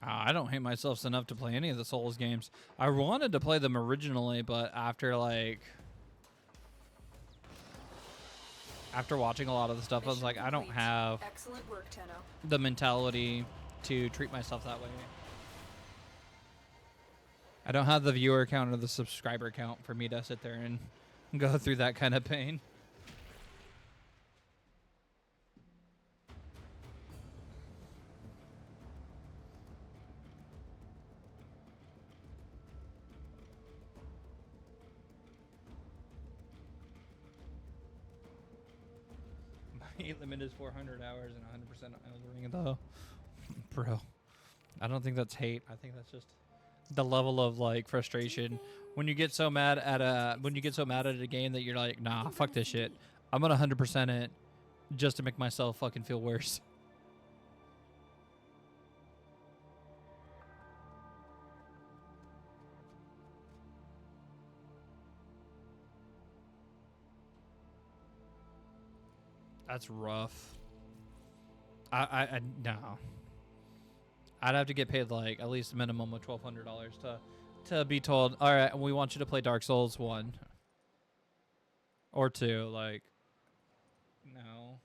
I don't hate myself enough to play any of the Souls games. I wanted to play them originally, but after watching a lot of the stuff, I was like, I don't have Excellent work, Tenno. the mentality to treat myself that way. I don't have the viewer count or the subscriber count for me to sit there and go through that kind of pain. My limit is 400 hours and 100% Elden Ring though. Bro, I don't think that's hate. I think that's just the level of like frustration when you get so mad at a game that you're like, nah, fuck this shit. I'm gonna 100% it just to make myself fucking feel worse. That's rough. I no. I'd have to get paid like at least a minimum of $1,200 to be told, all right, we want you to play Dark Souls 1 or 2. Like, no.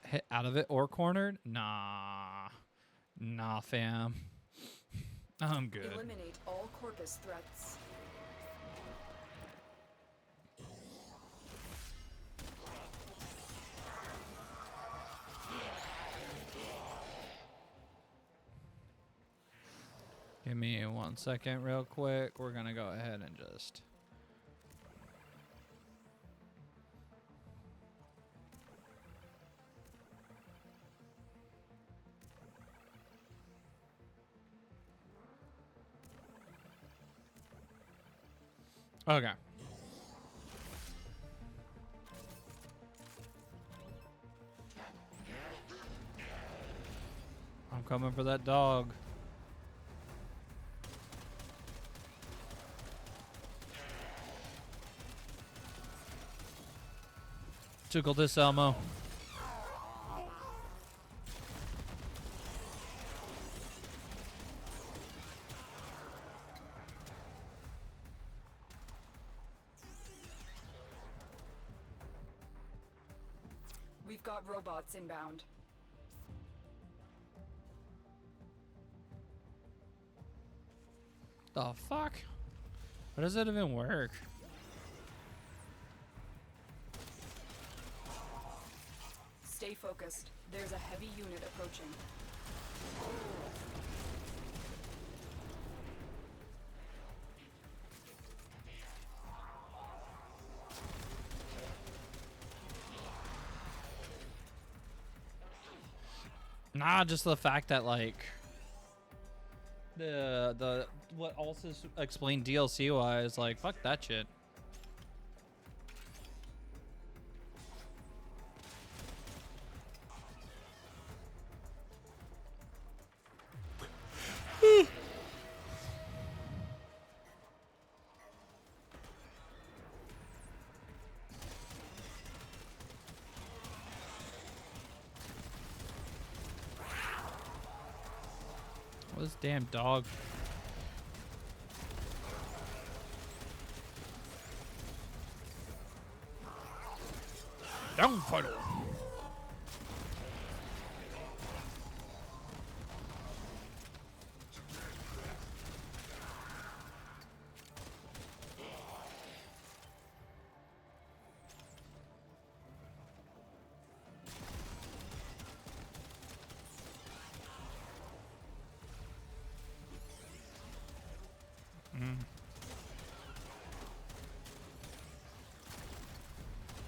Hit out of it or cornered? Nah. Nah, fam. I'm good. Eliminate all corpus threats. Give me 1 second real quick. We're going to go ahead and just... Okay. I'm coming for that dog. Tickle this, Elmo. We've got robots inbound. The fuck? How does that even work? Stay focused. There's a heavy unit approaching. Nah, just the fact that like the what also explained DLC wise, like fuck that shit. This damn dog. Down fighter.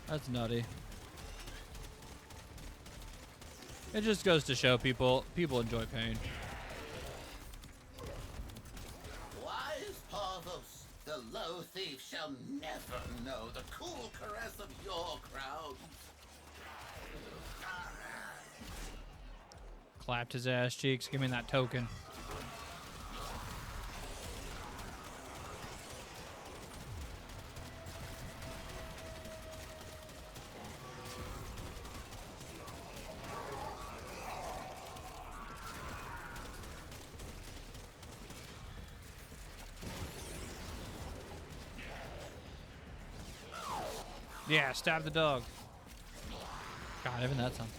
That's nutty. It just goes to show people enjoy pain. Wise Parvos, the low thief shall never know the cool caress of your crowd. Clapped his ass cheeks. Give me that token. Yeah, stab the dog. God, even that sounds.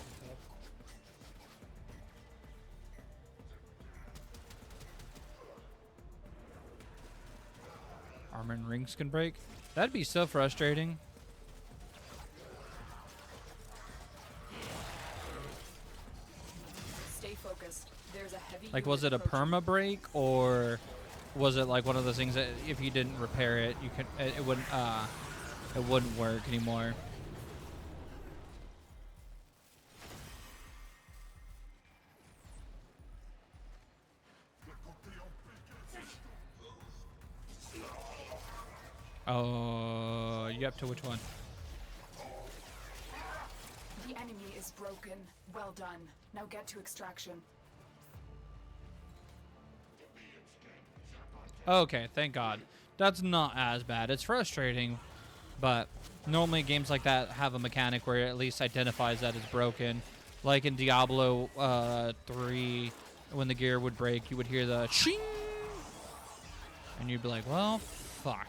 Armor and rings can break. That'd be so frustrating. Stay focused. There's a heavy Like, unit was it a approaching. perma break, or was it like one of those things that if you didn't repair it, you could it wouldn't work anymore? Oh, you up to which one? The enemy is broken. Well done. Now get to extraction. Okay, thank God. That's not as bad. It's frustrating, but normally games like that have a mechanic where it at least identifies that it's broken. Like in Diablo 3, when the gear would break, you would hear the shing, and you'd be like, well, fuck.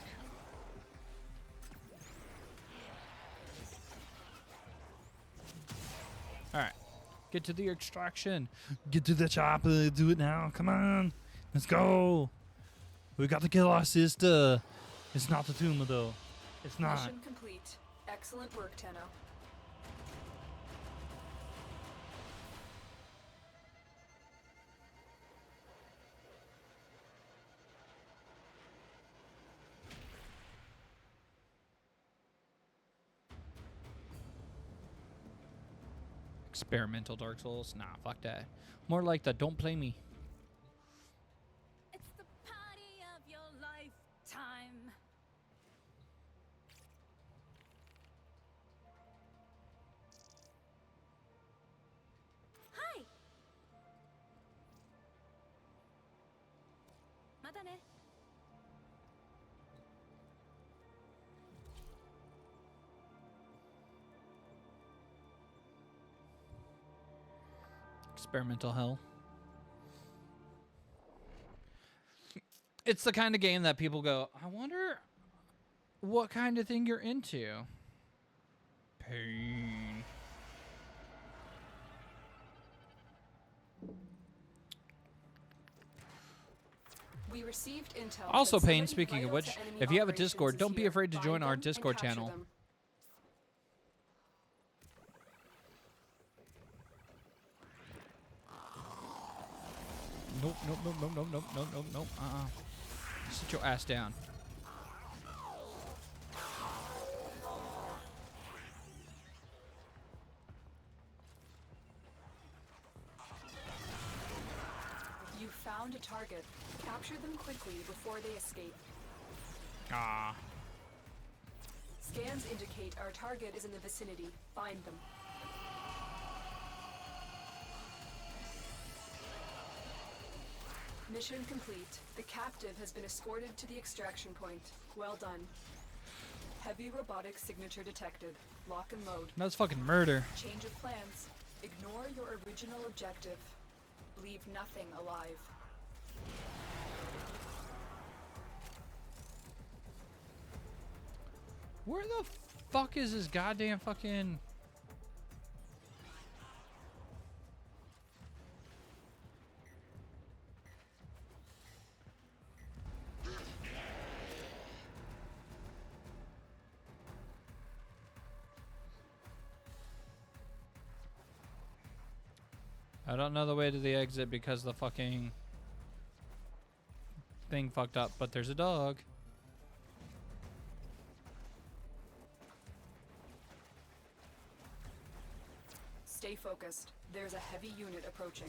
Alright, get to the extraction. Get to the chopper. Do it now. Come on. Let's go. We got to kill our sister. It's not the tumor, though. It's not. Mission complete. Excellent work, Tenno. Experimental Dark Souls? Nah, fuck that. More like the don't play me. It's the party of your lifetime. Hi. またね。Experimental hell. It's the kind of game that people go, I wonder what kind of thing you're into. Pain. We received intel. Also, that Pain, somebody speaking of vital which, to enemy if you have a operations Discord, is don't be here. afraid to Find join our them and Discord capture channel. them. Nope, nope, nope, nope, nope, nope, nope, nope, nope. Sit your ass down. You found a target. Capture them quickly before they escape. Ah. Scans indicate our target is in the vicinity. Find them. Mission complete. The captive has been escorted to the extraction point. Well done. Heavy robotics signature detected. Lock and load. That's fucking murder. Change of plans. Ignore your original objective. Leave nothing alive. Where the fuck is this goddamn fucking... I don't know the way to the exit because the fucking thing fucked up, but there's a dog. Stay focused. There's a heavy unit approaching.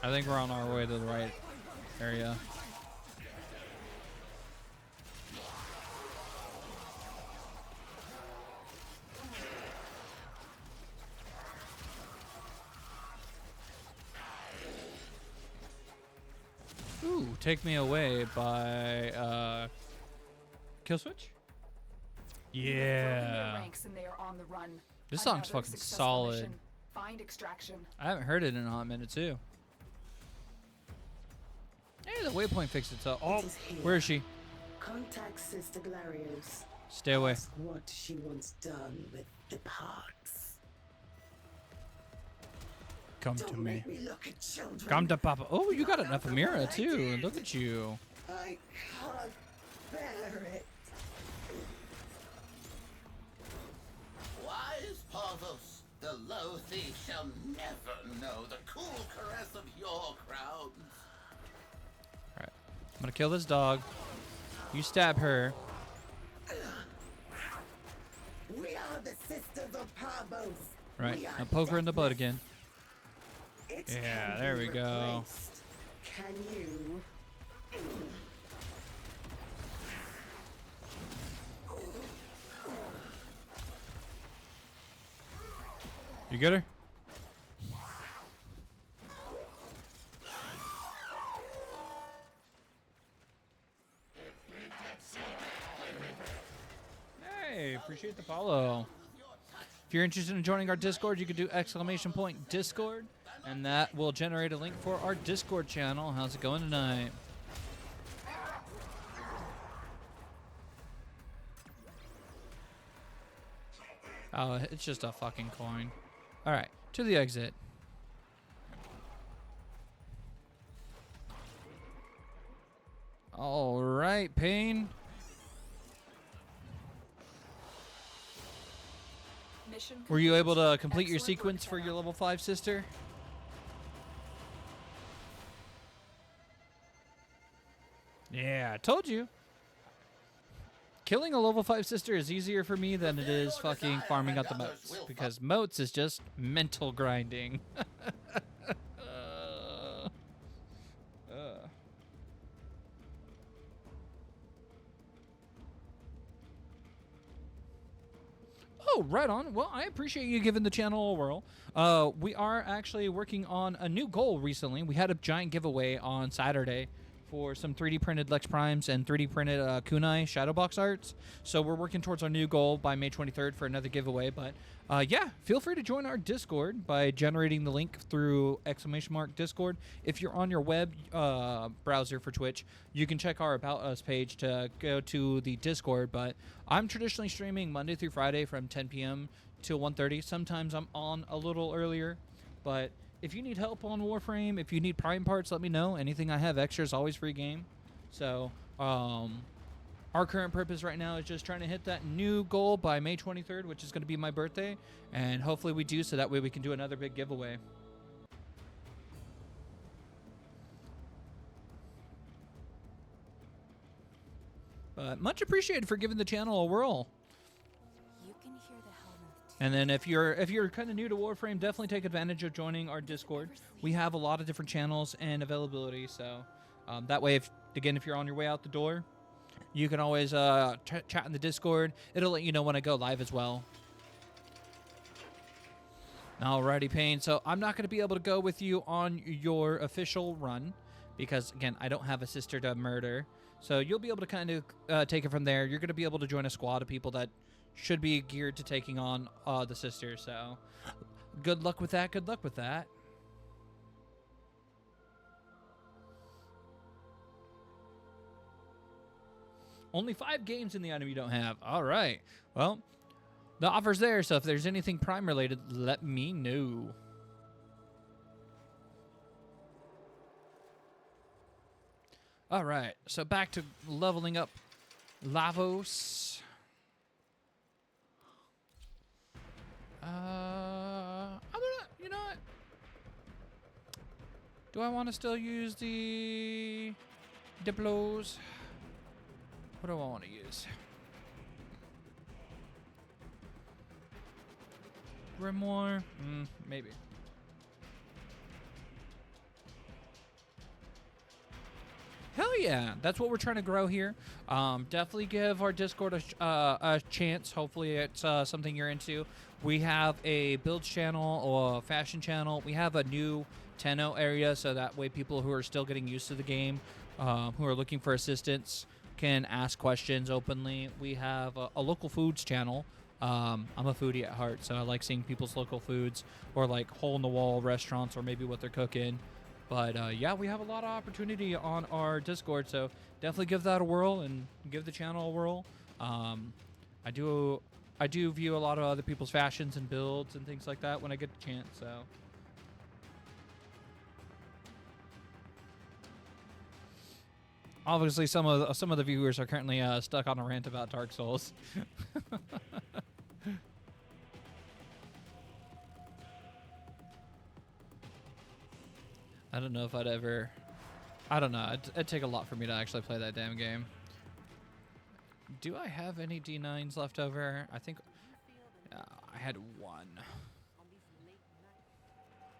I think we're on our way to the right area. Ooh, take me away by kill switch? Yeah. Ranks and they are on the run. This song's Another fucking successful solid. mission. Find extraction. I haven't heard it in a hot minute too. Hey, the waypoint fixed itself. Oh, where is she? Contact Sister Glarios. Stay away. Ask what she wants done with the parts. Come to Don't me. make me look at children. Come to Papa. Oh, you got an ephemera too. Look at you. I can't bear it. Wise Parvos, the low thief shall never know the cool caress of your crowns. Alright. I'm gonna kill this dog. You stab her. We are the sisters of Parvos. Right. We are Now poke her in the butt deathless. again. It Yeah, can there be we go. replaced. Can you? You get her? Hey, appreciate the follow. If you're interested in joining our Discord, you can do !Discord, and that will generate a link for our Discord channel. How's it going tonight? Oh, it's just a fucking coin. All right, to the exit. All right, Pain. Mission Were you able to complete. complete your Excellent work, sequence for your level 5 sister? Yeah, I told you. Killing a level 5 sister is easier for me than it is fucking farming out the moats. Because moats is just mental grinding. Oh, right on. Well, I appreciate you giving the channel a whirl. We are actually working on a new goal recently. We had a giant giveaway on Saturday for some 3D printed Lex Primes and 3D printed Kunai Shadowbox arts. So we're working towards our new goal by May 23rd for another giveaway. But yeah, feel free to join our Discord by generating the link through !Discord. If you're on your web browser for Twitch, you can check our About Us page to go to the Discord. But I'm traditionally streaming Monday through Friday from 10 p.m. till 1:30. Sometimes I'm on a little earlier, but if you need help on Warframe, if you need Prime parts, let me know. Anything I have extra is always free game. So, our current purpose right now is just trying to hit that new goal by May 23rd, which is going to be my birthday. And hopefully we do, so that way we can do another big giveaway. But much appreciated for giving the channel a whirl. You can hear the Helminth And then if you're kind of new to Warframe, definitely take advantage of joining our Discord. We have a lot of different channels and availability, so that way, if you're on your way out the door, you can always chat in the Discord. It'll let you know when I go live as well. Alrighty, Pain. So I'm not going to be able to go with you on your official run because, again, I don't have a sister to murder. So you'll be able to kind of take it from there. You're going to be able to join a squad of people that should be geared to taking on the sister. So good luck with that. Good luck with that. Only 5 games in the item you don't have. All right. Well, the offer's there, so if there's anything Prime related, let me know. All right. So back to leveling up Lavos. I'm gonna, you know what? Do I want to still use the Diplos? What do I want to use? Grimoire? Maybe. Hell yeah, that's what we're trying to grow here. Definitely give our Discord a chance. Hopefully it's something you're into. We have a builds channel or a fashion channel. We have a new Tenno area, so that way people who are still getting used to the game, who are looking for assistance, can ask questions openly. We have a local foods channel. I'm a foodie at heart, so I like seeing people's local foods or like hole-in-the-wall restaurants or maybe what they're cooking. But yeah, we have a lot of opportunity on our Discord, so definitely give that a whirl and give the channel a whirl. I do view a lot of other people's fashions and builds and things like that when I get the chance. So Obviously, some of the viewers are currently stuck on a rant about Dark Souls. I don't know if I'd ever. I don't know. It'd take a lot for me to actually play that damn game. Do I have any D9s left over? I think I had one.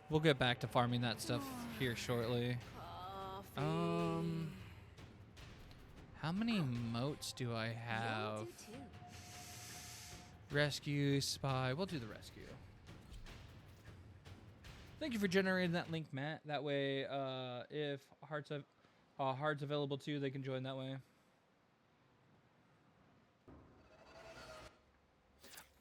We'll get back to farming that stuff here shortly. How many moats do I have? Rescue, spy. We'll do the rescue. Thank you for generating that link, Matt. That way, if Heart's available too, they can join that way.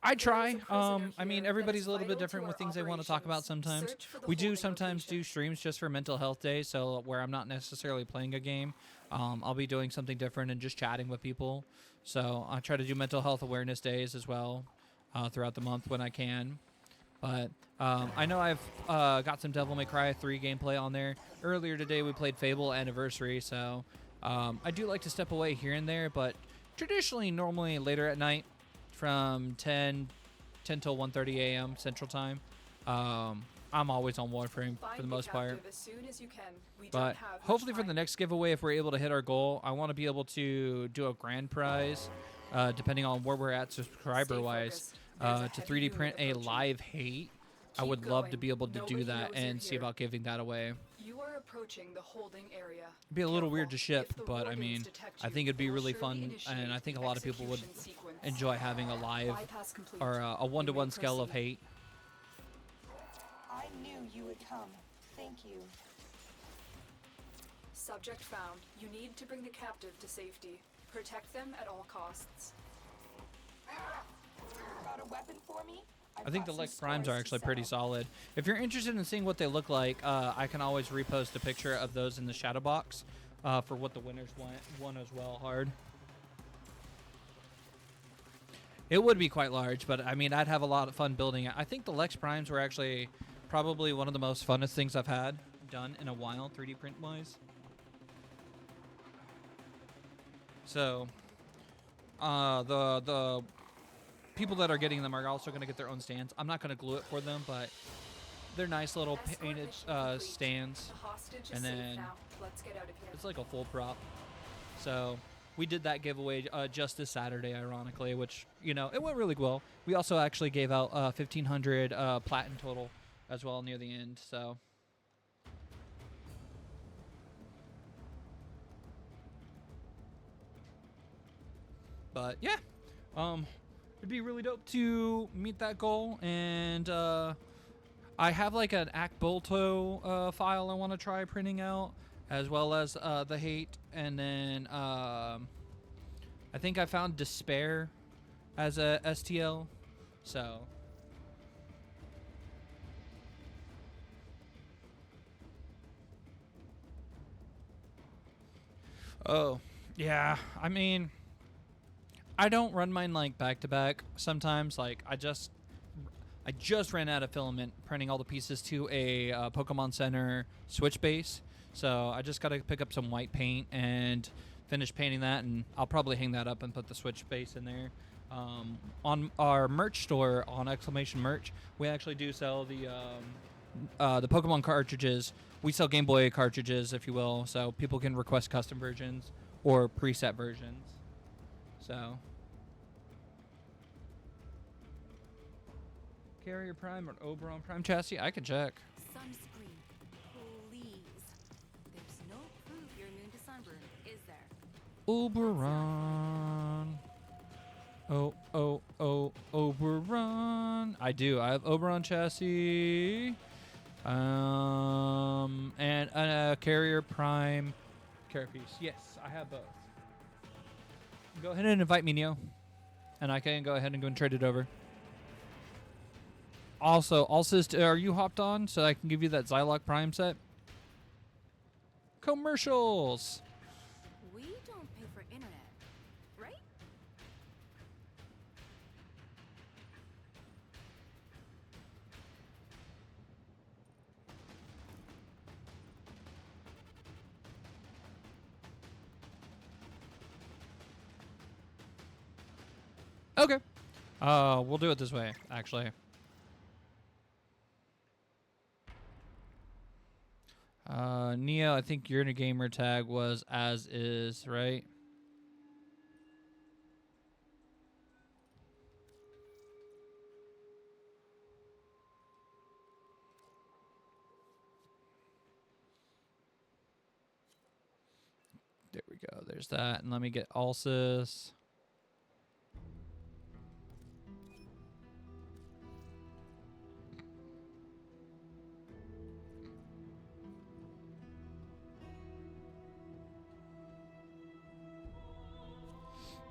I try. I mean, everybody's a little bit different with things they want to talk about sometimes. We do sometimes do streams just for Mental Health Day, so where I'm not necessarily playing a game. I'll be doing something different and just chatting with people. So I try to do mental health awareness days as well throughout the month when I can. But I know I've got some Devil May Cry 3 gameplay on there. Earlier today we played Fable Anniversary, so I do like to step away here and there, but traditionally, normally later at night from 10 till 1:30 a.m. Central Time, I'm always on Warframe for the most part. As soon as you can. We But don't have hopefully for the next giveaway, if we're able to hit our goal, I want to be able to do a grand prize, depending on where we're at subscriber-wise, to 3D print a live hate. I would love to be able to do that and see about giving that away. You are approaching the holding area. It'd be a little weird to ship, but I mean, I think it'd be really fun, and I think a lot of people would enjoy having a live or a one-to-one scale of hate. I knew you would come. Thank you. Subject found. You need to bring the captive to safety. Protect them at all costs. Got a weapon for me? I think the Lavos Primes are actually pretty solid. If you're interested in seeing what they look like, I can always repost a picture of those in the shadow box for what the winners won as well. Hard. It would be quite large, but I mean, I'd have a lot of fun building it. I think the Lavos Primes were actually probably one of the most funnest things I've had done in a while, 3D print wise. So, the people that are getting them are also going to get their own stands. I'm not going to glue it for them, but they're nice little painted stands. And then it's like a full prop. So we did that giveaway just this Saturday, ironically, which, you know, it went really well. We also actually gave out 1,500 platinum total as well near the end. So. But yeah, it'd be really dope to meet that goal, and I have like an Akbolto file I want to try printing out, as well as the hate, and then I think I found Despair as a STL, so. Oh, yeah, I mean, I don't run mine like back to back. Sometimes, like I just ran out of filament printing all the pieces to a Pokemon Center Switch base, so I just got to pick up some white paint and finish painting that, and I'll probably hang that up and put the Switch base in there. On our merch store on Exclamation Merch, we actually do sell the Pokemon cartridges. We sell Game Boy cartridges, if you will, so people can request custom versions or preset versions. So. Carrier Prime or Oberon Prime chassis? I can check. Sunscreen, please. There's no proof you're immune to sunburn, is there? Oberon. Oberon. I do. I have Oberon chassis. And a Carrier Prime carapace. Yes, I have both. Go ahead and invite me, Neo. And I can go ahead and go and trade it over. Also, are you hopped on so I can give you that Zylok Prime set? Commercials! We don't pay for internet, right? We'll do it this way, actually. Neo, I think your gamer tag was as is, right? There we go. There's that. And let me get Alsis.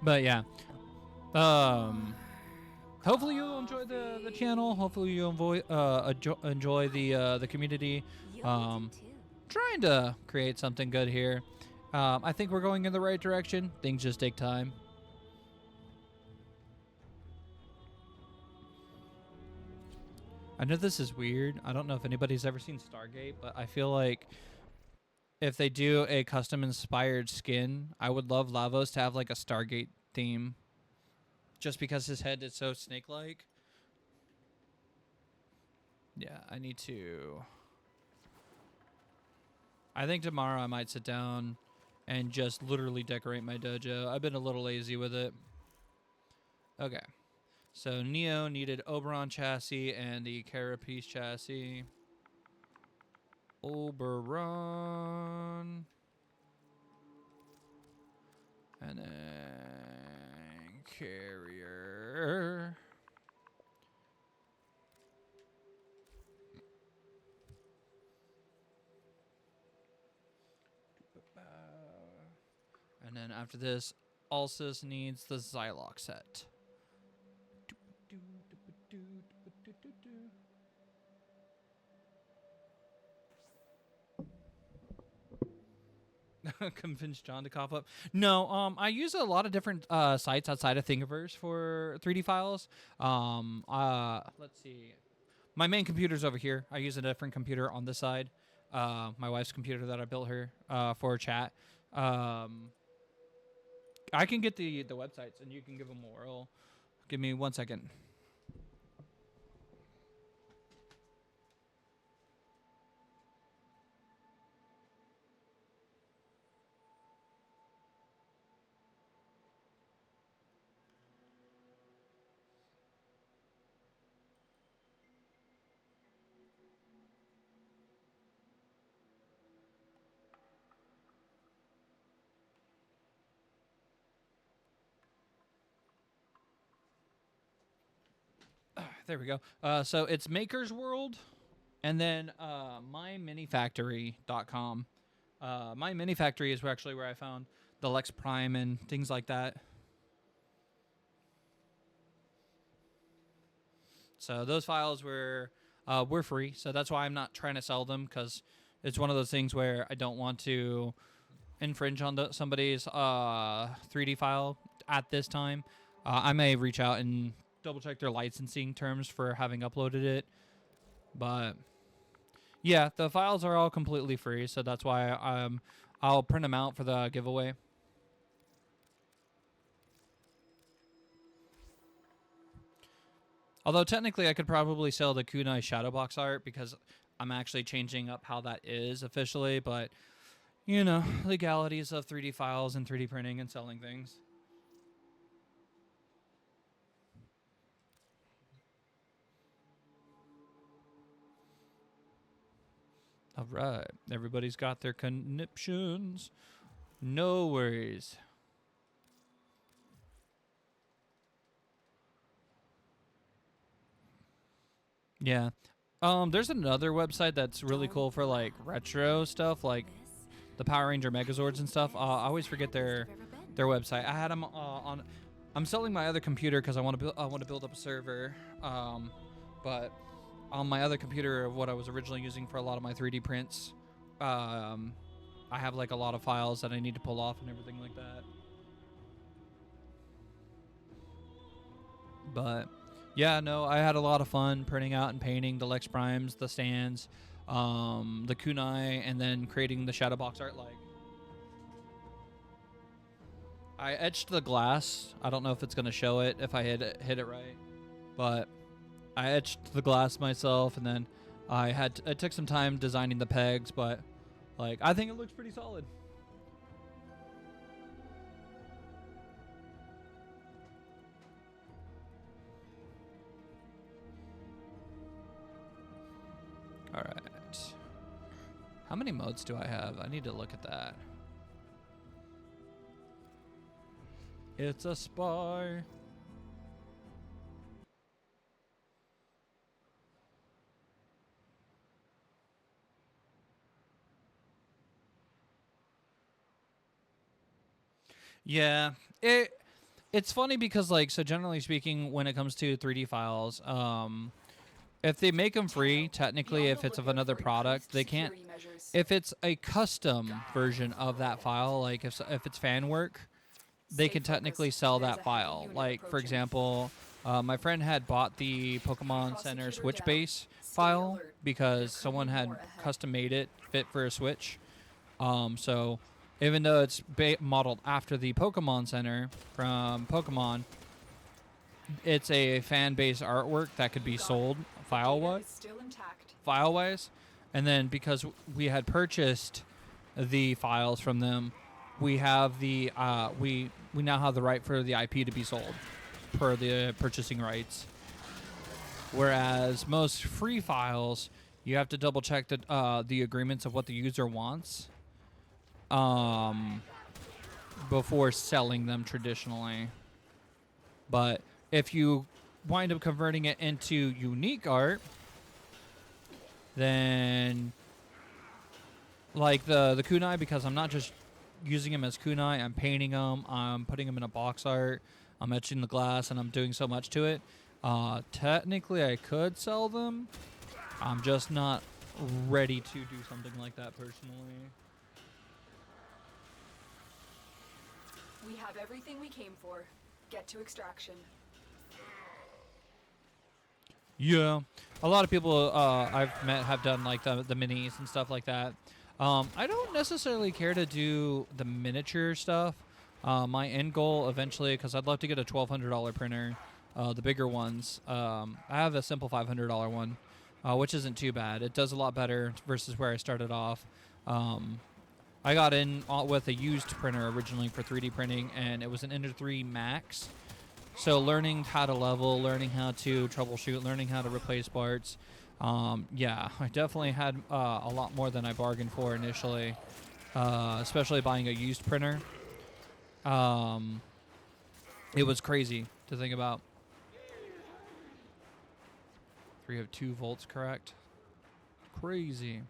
But yeah. Hopefully you'll enjoy the channel. Hopefully you enjoy the community. Trying to create something good here. I think we're going in the right direction. Things just take time. I know this is weird. I don't know if anybody's ever seen Stargate, but I feel like if they do a custom inspired skin, I would love Lavos to have like a Stargate theme. Just because his head is so snake-like. Yeah, I need to... I think tomorrow I might sit down and just literally decorate my dojo. I've been a little lazy with it. Okay. So Neo needed Oberon chassis and the Carapace chassis. Oberon. And then Carrier. And then after this, Alsis needs the Zylock set. Convince John to cough up. No, I use a lot of different sites outside of Thingiverse for 3D files. Let's see. My main computer's over here. I use a different computer on this side. My wife's computer that I built her for chat. I can get the websites and you can give them a whirl. Give me 1 second. There we go. So it's Maker's World and then myminifactory.com. My Mini Factory is actually where I found the Lavos Prime and things like that. So those files were free, so that's why I'm not trying to sell them, because it's one of those things where I don't want to infringe on somebody's 3D file at this time. I may reach out and double check their licensing terms for having uploaded it, but yeah, the files are all completely free, so that's why I'll print them out for the giveaway. Although technically I could probably sell the Kunai Shadowbox art because I'm actually changing up how that is officially, but you know, legalities of 3D files and 3D printing and selling things. All right, everybody's got their conniptions. No worries. Yeah. There's another website that's really cool for like retro stuff, like the Power Ranger Megazords and stuff. I always forget their website. I had them on. I'm selling my other computer because I want to build up a server. But on my other computer, what I was originally using for a lot of my 3D prints, I have like a lot of files that I need to pull off and everything like that. But yeah, no, I had a lot of fun printing out and painting the Lavos Primes, the stands, the kunai, and then creating the Shadowbox art. Like, I etched the glass. I don't know if it's gonna show it if I hit it right, but I etched the glass myself, and then I took some time designing the pegs, but like I think it looks pretty solid. All right. How many modes do I have? I need to look at that. It's a spy. Yeah, it's funny because like so generally speaking, when it comes to 3D files, if they make them free, technically, if it's of another product, they can't. If it's a custom version of that file, like if it's fan work, they can technically sell that file. Like for example, my friend had bought the Pokemon Center Switch base file because someone had custom made it fit for a Switch. So even though it's modeled after the Pokemon Center from Pokemon, it's a fan-based artwork that could be sold file-wise. And then because we had purchased the files from them, we have the we now have the right for the IP to be sold per the purchasing rights. Whereas most free files, you have to double check the agreements of what the user wants before selling them traditionally. But if you wind up converting it into unique art, then like the kunai, because I'm not just using them as kunai, I'm painting them, I'm putting them in a box art, I'm etching the glass, and I'm doing so much to it. Technically, I could sell them. I'm just not ready to do something like that personally. We have everything we came for. Get to extraction. Yeah, a lot of people I've met have done like the minis and stuff like that. I don't necessarily care to do the miniature stuff. My end goal eventually, because I'd love to get a $1,200 printer, the bigger ones. I have a simple $500 one, which isn't too bad. It does a lot better versus where I started off. I got in with a used printer originally for 3D printing, and it was an Ender 3 Max. So learning how to level, learning how to troubleshoot, learning how to replace parts. Yeah, I definitely had a lot more than I bargained for initially, especially buying a used printer. It was crazy to think about. 302 volts, correct? Crazy.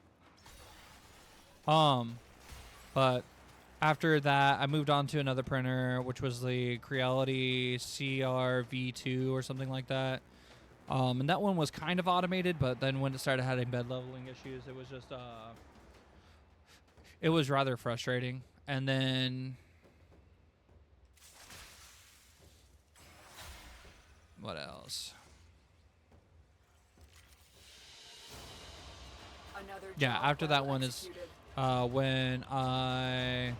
But after that, I moved on to another printer, which was the Creality CRV2 or something like that. And that one was kind of automated, but then when it started having bed leveling issues, it was just, it was rather frustrating. And then, what else? Yeah, after that one is when I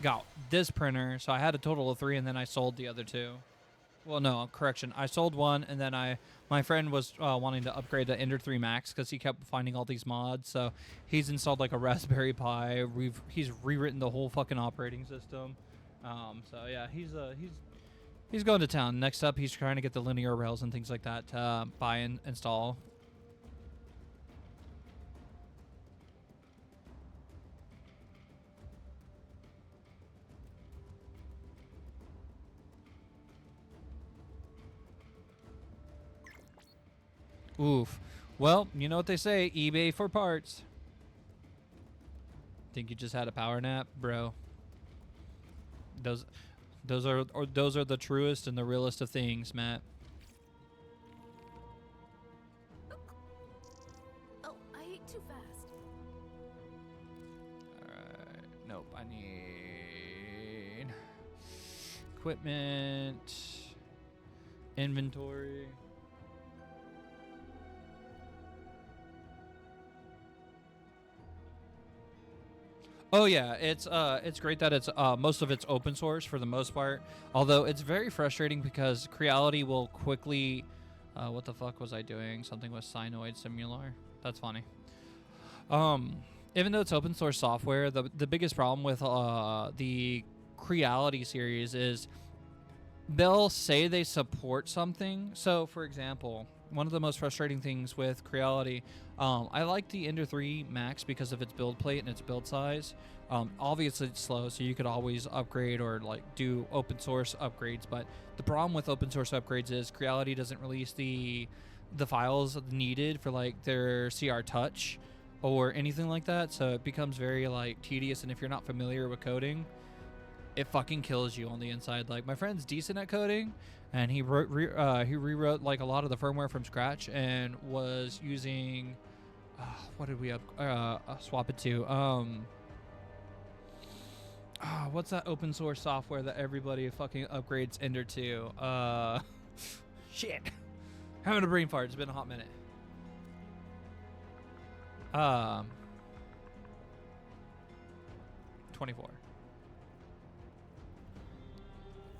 got this printer. So I had a total of 3, and then I sold the other 2. Well, no, correction. I sold one, and then my friend was wanting to upgrade the Ender 3 Max because he kept finding all these mods. So he's installed like a Raspberry Pi. He's rewritten the whole fucking operating system. So yeah, he's going to town. Next up, he's trying to get the linear rails and things like that to buy and install. Oof. Well, you know what they say, eBay for parts. Think you just had a power nap, bro? Those are the truest and the realest of things, Matt. Oh, I ate too fast. Alright. Nope, I need equipment, inventory. Oh yeah, it's great that it's most of it's open source for the most part. Although it's very frustrating because Creality will quickly, what the fuck was I doing? Something with Sinoid Simular. That's funny. Even though it's open source software, the biggest problem with the Creality series is they'll say they support something. So, for example, one of the most frustrating things with Creality, I like the Ender 3 Max because of its build plate and its build size. Obviously, it's slow, so you could always upgrade or like do open source upgrades. But the problem with open source upgrades is Creality doesn't release the files needed for like their CR Touch or anything like that. So it becomes very like tedious. And if you're not familiar with coding, it fucking kills you on the inside. Like my friend's decent at coding, and he rewrote like a lot of the firmware from scratch and was using what did we swap it to? What's that open source software that everybody fucking upgrades Ender to? Shit, having a brain fart. It's been a hot minute. 24.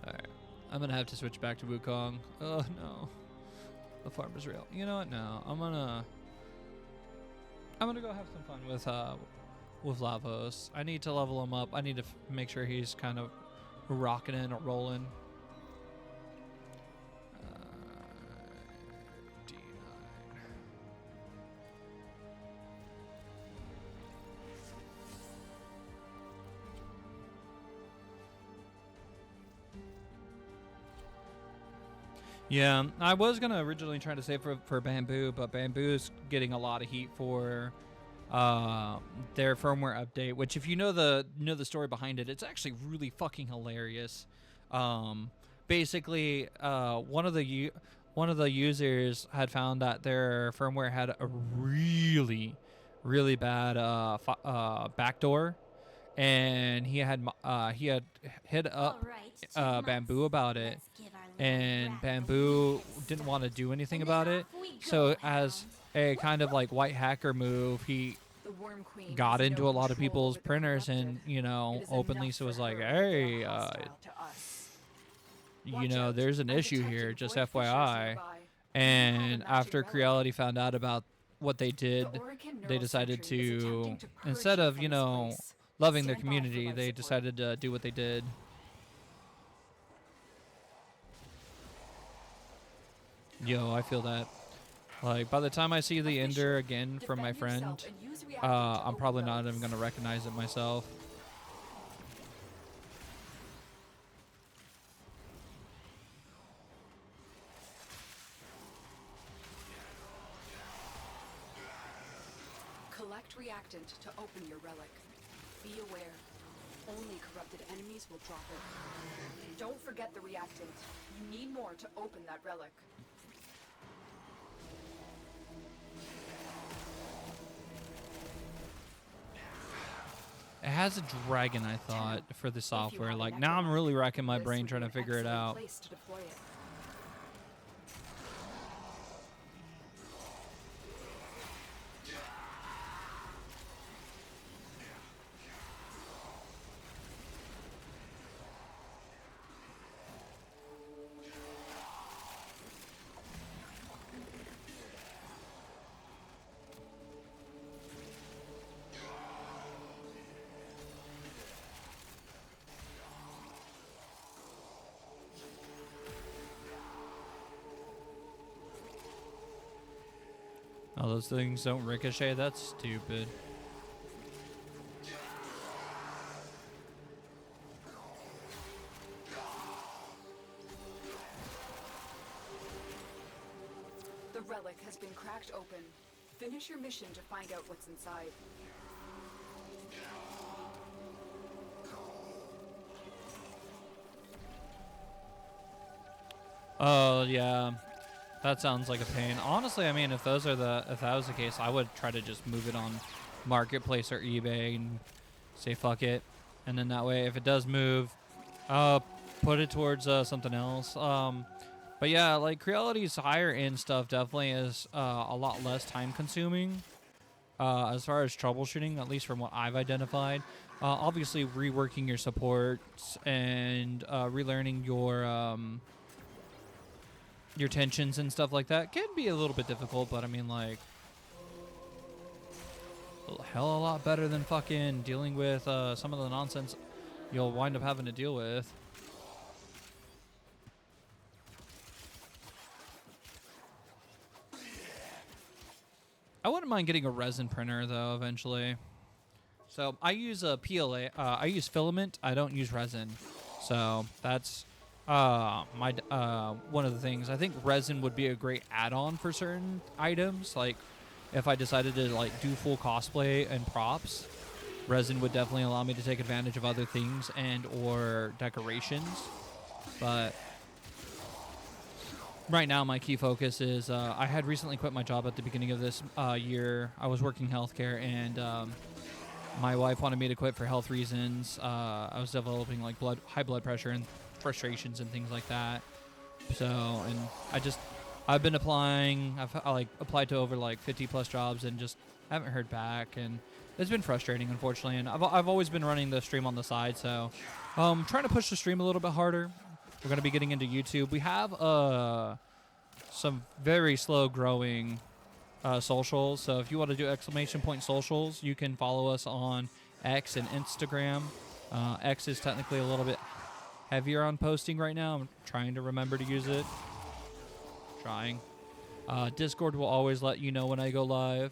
Alright. I'm gonna have to switch back to Wukong. Oh no. The farm is real. You know what? No. I'm gonna go have some fun with Lavos. I need to level him up. I need to make sure he's kind of rocking and rolling. D9. Yeah, I was gonna originally try to save for Bamboo, but Bamboo's getting a lot of heat for their firmware update. Which, if you know the story behind it, it's actually really fucking hilarious. Basically, one of the users had found that their firmware had a really, really bad backdoor, and he had hit up Bamboo about it. And Bamboo didn't want to do anything about it. So as a kind of like white hacker move, he got into a lot of people's printers and, you know, openly so was like, hey, you know, there's an issue here, just FYI. And after Creality found out about what they did, they decided to, instead of, you know, loving their community, they decided to do what they did. Yo, I feel that. Like, by the time I see the Ender again from my friend, I'm probably not even going to recognize it myself. Collect reactant to open your relic. Be aware. Only corrupted enemies will drop it. Don't forget the reactant. You need more to open that relic. It has a dragon, I thought, for the software. Like, now I'm really racking my brain trying to figure it out. Oh, those things don't ricochet? That's stupid. The relic has been cracked open. Finish your mission to find out what's inside. Oh, yeah. That sounds like a pain. Honestly, I mean, if that was the case, I would try to just move it on Marketplace or eBay and say fuck it. And then that way, if it does move, put it towards something else. But yeah, like Creality's higher end stuff definitely is a lot less time consuming as far as troubleshooting, at least from what I've identified. obviously reworking your supports and relearning your tensions and stuff like that can be a little bit difficult, but I mean, like, a hell of a lot better than fucking dealing with some of the nonsense you'll wind up having to deal with. I wouldn't mind getting a resin printer though eventually. So I use a PLA. I use filament. I don't use resin. So that's my one of the things. I think resin would be a great add-on for certain items. Like if I decided to like do full cosplay and props, resin would definitely allow me to take advantage of other things and or decorations. But right now, my key focus is I had recently quit my job at the beginning of this year. I was working healthcare, and my wife wanted me to quit for health reasons. I was developing like high blood pressure and frustrations and things like that. So, and I've been applying. I applied to over like 50 plus jobs and just haven't heard back. And it's been frustrating, unfortunately. And I've always been running the stream on the side, so trying to push the stream a little bit harder. We're going to be getting into YouTube. We have some very slow growing socials. So if you want to do ! Socials, you can follow us on X and Instagram. X is technically a little bit heavier on posting right now. I'm trying to remember to use it. Trying. Discord will always let you know when I go live.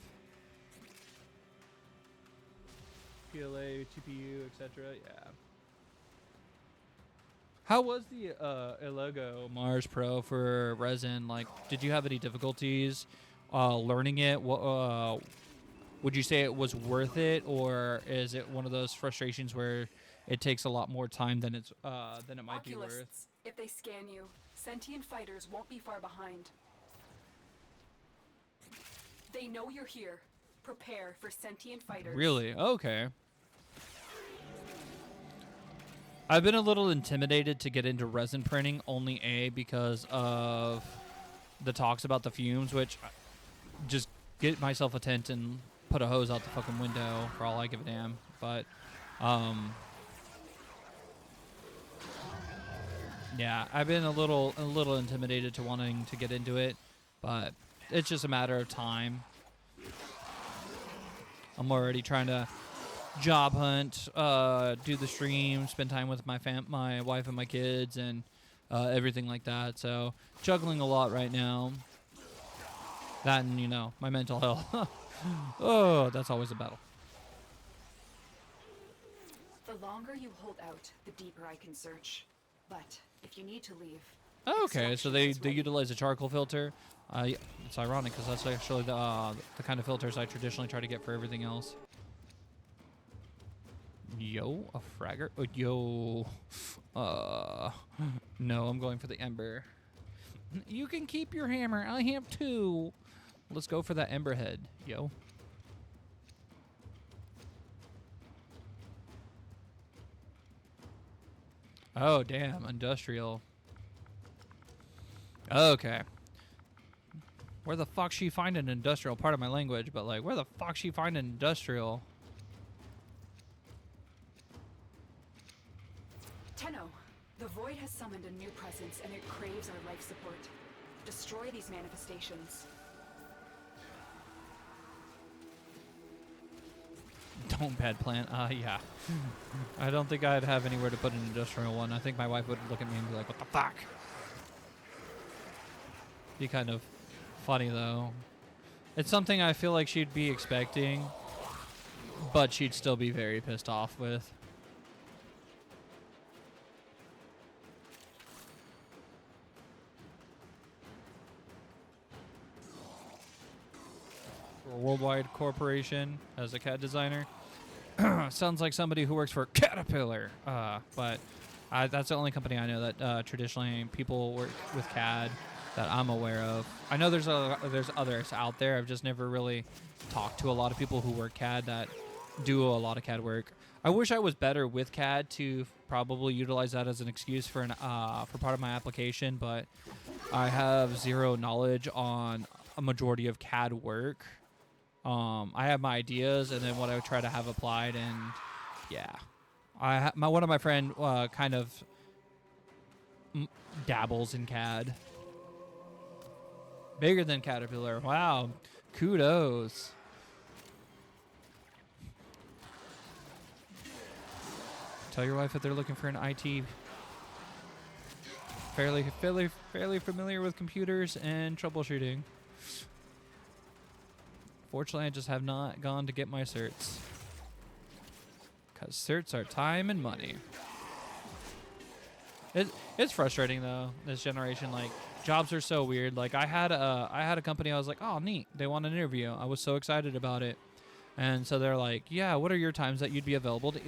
PLA, TPU, etc. Yeah. How was the Illego Mars Pro for resin? Like, did you have any difficulties learning it? Would you say it was worth it, or is it one of those frustrations where it takes a lot more time than it might be worth? If they scan you, sentient fighters won't be far behind. They know you're here. Prepare for sentient fighters. Really? Okay. I've been a little intimidated to get into resin printing, only because of the talks about the fumes, which just get myself a tent and put a hose out the fucking window for all I give a damn. But, yeah, I've been a little intimidated to wanting to get into it, but it's just a matter of time. I'm already trying to job hunt, do the stream, spend time with my wife and my kids, and everything like that. So juggling a lot right now. That and my mental health. Oh, that's always a battle. The longer you hold out, the deeper I can search. But if you need to leave. Okay, so they utilize a charcoal filter. It's ironic because that's actually the kind of filters I traditionally try to get for everything else. Yo, a fragger? Oh, yo. No, I'm going for the ember. You can keep your hammer. I have two. Let's go for that ember head, yo. Oh, damn. Industrial. Okay. Where the fuck she find an industrial? Part of my language, but like, where the fuck she find an industrial? Tenno, the Void has summoned a new presence and it craves our life support. Destroy these manifestations. Don't bad plan. Yeah. I don't think I'd have anywhere to put an industrial one. I think my wife would look at me and be like, what the fuck? Be kind of funny, though. It's something I feel like she'd be expecting, but she'd still be very pissed off with. For a worldwide corporation as a CAD designer. Sounds like somebody who works for Caterpillar. But that's the only company I know that traditionally people work with CAD that I'm aware of. I know there's others out there. I've just never really talked to a lot of people who work CAD that do a lot of CAD work. I wish I was better with CAD to probably utilize that as an excuse for part of my application, but I have zero knowledge on a majority of CAD work. I have my ideas and then what I would try to have applied, and yeah. One of my friend kind of dabbles in CAD. Bigger than Caterpillar. Wow. Kudos. Tell your wife that they're looking for an IT fairly familiar with computers and troubleshooting. Fortunately, I just have not gone to get my certs. Because certs are time and money. It's frustrating, though, this generation. Like, jobs are so weird. Like, I had a company, I was like, oh, neat. They want an interview. I was so excited about it. And so they're like, yeah, what are your times that you'd be available to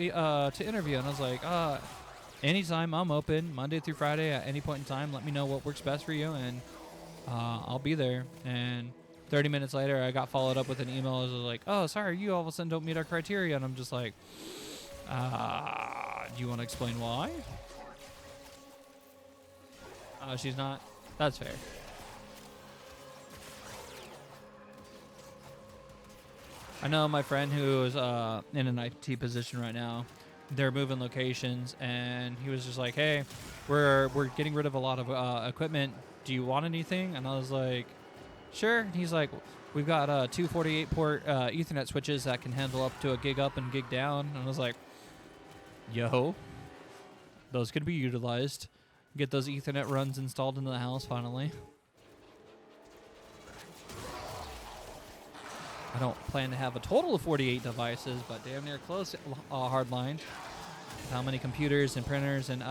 interview? And I was like, anytime, I'm open, Monday through Friday at any point in time. Let me know what works best for you, and I'll be there. And 30 minutes later, I got followed up with an email. It was like, oh, sorry, you all of a sudden don't meet our criteria. And I'm just like, do you want to explain why? She's not. That's fair. I know my friend who is in an IT position right now. They're moving locations, and he was just like, hey, we're getting rid of a lot of equipment. Do you want anything? And I was like, sure. And he's like, we've got 248 port Ethernet switches that can handle up to a gig up and gig down. And I was like, yo, those could be utilized. Get those Ethernet runs installed into the house finally. I don't plan to have a total of 48 devices, but damn near close, hardline. How many computers and printers and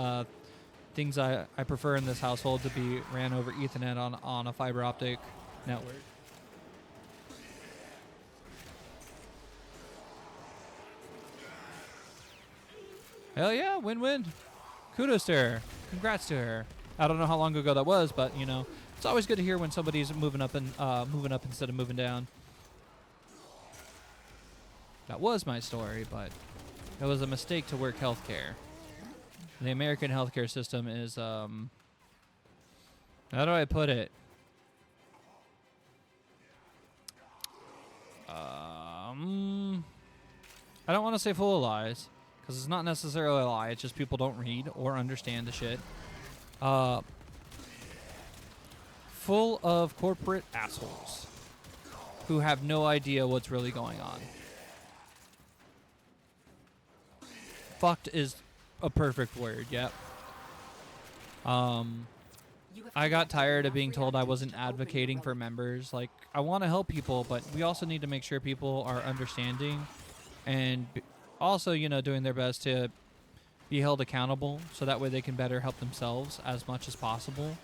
things I prefer in this household to be ran over Ethernet on a fiber optic network. Hell yeah, win-win. Kudos to her. Congrats to her. I don't know how long ago that was, but you know, it's always good to hear when somebody's moving up instead of moving down. That was my story, but it was a mistake to work healthcare. The American healthcare system is, how do I put it? I don't want to say full of lies, because it's not necessarily a lie. It's just people don't read or understand the shit. Full of corporate assholes who have no idea what's really going on. Fucked is a perfect word, yep. I got tired of being told I wasn't advocating for members. Like, I want to help people, but we also need to make sure people are understanding and also, you know, doing their best to be held accountable so that way they can better help themselves as much as possible.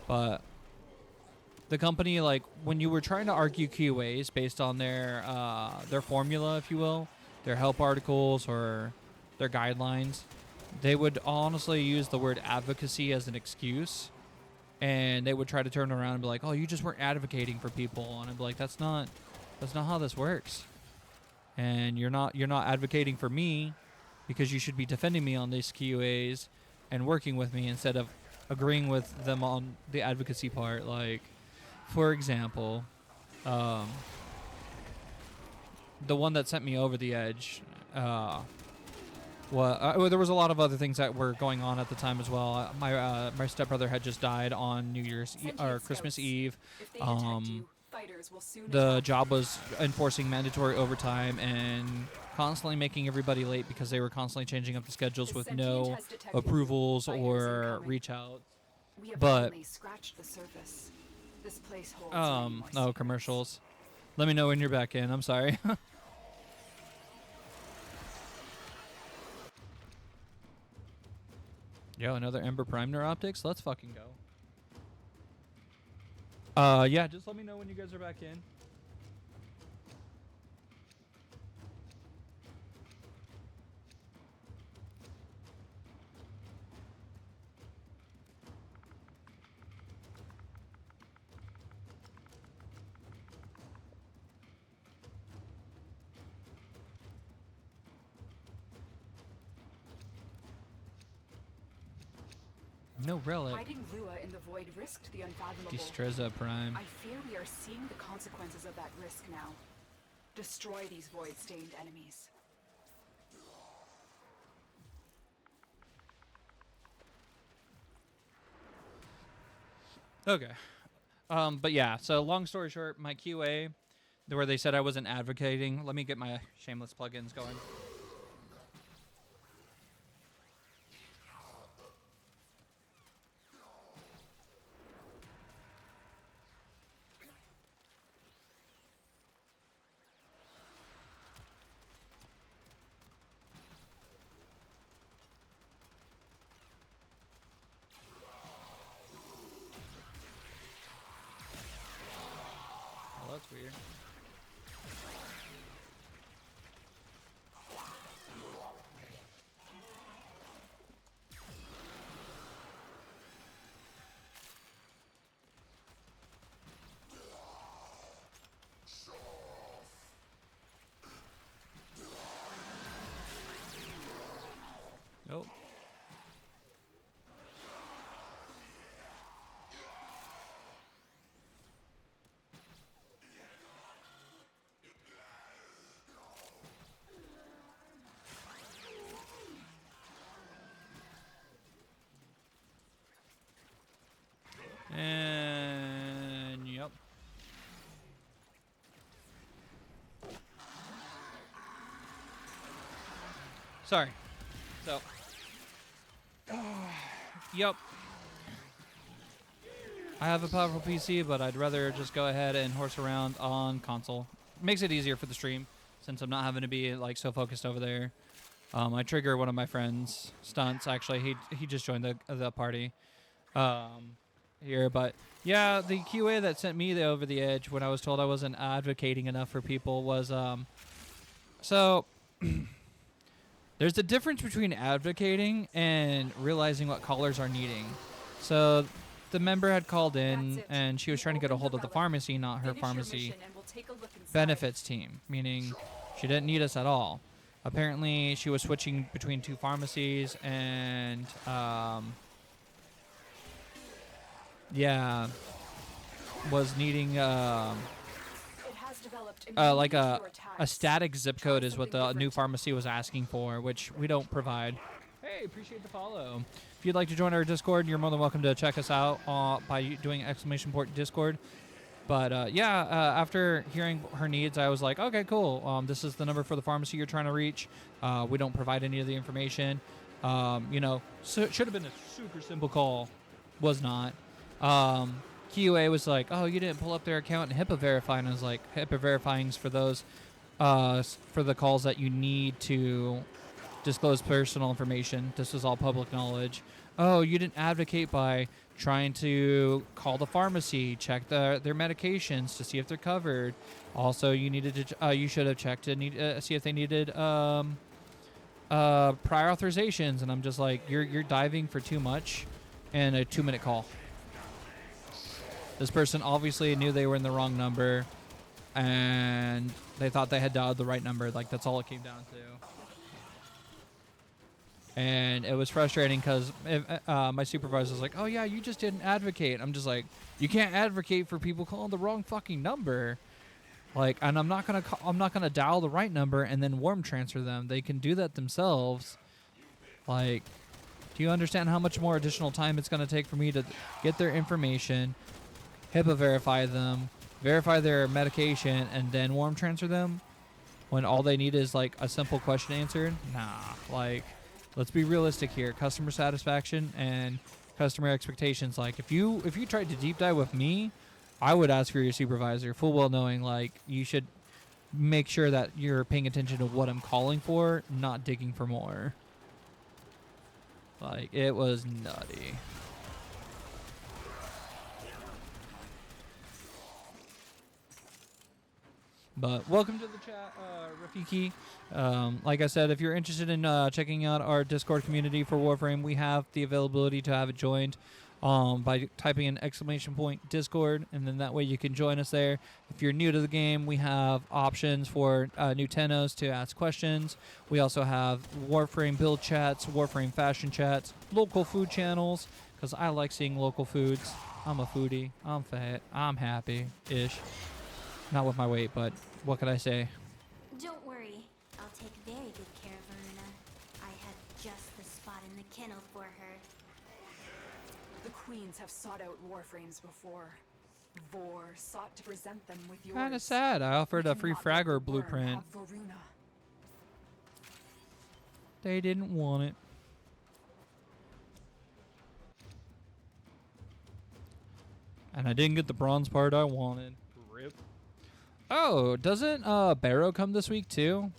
But the company, like, when you were trying to argue QAs based on their formula, if you will, their help articles or their guidelines, they would honestly use the word advocacy as an excuse, and they would try to turn around and be like, oh, you just weren't advocating for people. And I'd be like, that's not how this works. And you're not advocating for me, because you should be defending me on these QAs and working with me instead of agreeing with them on the advocacy part. Like, for example, the one that sent me over the edge, well, there was a lot of other things that were going on at the time as well. My stepbrother had just died on New Year's or Christmas Eve. The job was enforcing mandatory overtime and constantly making everybody late because they were constantly changing up the schedules with no approvals or reach outs. But scratched the surface. This place holds no commercials. Let me know when you're back in. I'm sorry. Yo, another Ember Prime Neuroptics? Let's fucking go. Yeah, just let me know when you guys are back in. No relic. Hiding Lua in the void risked the unfathomable. Destreza Prime. I fear we are seeing the consequences of that risk now. Destroy these void-stained enemies. Okay. But yeah, so long story short, my QA, where they said I wasn't advocating, let me get my shameless plugins going. Oh, that's weird. Nope. And yep. Sorry. So. Yep. I have a powerful PC, but I'd rather just go ahead and horse around on console. Makes it easier for the stream, since I'm not having to be like so focused over there. I trigger one of my friends' stunts. Actually, he just joined the party here. But yeah, the QA that sent me over the edge when I was told I wasn't advocating enough for people was so. There's a difference between advocating and realizing what callers are needing. So the member had called in and she was trying to get a hold of the pharmacy, not her pharmacy benefits team, meaning she didn't need us at all. Apparently she was switching between two pharmacies and yeah, was needing like a static zip code is what the new pharmacy was asking for, which we don't provide. Hey, appreciate the follow. If you'd like to join our Discord, you're more than welcome to check us out by doing !port Discord. But yeah, after hearing her needs, I was like, okay, cool. This is the number for the pharmacy you're trying to reach. We don't provide any of the information. You know, so it should have been a super simple call. Was not. QA was like, oh, you didn't pull up their account and HIPAA verify. And I was like, HIPAA verifying's for those, for the calls that you need to disclose personal information. This was all public knowledge. Oh, you didn't advocate by trying to call the pharmacy, check their medications to see if they're covered. Also, you needed to, you should have checked to see if they needed prior authorizations. And I'm just like, you're diving for too much in a 2-minute call. This person obviously knew they were in the wrong number, and they thought they had dialed the right number. Like, that's all it came down to. And it was frustrating because my supervisor was like, oh, yeah, you just didn't advocate. I'm just like, you can't advocate for people calling the wrong fucking number. Like, and I'm not gonna dial the right number and then warm transfer them. They can do that themselves. Like, do you understand how much more additional time it's going to take for me to get their information, HIPAA verify them, verify their medication, and then warm transfer them when all they need is like a simple question answered? Nah, like, let's be realistic here. Customer satisfaction and customer expectations. Like, if you tried to deep dive with me, I would ask for your supervisor, full well knowing like you should make sure that you're paying attention to what I'm calling for, not digging for more. Like, it was nutty. But welcome to the chat, Rafiki. Like I said, if you're interested in checking out our Discord community for Warframe, we have the availability to have it joined by typing in !Discord, and then that way you can join us there. If you're new to the game, we have options for new Tennos to ask questions. We also have Warframe build chats, Warframe fashion chats, local food channels, because I like seeing local foods. I'm a foodie. I'm fat. I'm happy-ish. Not with my weight, but what could I say? Don't worry, I'll take very good care of Aruna. I have just the spot in the kennel for her. The queens have sought out warframes before. Vor sought to present them with yours. Kinda sad. I offered a free Fragger blueprint. They didn't want it. And I didn't get the bronze part I wanted. Rip. Oh, doesn't Barrow come this week too?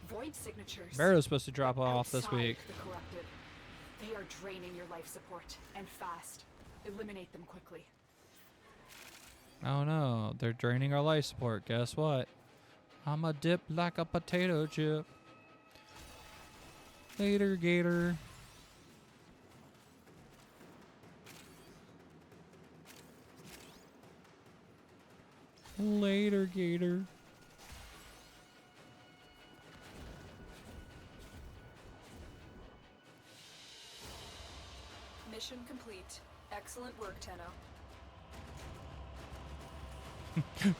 Void signatures. Barrow's supposed to drop off this Outside week. the corrupted. They are draining your life support, and fast. Eliminate them quickly. Oh no, they're draining our life support. Guess what? I'm a dip like a potato chip. Later, Gator. Later, Gator. Mission complete. Excellent work, Tenno.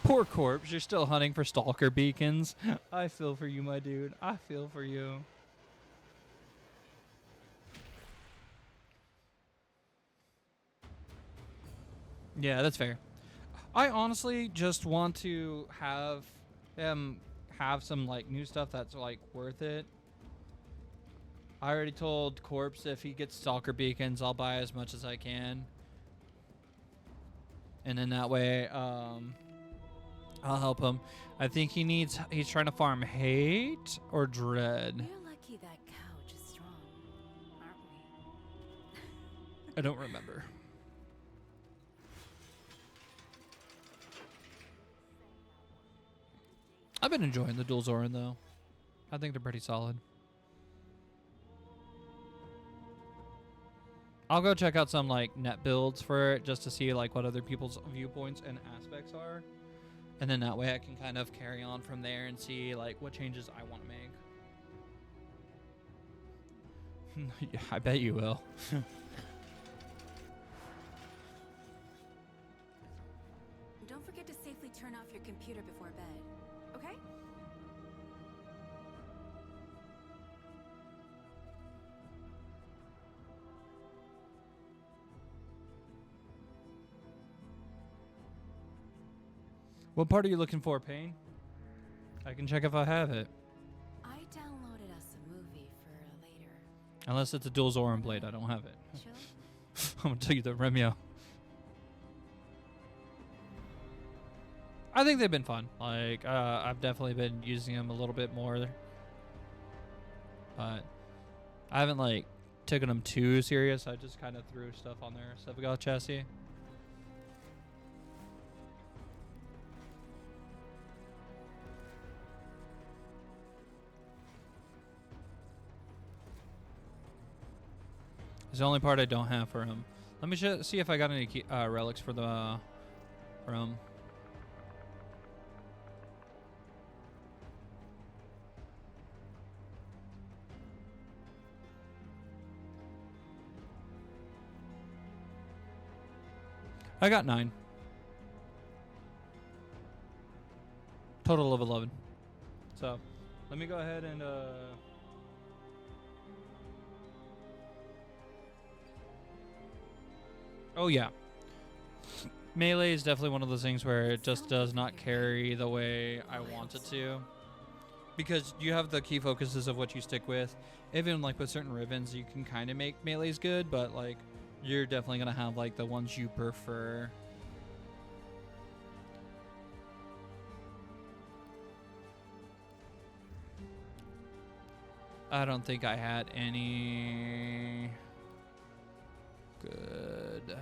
Poor corpse, you're still hunting for stalker beacons. I feel for you, my dude. I feel for you. Yeah, that's fair. I honestly just want to have some like new stuff that's like worth it. I already told Corpse if he gets stalker beacons, I'll buy as much as I can. And then that way, I'll help him. I think he's trying to farm hate or dread. We're lucky that couch is strong, aren't we? I don't remember. I've been enjoying the dual Zoran though. I think they're pretty solid. I'll go check out some like net builds for it just to see like what other people's viewpoints and aspects are. And then that way I can kind of carry on from there and see like what changes I want to make. Yeah, I bet you will. Don't forget to safely turn off your computer before bed, okay? What part are you looking for, Payne? I can check if I have it. I downloaded us a movie for later. Unless it's a dual Zoran blade, I don't have it. Chill? I'm gonna tell you that, Remyo. I think they've been fun. Like, I've definitely been using them a little bit more. But I haven't, like, taken them too serious. I just kind of threw stuff on there. Stuff we got chassis. It's the only part I don't have for him. Let me see if I got any relics for the from. I got 9. Total of 11. So, let me go ahead and oh yeah. Melee is definitely one of those things where it just does not carry the way I want it to. Because you have the key focuses of what you stick with. Even like with certain ribbons, you can kind of make melees good, but like you're definitely going to have like the ones you prefer. I don't think I had any good.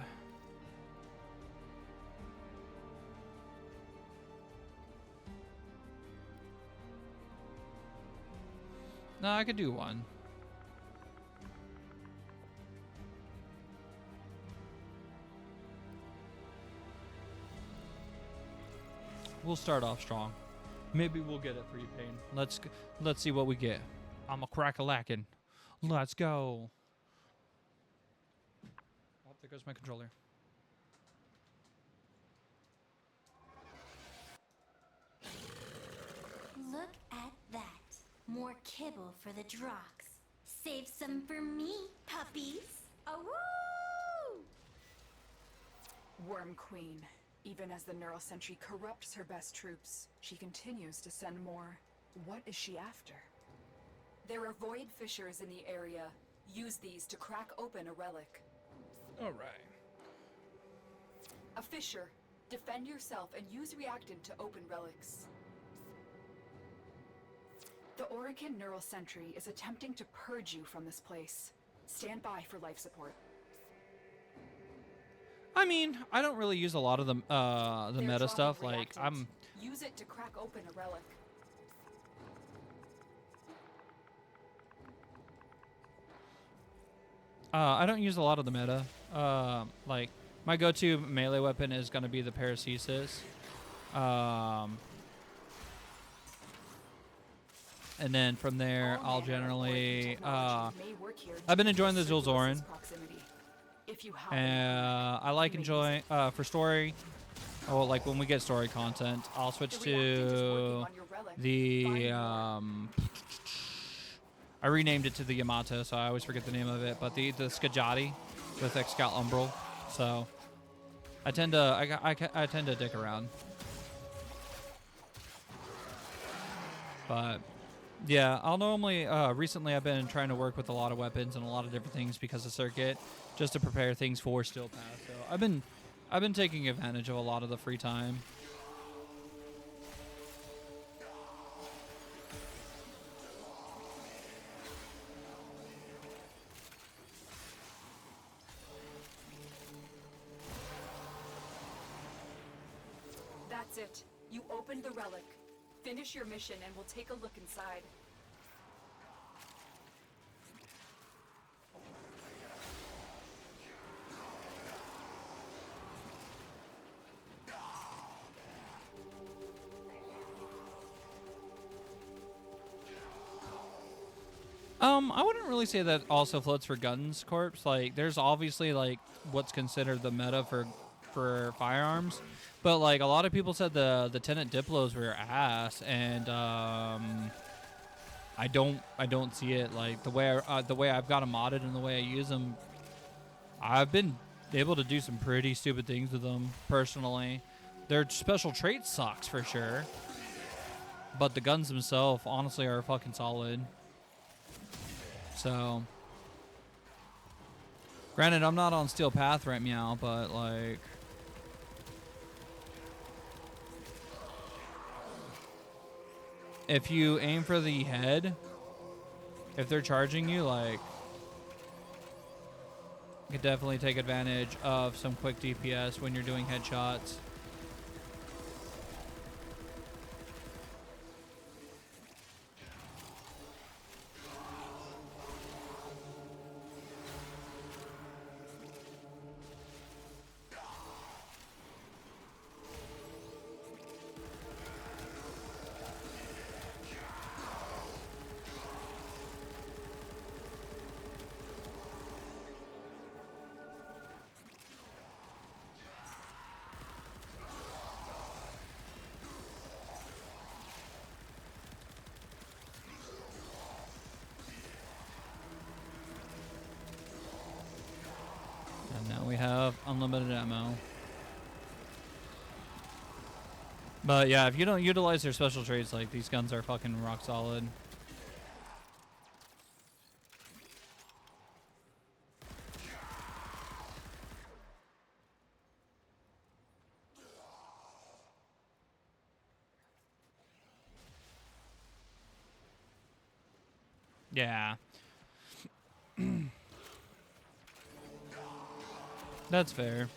No, I could do one. We'll start off strong. Maybe we'll get it for you, Payne. Let's see what we get. I'm a crack-a-lackin'. Let's go. Oh, there goes my controller. Look at that. More kibble for the Drox. Save some for me, puppies. Awoo! Worm Queen. Even as the Neural Sentry corrupts her best troops, she continues to send more. What is she after? There are void fissures in the area. Use these to crack open a relic. All right. A fissure. Defend yourself and use reactant to open relics. The Orican Neural Sentry is attempting to purge you from this place. Stand by for life support. I mean, I don't really use a lot of the meta stuff. Like, Use it to crack open a relic. I don't use a lot of the meta. Like, my go-to melee weapon is going to be the Paracesis. And then from there, I'll generally... I've been enjoying the Zul'Zoran. I like enjoying... for story, oh, like when we get story content, I'll switch to the... I renamed it to the Yamato, so I always forget the name of it. But the Skajati with Excal Umbral. So I tend to I tend to dick around. But yeah, I'll normally recently I've been trying to work with a lot of weapons and a lot of different things because of circuit, just to prepare things for Steel Path. So I've been taking advantage of a lot of the free time. That's it. You opened the relic. Finish your mission and we'll take a look inside. I wouldn't really say that also floats for Guns Corps. Like, there's obviously like what's considered the meta for firearms, but like a lot of people said the Tenant Diplos were ass, and I don't see it. Like the way I've got them modded and the way I use them, I've been able to do some pretty stupid things with them personally. Their special trait sucks for sure, but the guns themselves honestly are fucking solid. So, granted, I'm not on Steel Path right now, but like, if you aim for the head, if they're charging you, like, you could definitely take advantage of some quick DPS when you're doing headshots. We have unlimited ammo. But yeah, if you don't utilize their special traits, like, these guns are fucking rock solid. Yeah. That's fair.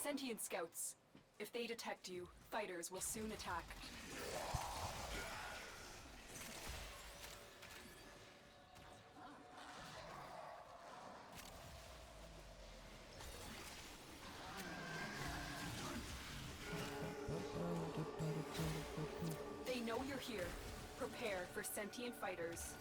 Sentient scouts. If they detect you, fighters will soon attack. here, prepared for sentient fighters.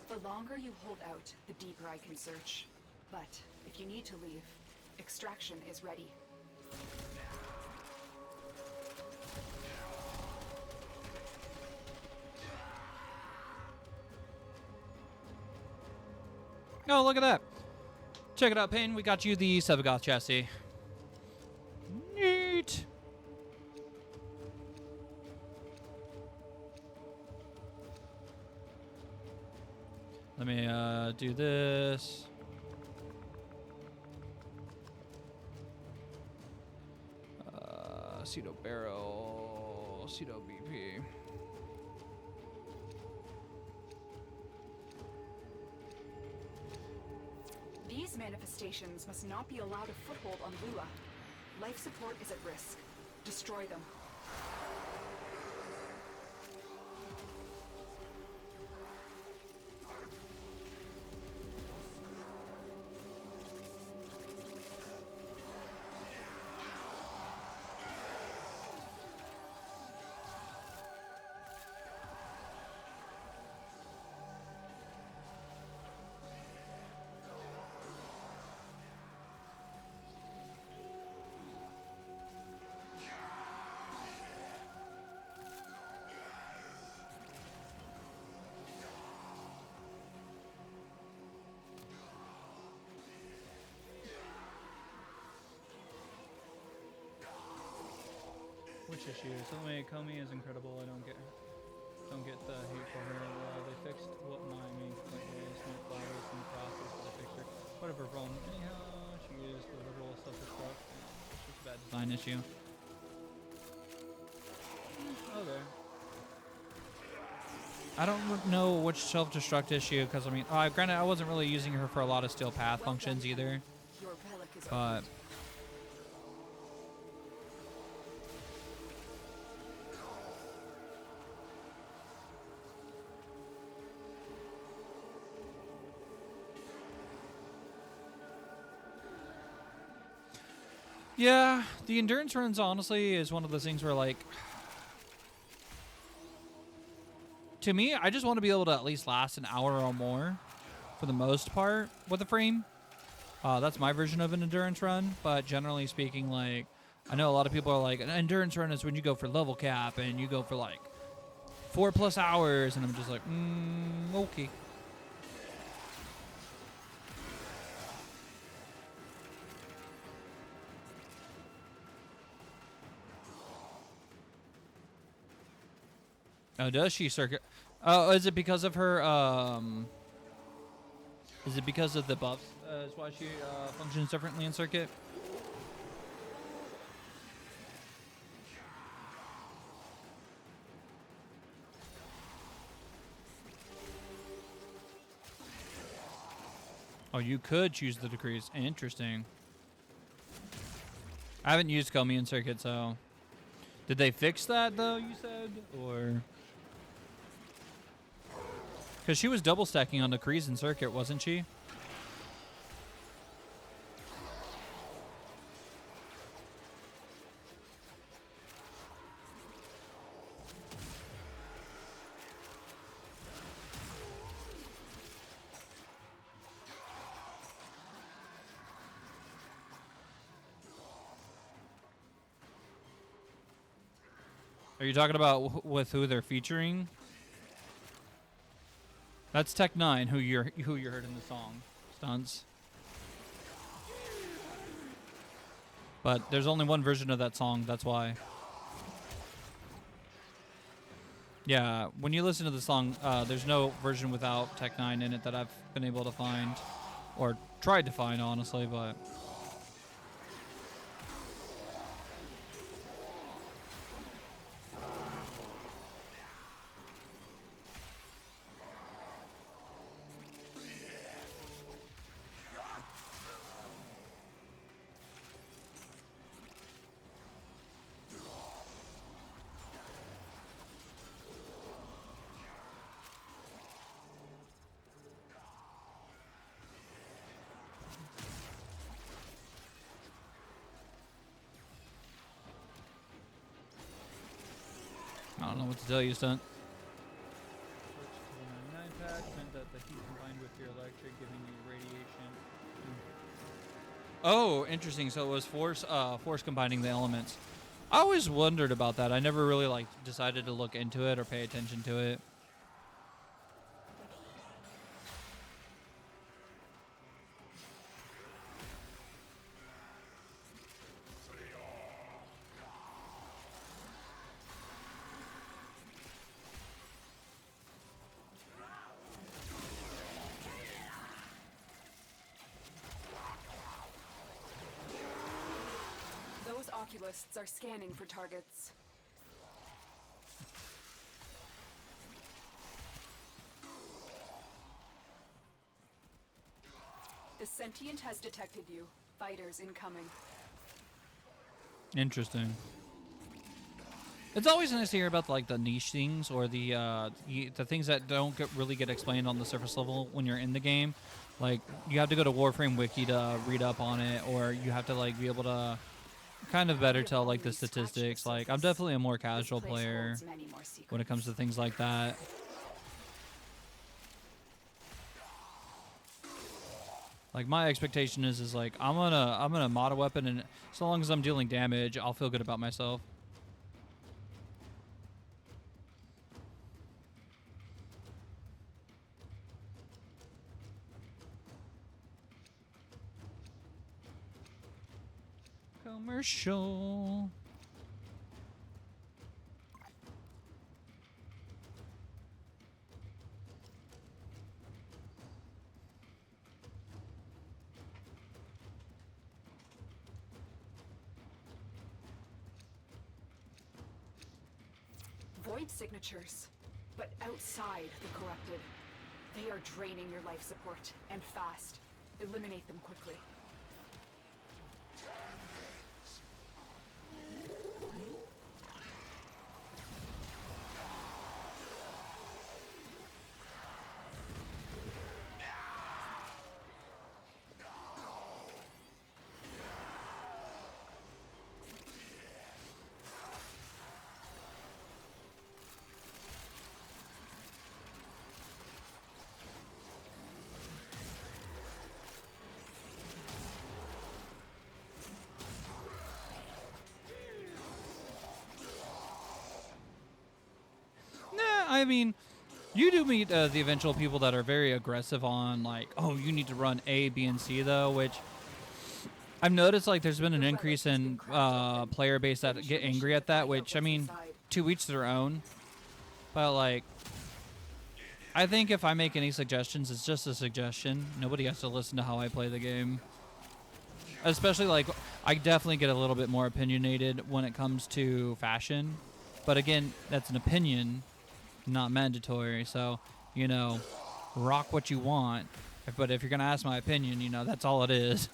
The longer you hold out, the deeper I can search. But if you need to leave, extraction is ready. Oh, look at that. Check it out, Payne. We got you the Sevagoth chassis. Neat. Let me do this. Ceto barrel, Ceto BP. These manifestations must not be allowed a foothold on Lua. Life support is at risk. Destroy them. Which issue? Somebody Comey is incredible. I don't get the hate for her. They fixed what my main complaint was. No flowers in the process, but they fixed her. Whatever problem. Anyhow, she used the literal self-destruct. It's just a bad design issue. Okay. I don't know which self-destruct issue, because I mean, granted, I wasn't really using her for a lot of steel path functions either. But yeah, the endurance runs honestly is one of those things where, like, to me, I just want to be able to at least last an hour or more for the most part with a frame. That's my version of an endurance run, but generally speaking, like, I know a lot of people are like, an endurance run is when you go for level cap and you go for like 4+ hours, and I'm just like, okay. Oh, does she circuit? Oh, is it because of her, is it because of the buffs? Is why she functions differently in circuit? Oh, you could choose the decrease. Interesting. I haven't used Comey in circuit, so... Did they fix that, though, you said? Or... Because she was double stacking on decrease in circuit, wasn't she? Are you talking about with who they're featuring? That's Tech 9, who you heard in the song, Stunts. But there's only one version of that song, that's why. Yeah, when you listen to the song, there's no version without Tech 9 in it that I've been able to find. Or tried to find, honestly, but... what to tell you, stunt. Switch to the 99 pack meant that the heat combined with your electric, giving you radiation. Oh, interesting. So it was force combining the elements. I always wondered about that. I never really like decided to look into it or pay attention to it. Those oculists are scanning for targets. The sentient has detected you. Fighters incoming. Interesting. It's always nice to hear about like the niche things or the things that don't really get explained on the surface level when you're in the game. Like you have to go to Warframe Wiki to read up on it, or you have to like be able to kind of better tell like the statistics. Like I'm definitely a more casual player when it comes to things like that. Like my expectation is like I'm gonna mod a weapon, and so long as I'm dealing damage, I'll feel good about myself. Commercial. Void signatures, but outside the corrupted. They are draining your life support, and fast. Eliminate them quickly. I mean, you do meet the eventual people that are very aggressive on like, oh, you need to run A, B, and C though, which I've noticed like there's been an increase in player base that get angry at that, which I mean, to each their own. But like, I think if I make any suggestions, it's just a suggestion. Nobody has to listen to how I play the game. Especially like, I definitely get a little bit more opinionated when it comes to fashion. But again, that's an opinion, not mandatory. So, you know, rock what you want. But if you're going to ask my opinion, you know, that's all it is.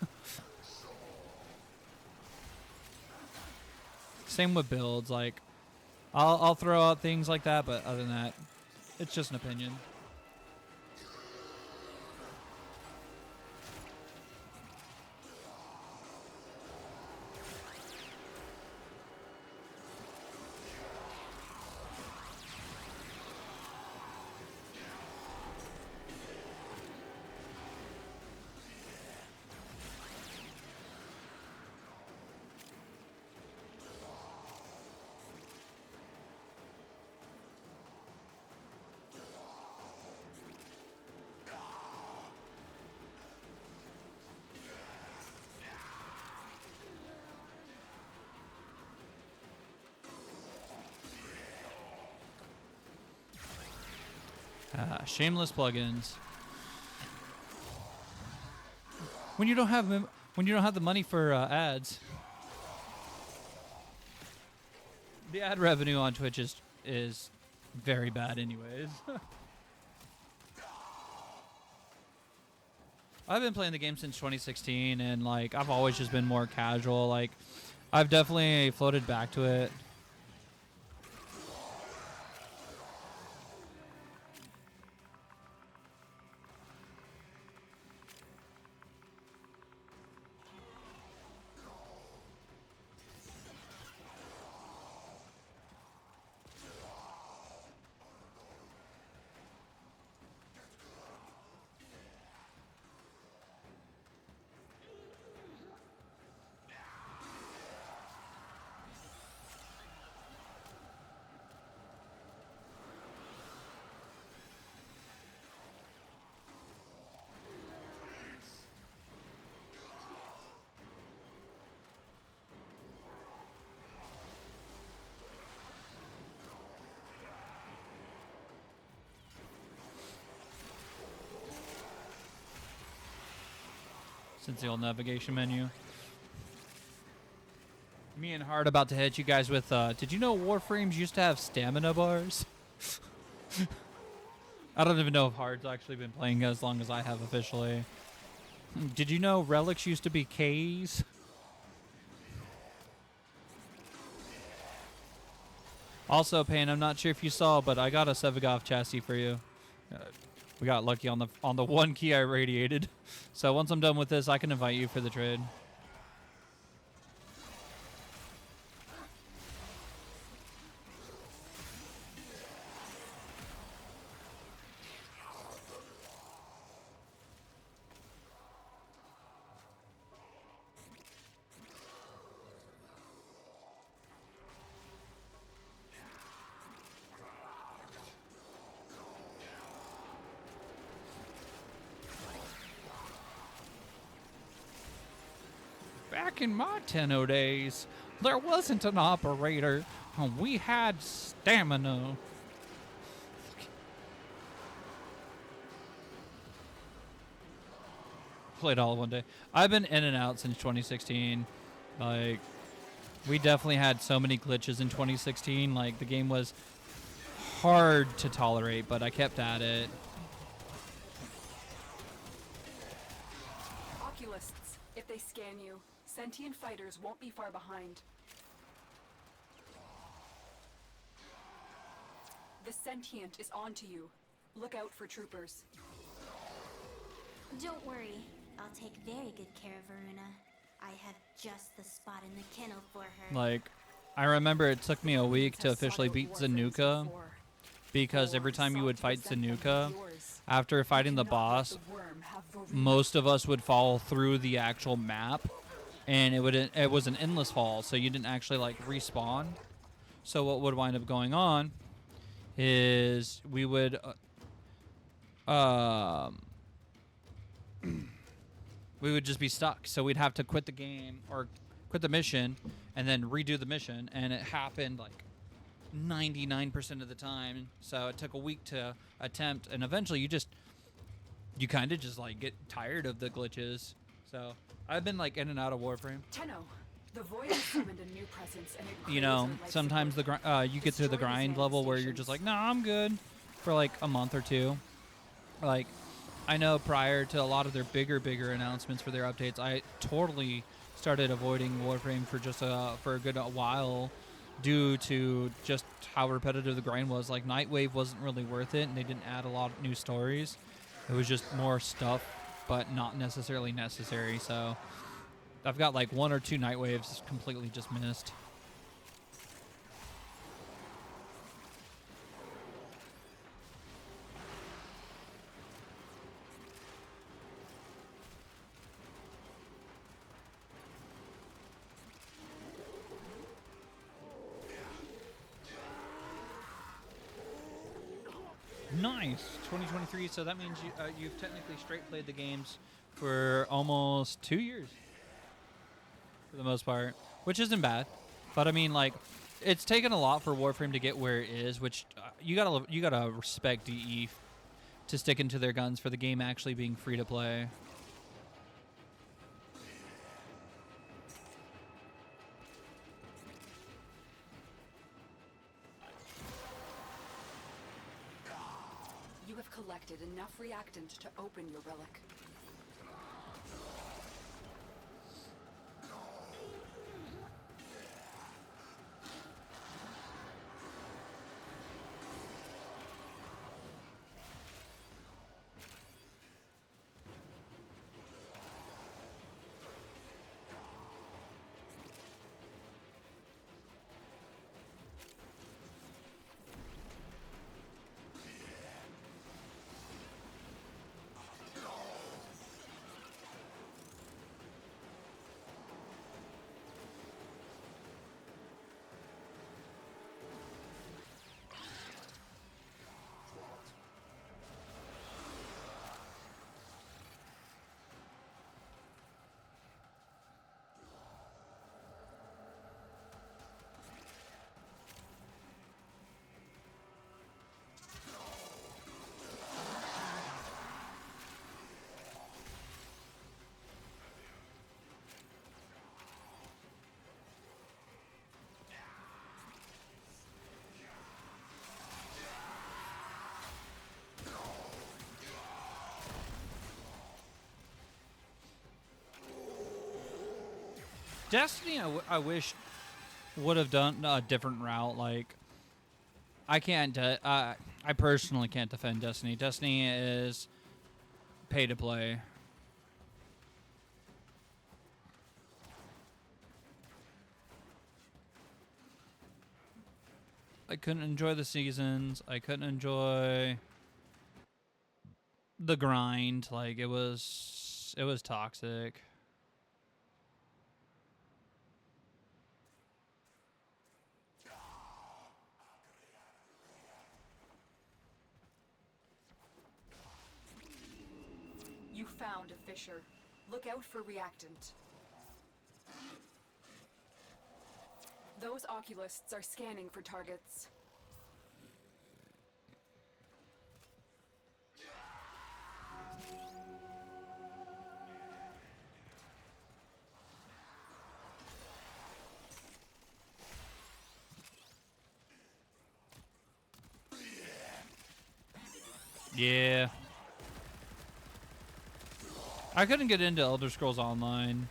Same with builds. Like, I'll throw out things like that, but other than that, it's just an opinion. Shameless plugins. When you don't have the money for ads, the ad revenue on Twitch is very bad, anyways. I've been playing the game since 2016, and like I've always just been more casual. Like I've definitely floated back to it. since the old navigation menu. Me and Hard about to hit you guys with, did you know Warframes used to have stamina bars? I don't even know if Hard's actually been playing as long as I have officially. Did you know relics used to be Ks? Also, Payne, I'm not sure if you saw, but I got a Sevigov chassis for you. We got lucky on the one key I radiated. So once I'm done with this, I can invite you for the trade. Back in my Tenno days, there wasn't an operator. We had stamina. Played all one day. I've been in and out since 2016. Like, we definitely had so many glitches in 2016. Like, the game was hard to tolerate, but I kept at it. Oculists, if they scan you, sentient fighters won't be far behind. The sentient is onto you. Look out for troopers. Don't worry. I'll take very good care of Varuna. I have just the spot in the kennel for her. Like, I remember it took me a week to officially beat Zanuka, because every time you would fight Zanuka, after fighting the boss, most of us would fall through the actual map, and it was an endless fall, so you didn't actually like respawn. So what would wind up going on is we would we would just be stuck. So we'd have to quit the game or quit the mission and then redo the mission, and it happened like 99% of the time. So it took a week to attempt, and eventually you kind of just like get tired of the glitches. So I've been like in and out of Warframe. Tenno, the void summoned a new presence, and it You know, sometimes you get to the grind level where you're just like, no, I'm good for like a month or two. Like, I know prior to a lot of their bigger announcements for their updates, I totally started avoiding Warframe for a good while due to just how repetitive the grind was. Like, Nightwave wasn't really worth it, and they didn't add a lot of new stories. It was just more stuff, but not necessarily necessary. So I've got like 1 or 2 Nightwaves completely just missed. Nice, 2023. So that means you've technically straight played the games for almost 2 years, for the most part, which isn't bad. But I mean, like, it's taken a lot for Warframe to get where it is, which you gotta respect DE to stick into their guns for the game actually being free to play. You have collected enough reactant to open your relic. Destiny, I wish would have done a different route. Like, I can't. I personally can't defend Destiny. Destiny is pay to play. I couldn't enjoy the seasons. I couldn't enjoy the grind. Like, it was toxic. You found a fissure. Look out for reactant. Those oculists are scanning for targets. Yeah. I couldn't get into Elder Scrolls Online.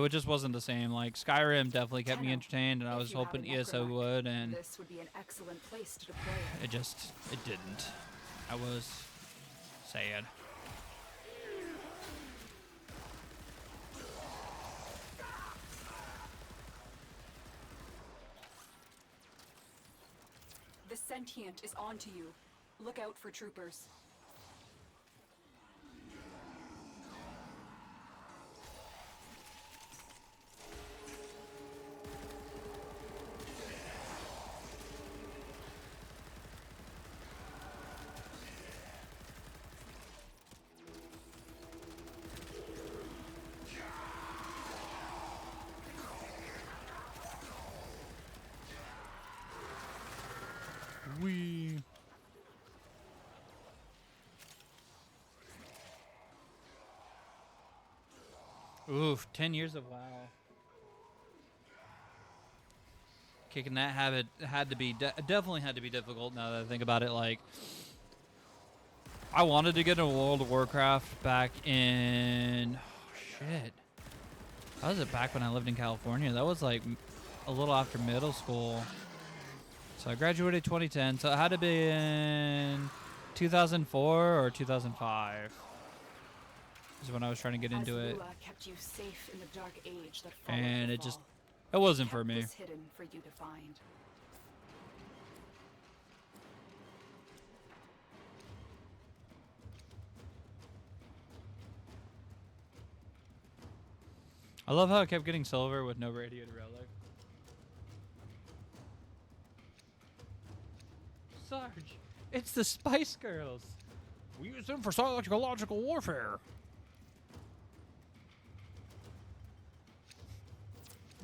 Just wasn't the same. Like, Skyrim definitely kept me entertained, and I was hoping ESO would, and this would be an excellent place to deploy it. it didn't. I was sad. The sentient is onto you. Look out for troopers. Wee. Oof, 10 years of WoW. Kicking that habit had to be definitely had to be difficult now that I think about it. Like, I wanted to get into World of Warcraft back in shit. How was it back when I lived in California? That was like a little after middle school. So I graduated 2010. So it had to be in 2004 or 2005. Is when I was trying to get into it. Azula kept you safe in the dark age that And the it just, fall. it wasn't for me. Kept this hidden for you to find. I love how I kept getting silver with no radiated relic. Sarge, it's the Spice Girls. We use them for psychological warfare.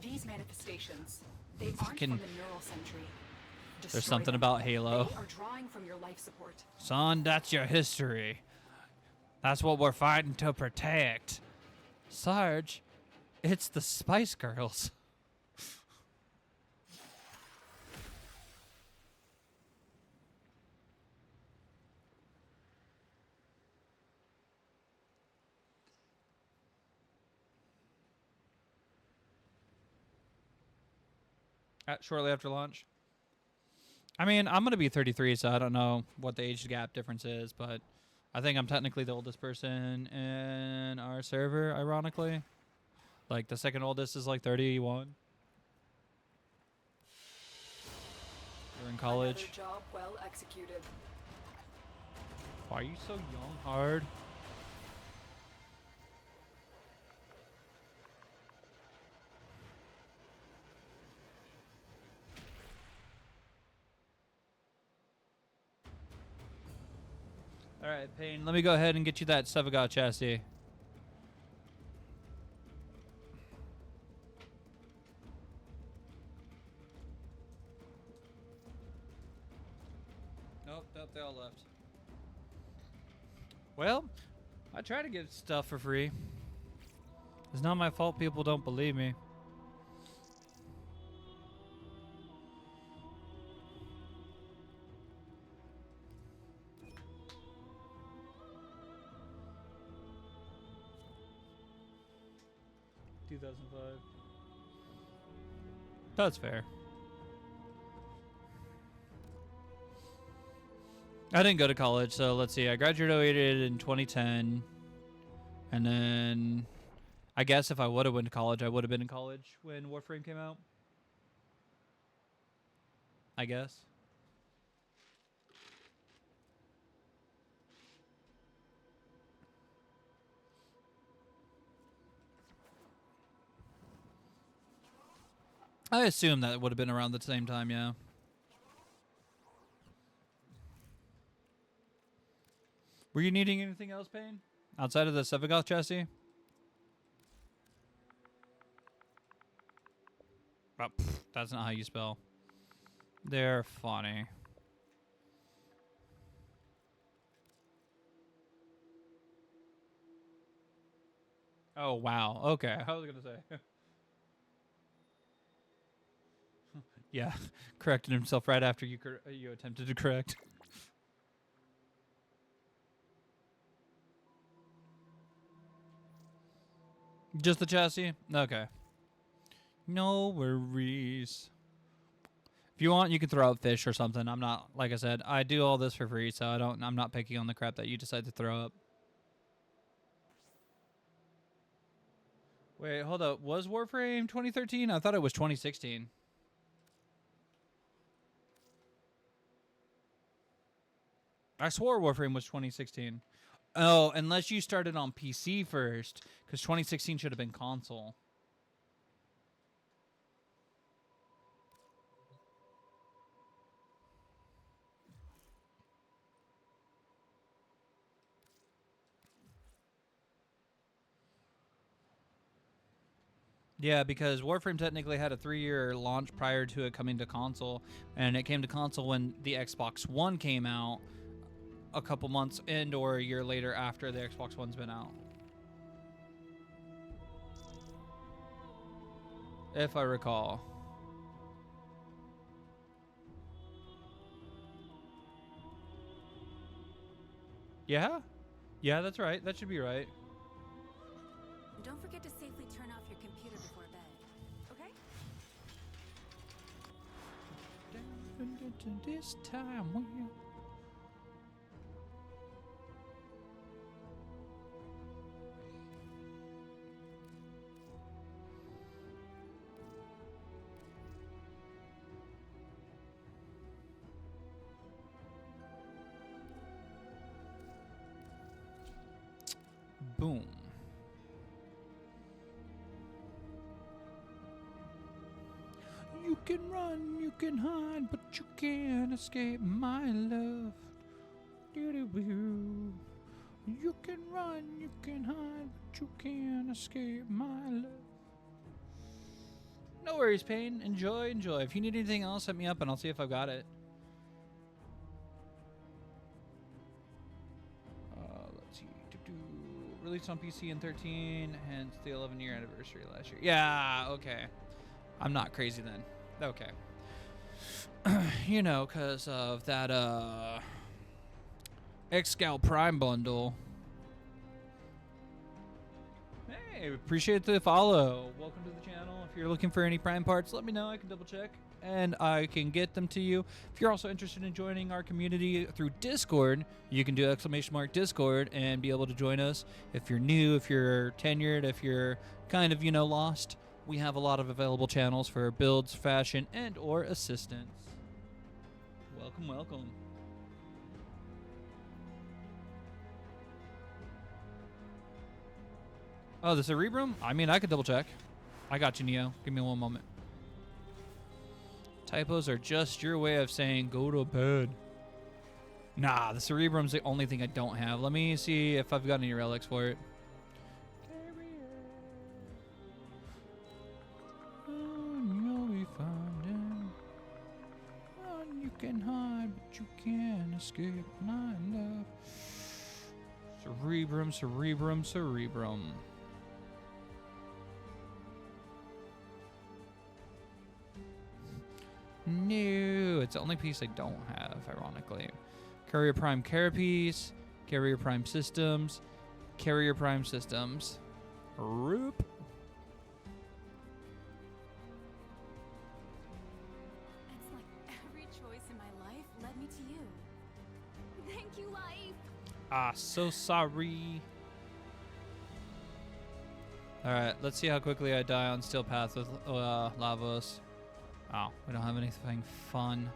These manifestations, they aren't Fucking- from the neural sentry. There's Destroy something them. about Halo. They are drawing from your life support. Son, that's your history. That's what we're fighting to protect. Sarge, it's the Spice Girls. Shortly after launch. I mean, I'm going to be 33, so I don't know what the age gap difference is, but I think I'm technically the oldest person in our server, ironically. Like, the second oldest is like 31. We're in college. Another job well executed. Why are you so young, Hard? Alright, Payne, let me go ahead and get you that Sevagot chassis. Nope, they all left. Well, I try to get stuff for free. It's not my fault people don't believe me. That's fair. I didn't go to college, so let's see. I graduated in 2010, and then I guess if I would have went to college, I would have been in college when Warframe came out. I guess. I assume that would have been around the same time, yeah. Were you needing anything else, Payne? Outside of the Sevagoth chassis? Oh, that's not how you spell. They're funny. Oh, wow. Okay, I was going to say. Yeah, corrected himself right after you attempted to correct. Just the chassis? Okay. No worries. If you want, you can throw out fish or something. I'm not, like I said, I do all this for free, so I'm not picky on the crap that you decide to throw up. Wait, hold up. Was Warframe 2013? I thought it was 2016. I swore Warframe was 2016. Oh, unless you started on PC first, because 2016 should have been console. Yeah, because Warframe technically had a 3-year launch prior to it coming to console, and it came to console when the Xbox One came out a couple months and or a year later after the Xbox One's been out. If I recall. Yeah? Yeah, that's right. That should be right. Don't forget to safely turn off your computer before bed, okay? This time we'll... Boom. You can run, you can hide, but you can't escape my love. Doo-doo-boo. You can run, you can hide, but you can't escape my love. No worries, Payne. Enjoy, enjoy. If you need anything else, hit me up and I'll see if I've got it. Let's see. Released on PC in 13, hence the 11-year anniversary last year. Yeah, okay. I'm not crazy then. Okay. You know, because of that X-Scout Prime bundle. Hey, appreciate the follow. Welcome to the channel. If you're looking for any Prime parts, let me know. I can double check and I can get them to you. If you're also interested in joining our community through Discord, you can do !Discord and be able to join us. If you're new, if you're tenured, if you're kind of, lost, we have a lot of available channels for builds, fashion, and or assistance. Welcome, welcome. Oh, the Cerebrum? I mean, I could double check. I got you, Neo. Give me one moment. Typos are just your way of saying go to bed. Nah, the Cerebrum's the only thing I don't have. Let me see if I've got any relics for it. You'll be fine. You can hide, but you can't escape my love. Cerebrum, Cerebrum, Cerebrum. No, it's the only piece I don't have, ironically. Carrier Prime Carapace, Carrier Prime Systems, Carrier Prime Systems. Roop. Ah, so sorry. Alright, let's see how quickly I die on Steel Path with Lavos. Oh, we don't have anything fun.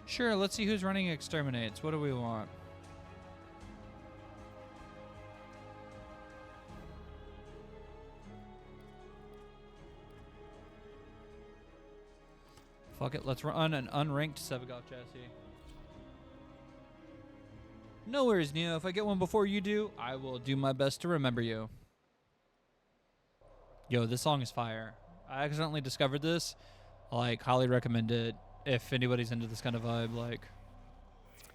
Sure, let's see who's running Exterminates. What do we want? Fuck it, let's run an unranked Sevagoth chassis. No worries, Neo. If I get one before you do, I will do my best to remember you. Yo, this song is fire. I accidentally discovered this. Like, highly recommend it if anybody's into this kind of vibe. Like,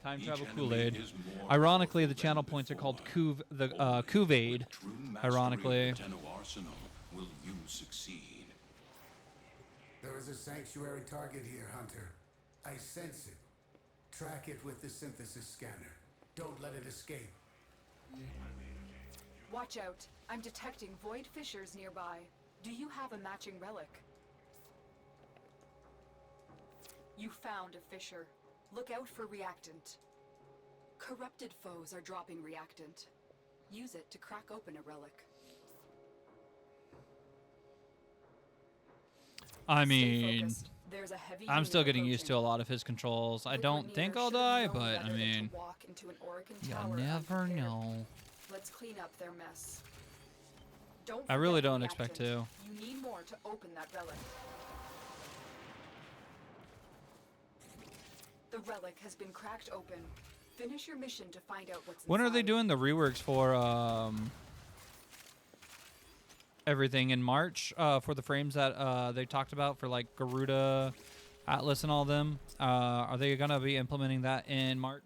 time travel Kool-Aid. Ironically, the channel points are called Kuv-Aid. Ironically. Will you succeed? There is a sanctuary target here, Hunter. I sense it. Track it with the synthesis scanner. Don't let it escape. Watch out. I'm detecting void fissures nearby. Do you have a matching relic? You found a fissure. Look out for reactant. Corrupted foes are dropping reactant. Use it to crack open a relic. I mean, There's a heavy I'm still unit getting used to a approaching. lot of his controls. I The don't Grenier think I'll should have die, known but better I than to mean, walk into an Orokin you tower never unprepared. know. Let's clean up their mess. Don't I really forget don't reactant. expect to. You need more to open that relic. The relic has been cracked open. Finish your mission to find out what's When are they inside. doing the reworks for everything in March? For the frames that they talked about for like Garuda, Atlas, and all them. Are they gonna be implementing that in March?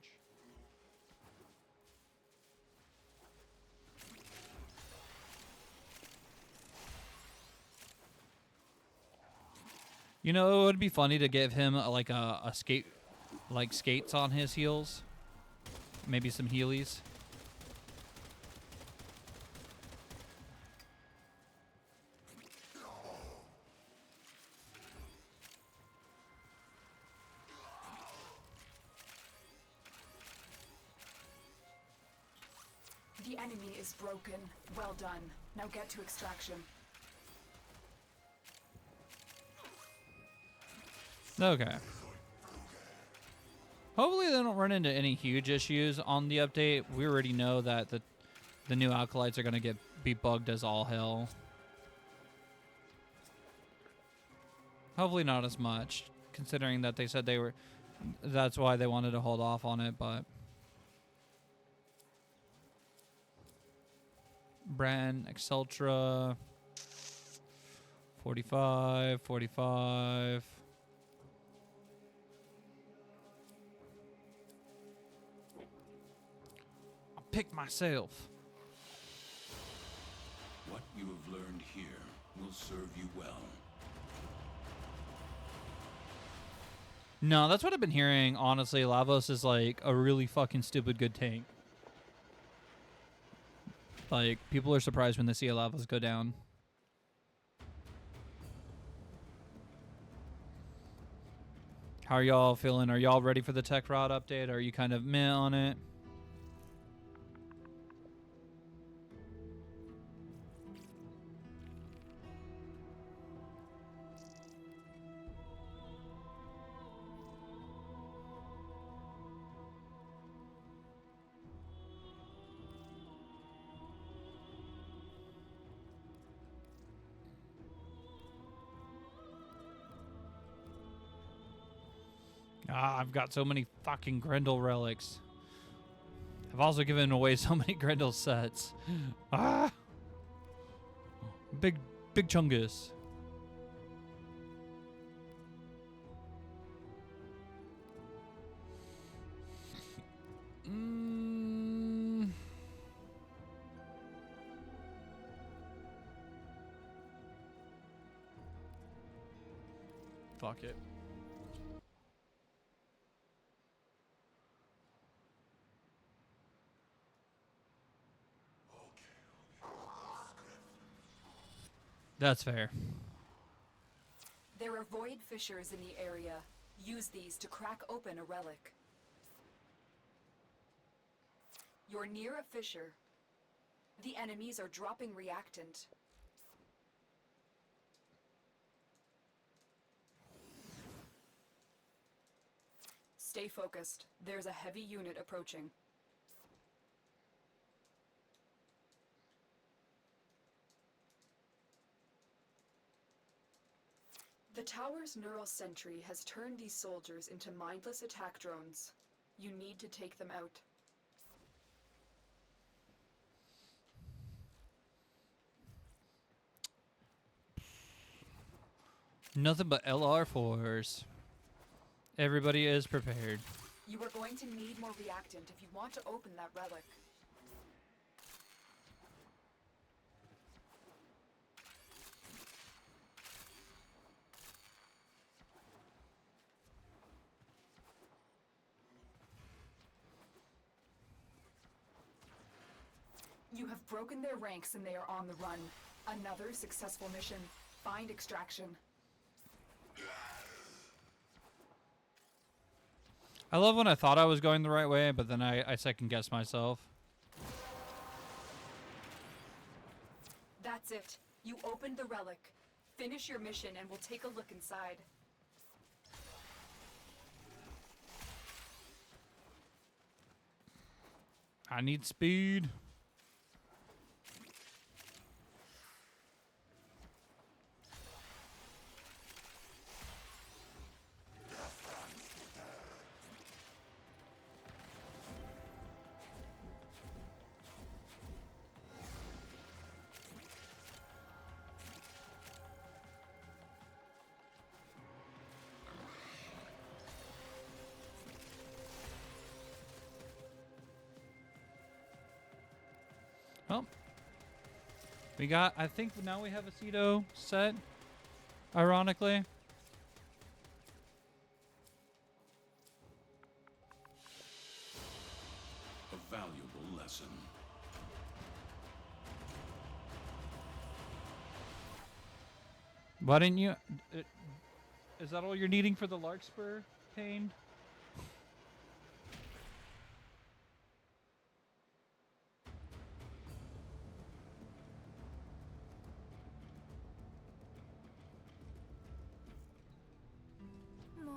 You know, it would be funny to give him like a skate, like skates on his heels. Maybe some Heelys. The enemy is broken. Well done. Now get to extraction. Okay. Hopefully they don't run into any huge issues on the update. We already know that the new Alkalites are going to be bugged as all hell. Hopefully not as much, considering that they said they were... That's why they wanted to hold off on it, but... Brand, Exceltra... 45, 45... Pick myself. What you have learned here will serve you well. No, that's what I've been hearing. Honestly, Lavos is like a really fucking stupid good tank. Like, people are surprised when they see a Lavos go down. How are y'all feeling? Are y'all ready for the tech rod update? Are you kind of meh on it? Ah, I've got so many fucking Grendel relics. I've also given away so many Grendel sets. Ah! Big chungus. Fuck it. That's fair. There are void fissures in the area. Use these to crack open a relic. You're near a fissure. The enemies are dropping reactant. Stay focused. There's a heavy unit approaching. The tower's neural sentry has turned these soldiers into mindless attack drones. You need to take them out. Nothing but LR4s. Everybody is prepared. You are going to need more reactant if you want to open that relic. You have broken their ranks and they are on the run. Another successful mission. Find extraction. I love when I thought I was going the right way, but then I second guessed myself. That's it. You opened the relic. Finish your mission and we'll take a look inside. I need speed. Well, we got, I think now we have a Cedo set, ironically. A valuable lesson. Why didn't you, is that all you're needing for the Larkspur, Kane? More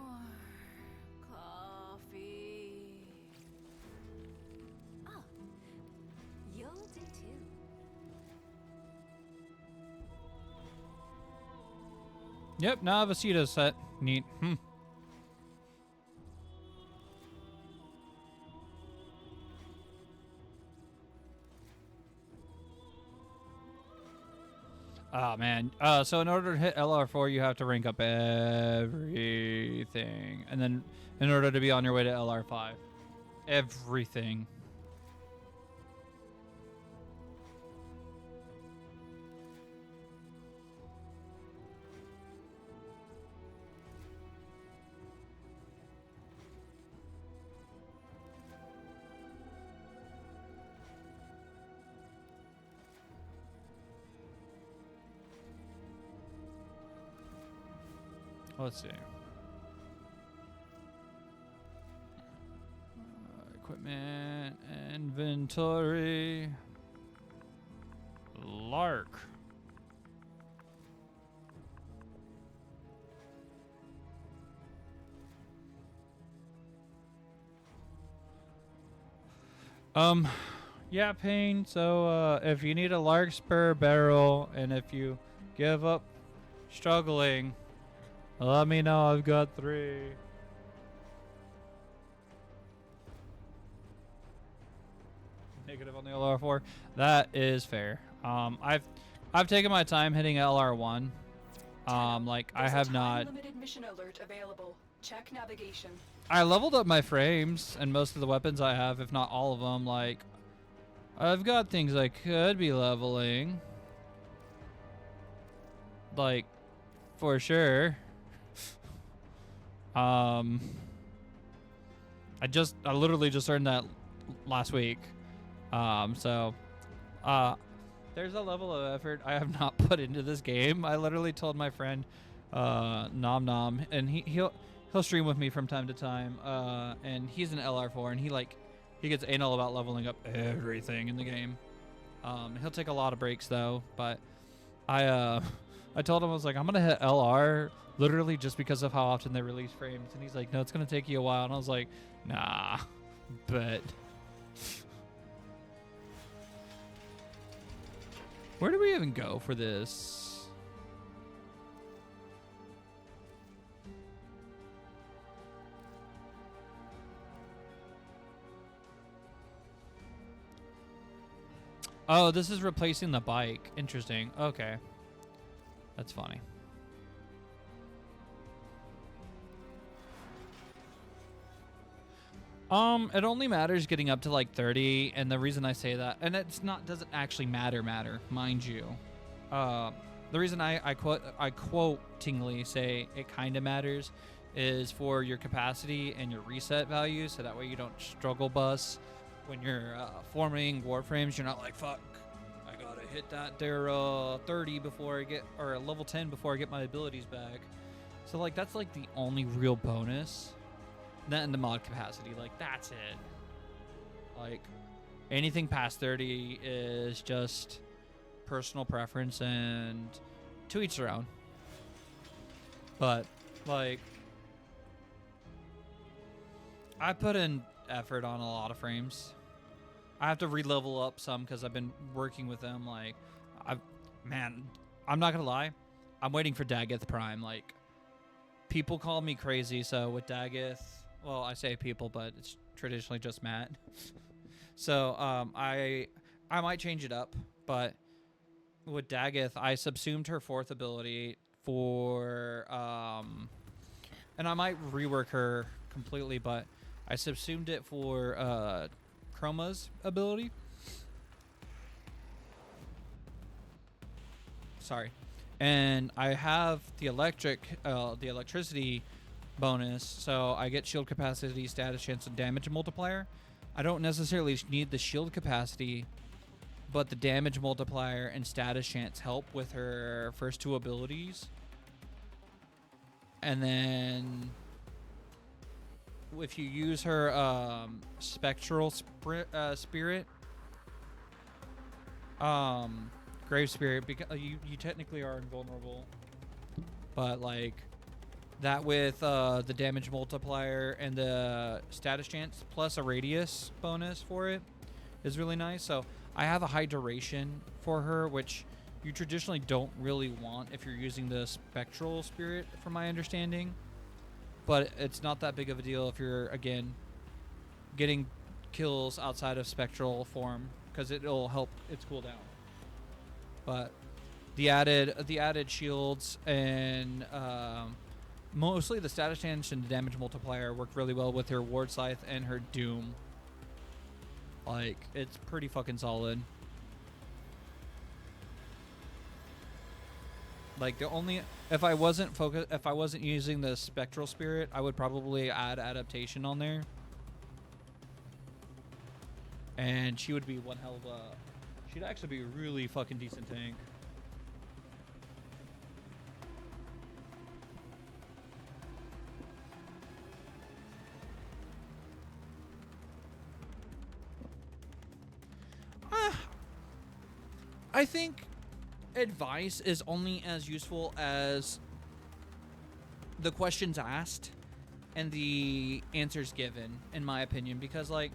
coffee. Oh, you'll do too. Yep, now I have a Cedo set. Neat. Oh man. So in order to hit LR4, you have to rank up everything, and then in order to be on your way to LR5, everything. Let's see. Equipment, inventory, Lark. Yeah, Payne. So, if you need a Larkspur barrel, and if you give up struggling, let me know. I've got 3. Negative on the LR4. That is fair. I've taken my time hitting LR1. Like I have not. Limited mission alert available. Check navigation. I leveled up my frames and most of the weapons I have, if not all of them. Like I've got things I could be leveling. Like for sure. I literally just earned that last week. So There's a level of effort I have not put into this game. I literally told my friend, Nom Nom, and he'll stream with me from time to time. And he's an LR4, and he gets anal about leveling up everything in the game. He'll take a lot of breaks though, but I told him, I was like, I'm gonna hit LR literally just because of how often they release frames, and he's like, no, it's gonna take you a while, and I was like, nah, but. Where do we even go for this? Oh, this is replacing the bike. Interesting. Okay. That's funny. It only matters getting up to like 30, and the reason I say that, and it's not, doesn't actually matter, mind you. The reason I quotingly say it kind of matters is for your capacity and your reset value, so that way you don't struggle bus when you're forming warframes. You're not like, fuck, I gotta hit that there 30 before I get, or level 10 before I get my abilities back. So like that's like the only real bonus. That and the mod capacity, like that's it. Like anything past 30 is just personal preference, and to each their own. But like I put in effort on a lot of frames. I have to re-level up some because I've been working with them. Like I'm not gonna lie, I'm waiting for Daggeth Prime. Like people call me crazy, so with Daggeth, well, I say people, but it's traditionally just Matt. So I might change it up, but with Daggeth, I subsumed her 4th ability for and I might rework her completely, but I subsumed it for Chroma's ability. Sorry. And I have the electricity bonus, so I get shield capacity, status chance, and damage multiplier. I don't necessarily need the shield capacity, but the damage multiplier and status chance help with her first 2 abilities. And then if you use her spectral spirit, grave spirit, because you technically are invulnerable, but like that with the damage multiplier and the status chance plus a radius bonus for it is really nice. So I have a high duration for her, which you traditionally don't really want if you're using the spectral spirit, from my understanding. But it's not that big of a deal if you're, again, getting kills outside of spectral form, because it'll help its cooldown. But the added shields and mostly the status chance and the damage multiplier work really well with her Ward Scythe and her Doom. Like, it's pretty fucking solid. Like the only, if I wasn't using the spectral spirit, I would probably add adaptation on there. And she would be one hell of a, she'd actually be a really fucking decent tank. I think advice is only as useful as the questions asked and the answers given, in my opinion, because like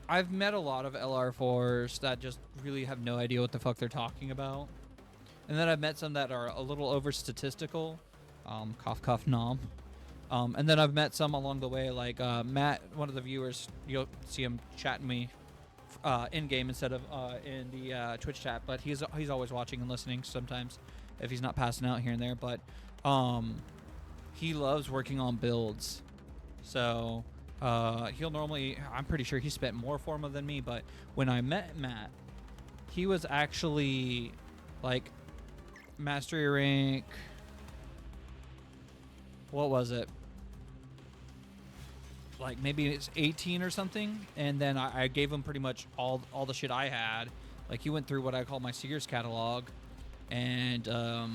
I've met a lot of LR4s that just really have no idea what the fuck they're talking about, and then I've met some that are a little over statistical, cough cough nom, and then I've met some along the way, like Matt, one of the viewers, you'll see him chatting me in game instead of in the Twitch chat, but he's always watching and listening sometimes if he's not passing out here and there. But he loves working on builds, so he'll normally, I'm pretty sure he spent more Forma than me, but when I met Matt, he was actually like mastery rank, what was it, like maybe it's 18 or something, and then I gave him pretty much all the shit I had. Like he went through what I call my Sears catalog, and I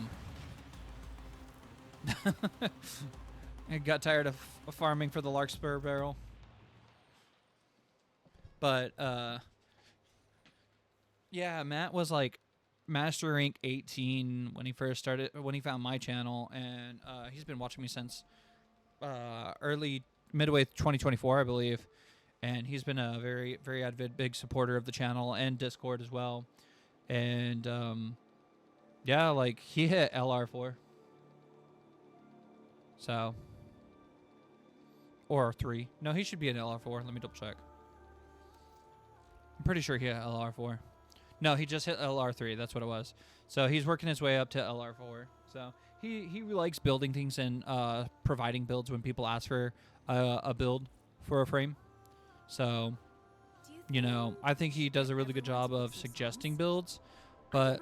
got tired of farming for the Larkspur barrel. But yeah, Matt was like Master Rank 18 when he first started, when he found my channel, and he's been watching me since midway 2024, I believe. And he's been a very, very avid, big supporter of the channel and Discord as well. And yeah, like he hit LR4. So, or 3. No, he should be an LR4. Let me double check. I'm pretty sure he hit LR4. No, he just hit LR3. That's what it was. So he's working his way up to LR4. So he likes building things and providing builds when people ask for a build for a frame. So, you know, I think he does a really good job of suggesting builds. But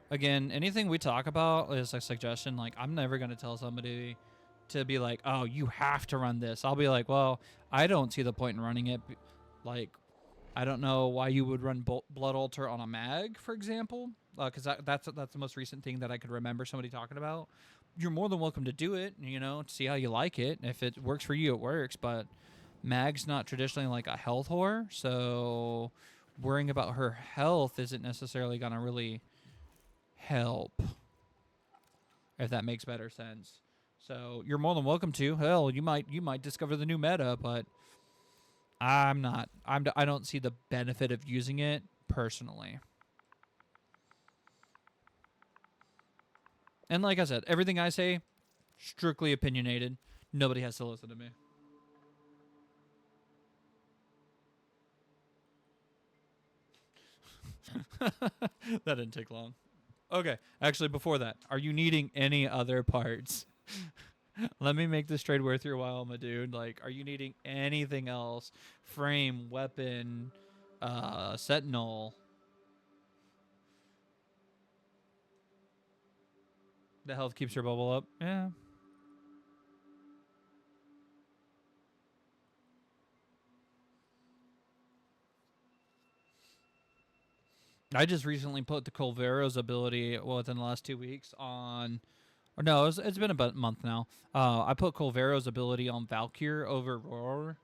again, anything we talk about is a suggestion. Like, I'm never going to tell somebody to be like, oh, you have to run this. I'll be like, well, I don't see the point in running it. Like, I don't know why you would run Blood Altar on a mag, for example, because that's the most recent thing that I could remember somebody talking about. You're more than welcome to do it, you know, to see how you like it. If it works for you, it works. But mag's not traditionally like a health whore, so worrying about her health isn't necessarily going to really help, if that makes better sense. So you're more than welcome to. Hell, you might discover the new meta, but I don't see the benefit of using it personally. And like I said, everything I say, strictly opinionated. Nobody has to listen to me. That didn't take long. Okay, actually, before that, are you needing any other parts? Let me make this trade worth your while, my dude. Like, are you needing anything else? Frame, weapon, sentinel. The health keeps your bubble up. Yeah. I just recently put the Colvero's ability, well, within the last 2 weeks on... Or no, it's been about a month now. I put Colvero's ability on Valkyr over Roar.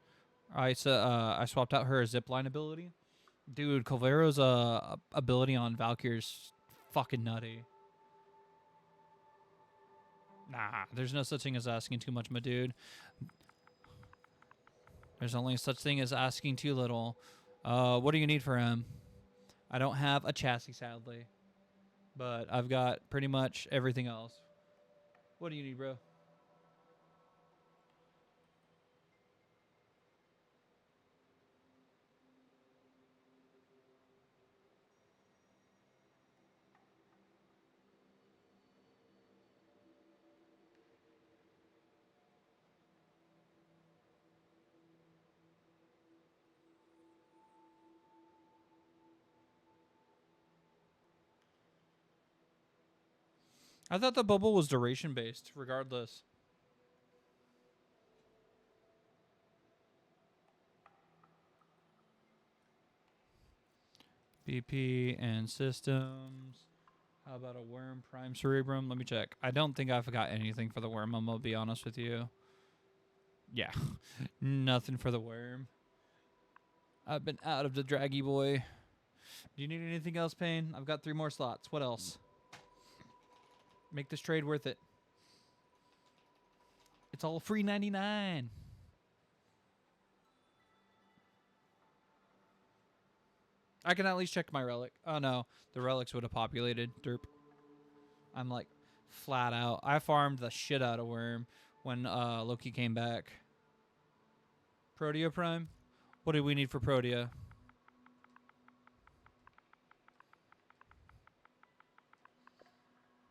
I swapped out her zipline ability. Dude, Colvero's ability on Valkyr's fucking nutty. Nah, there's no such thing as asking too much, my dude. There's only such thing as asking too little. What do you need for him? I don't have a chassis, sadly. But I've got pretty much everything else. What do you need, bro? I thought the bubble was duration based, regardless. BP and systems. How about a worm prime cerebrum? Let me check. I don't think I've got anything for the worm, I'm gonna be honest with you. Yeah. Nothing for the worm. I've been out of the draggy boy. Do you need anything else, Payne? I've got 3 more slots. What else? Make this trade worth it. It's all free 99. I can at least check my relic. Oh no, the relics would have populated. Derp. I'm like flat out. I farmed the shit out of worm when Loki came back. Protea Prime? What do we need for Protea?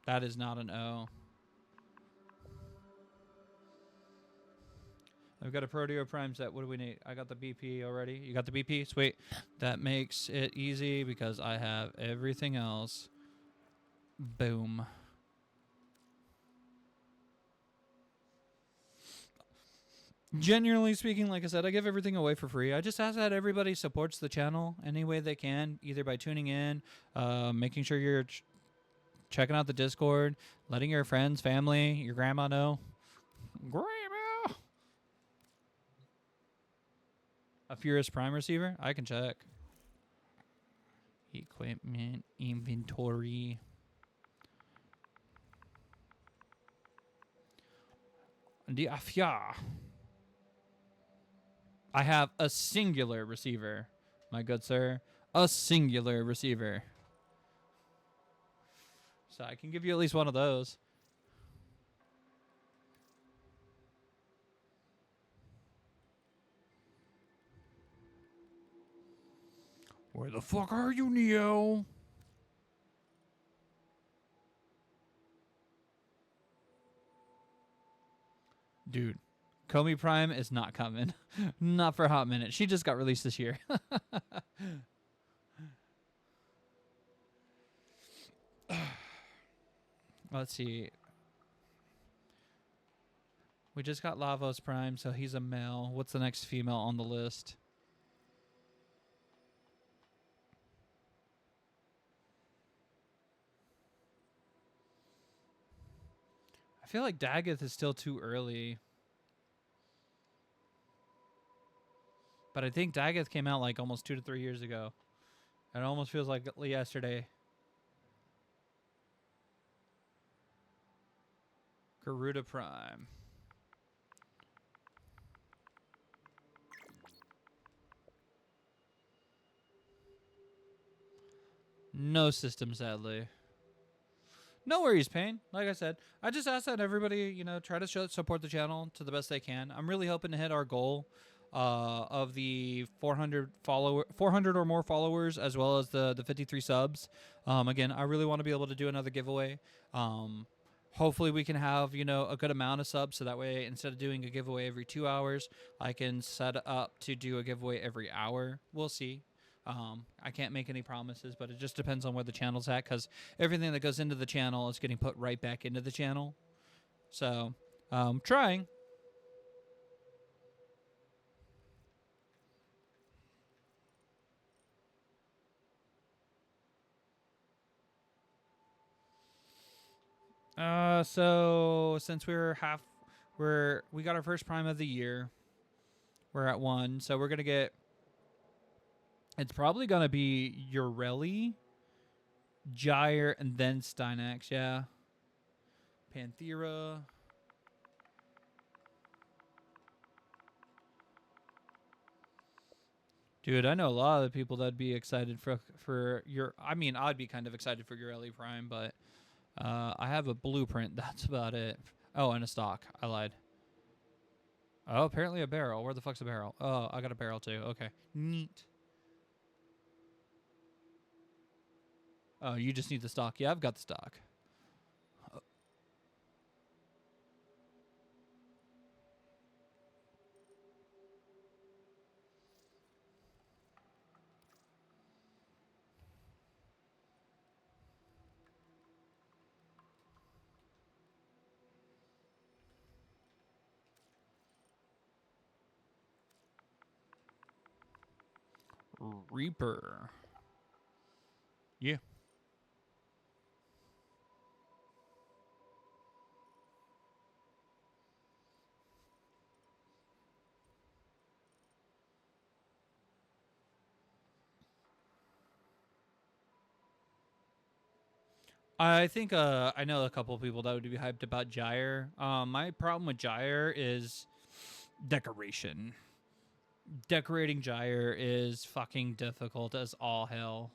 That is not an O. I've got a Protea Prime set. What do we need? I got the BP already. You got the BP? Sweet. That makes it easy because I have everything else. Boom. Genuinely speaking, like I said, I give everything away for free. I just ask that everybody supports the channel any way they can, either by tuning in, making sure you're checking out the Discord, letting your friends, family, your grandma know. Grandma! A Furious Prime receiver? I can check. Equipment, inventory. Yeah. I have a singular receiver, my good sir. A singular receiver. So I can give you at least one of those. Where the fuck are you, Neo? Dude, Comey Prime is not coming. Not for a hot minute. She just got released this year. Let's see. We just got Lavos Prime, so he's a male. What's the next female on the list? I feel like Daggett is still too early. But I think Daggett came out like almost 2 to 3 years ago. It almost feels like yesterday. Garuda Prime. No system, sadly. No worries, Pain. Like I said, I just ask that everybody, try to support the channel to the best they can. I'm really hoping to hit our goal of the 400 or more followers, as well as the 53 subs. Again, I really want to be able to do another giveaway. Hopefully we can have, a good amount of subs, so that way instead of doing a giveaway every 2 hours, I can set up to do a giveaway every hour. We'll see. I can't make any promises, but it just depends on where the channel's at, because everything that goes into the channel is getting put right back into the channel. So, trying. So since we got our first Prime of the year, we're at 1, so we're gonna get. It's probably gonna be Ureli, Gyre, and then Stynax, yeah. Panthera. Dude, I know a lot of the people that'd be excited for your. I mean, I'd be kind of excited for Ureli Prime, but I have a blueprint. That's about it. Oh, and a stock. I lied. Oh, apparently a barrel. Where the fuck's a barrel? Oh, I got a barrel too. Okay, neat. Oh, you just need the stock. Yeah, I've got the stock. Reaper. Yeah. I think I know a couple of people that would be hyped about Gyre. My problem with Gyre is decoration. Decorating Gyre is fucking difficult as all hell.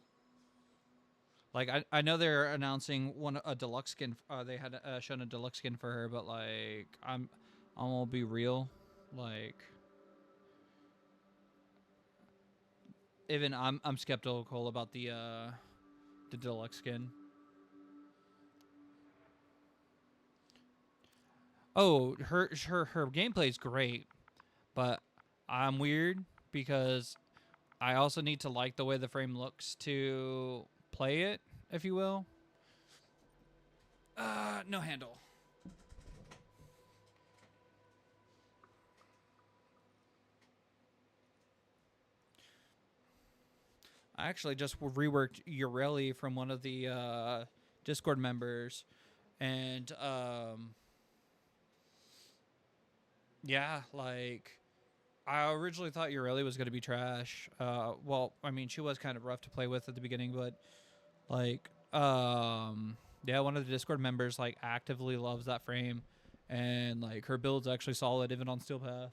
Like I know they're announcing a deluxe skin. They had shown a deluxe skin for her, but like I'm gonna be real. Like even I'm skeptical about the deluxe skin. Oh, her gameplay's great, but I'm weird because I also need to like the way the frame looks to play it, if you will. No handle. I actually just reworked Ureli from one of the Discord members, and yeah, like I originally thought Ureli was gonna be trash. Well, I mean, she was kind of rough to play with at the beginning, but like, yeah, one of the Discord members like actively loves that frame, and like her build's actually solid even on Steel Path.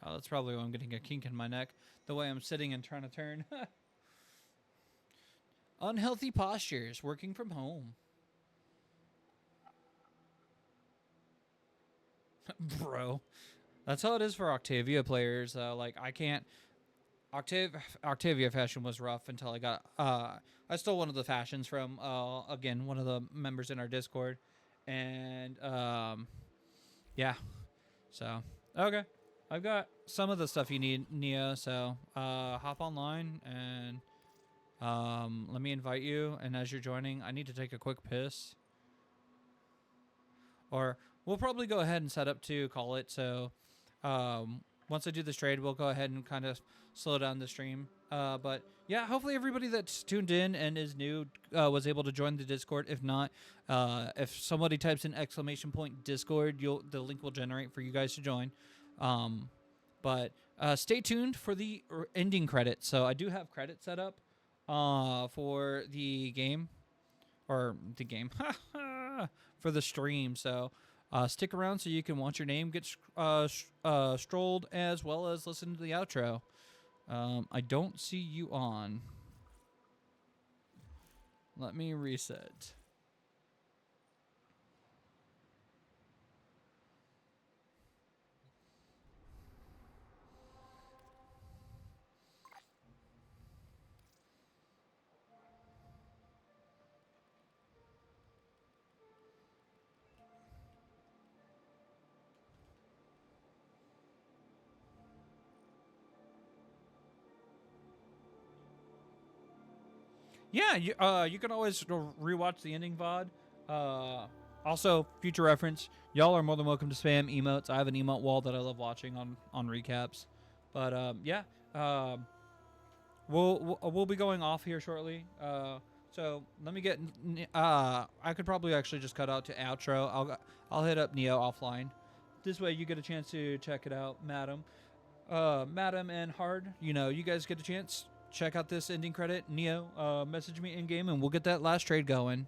Oh, that's probably why I'm getting a kink in my neck. The way I'm sitting and trying to turn. Unhealthy postures, working from home. Bro. That's how it is for Octavia players. Like, I can't... Octavia fashion was rough until I got... I stole one of the fashions from, again, one of the members in our Discord. And, yeah. So, okay. I've got some of the stuff you need, Nia. So, hop online and... let me invite you, and as you're joining, I need to take a quick piss. Or we'll probably go ahead and set up to call it. So, once I do this trade, we'll go ahead and kind of slow down the stream. But yeah, hopefully everybody that's tuned in and is new was able to join the Discord. If not, if somebody types in !Discord, the link will generate for you guys to join. But stay tuned for the ending credits. So I do have credits set up for the game, or the game, for the stream. So stick around so you can watch your name get strolled, as well as listen to the outro. I don't see you on. Let me reset. Yeah, you can always rewatch the ending VOD. Also, future reference, y'all are more than welcome to spam emotes. I have an emote wall that I love watching on recaps. But yeah, we'll be going off here shortly. So let me get. I could probably actually just cut out to outro. I'll hit up Neo offline. This way you get a chance to check it out, Madam. Madam and Hard, you guys get a chance. Check out this ending credit. Neo, message me in game and we'll get that last trade going.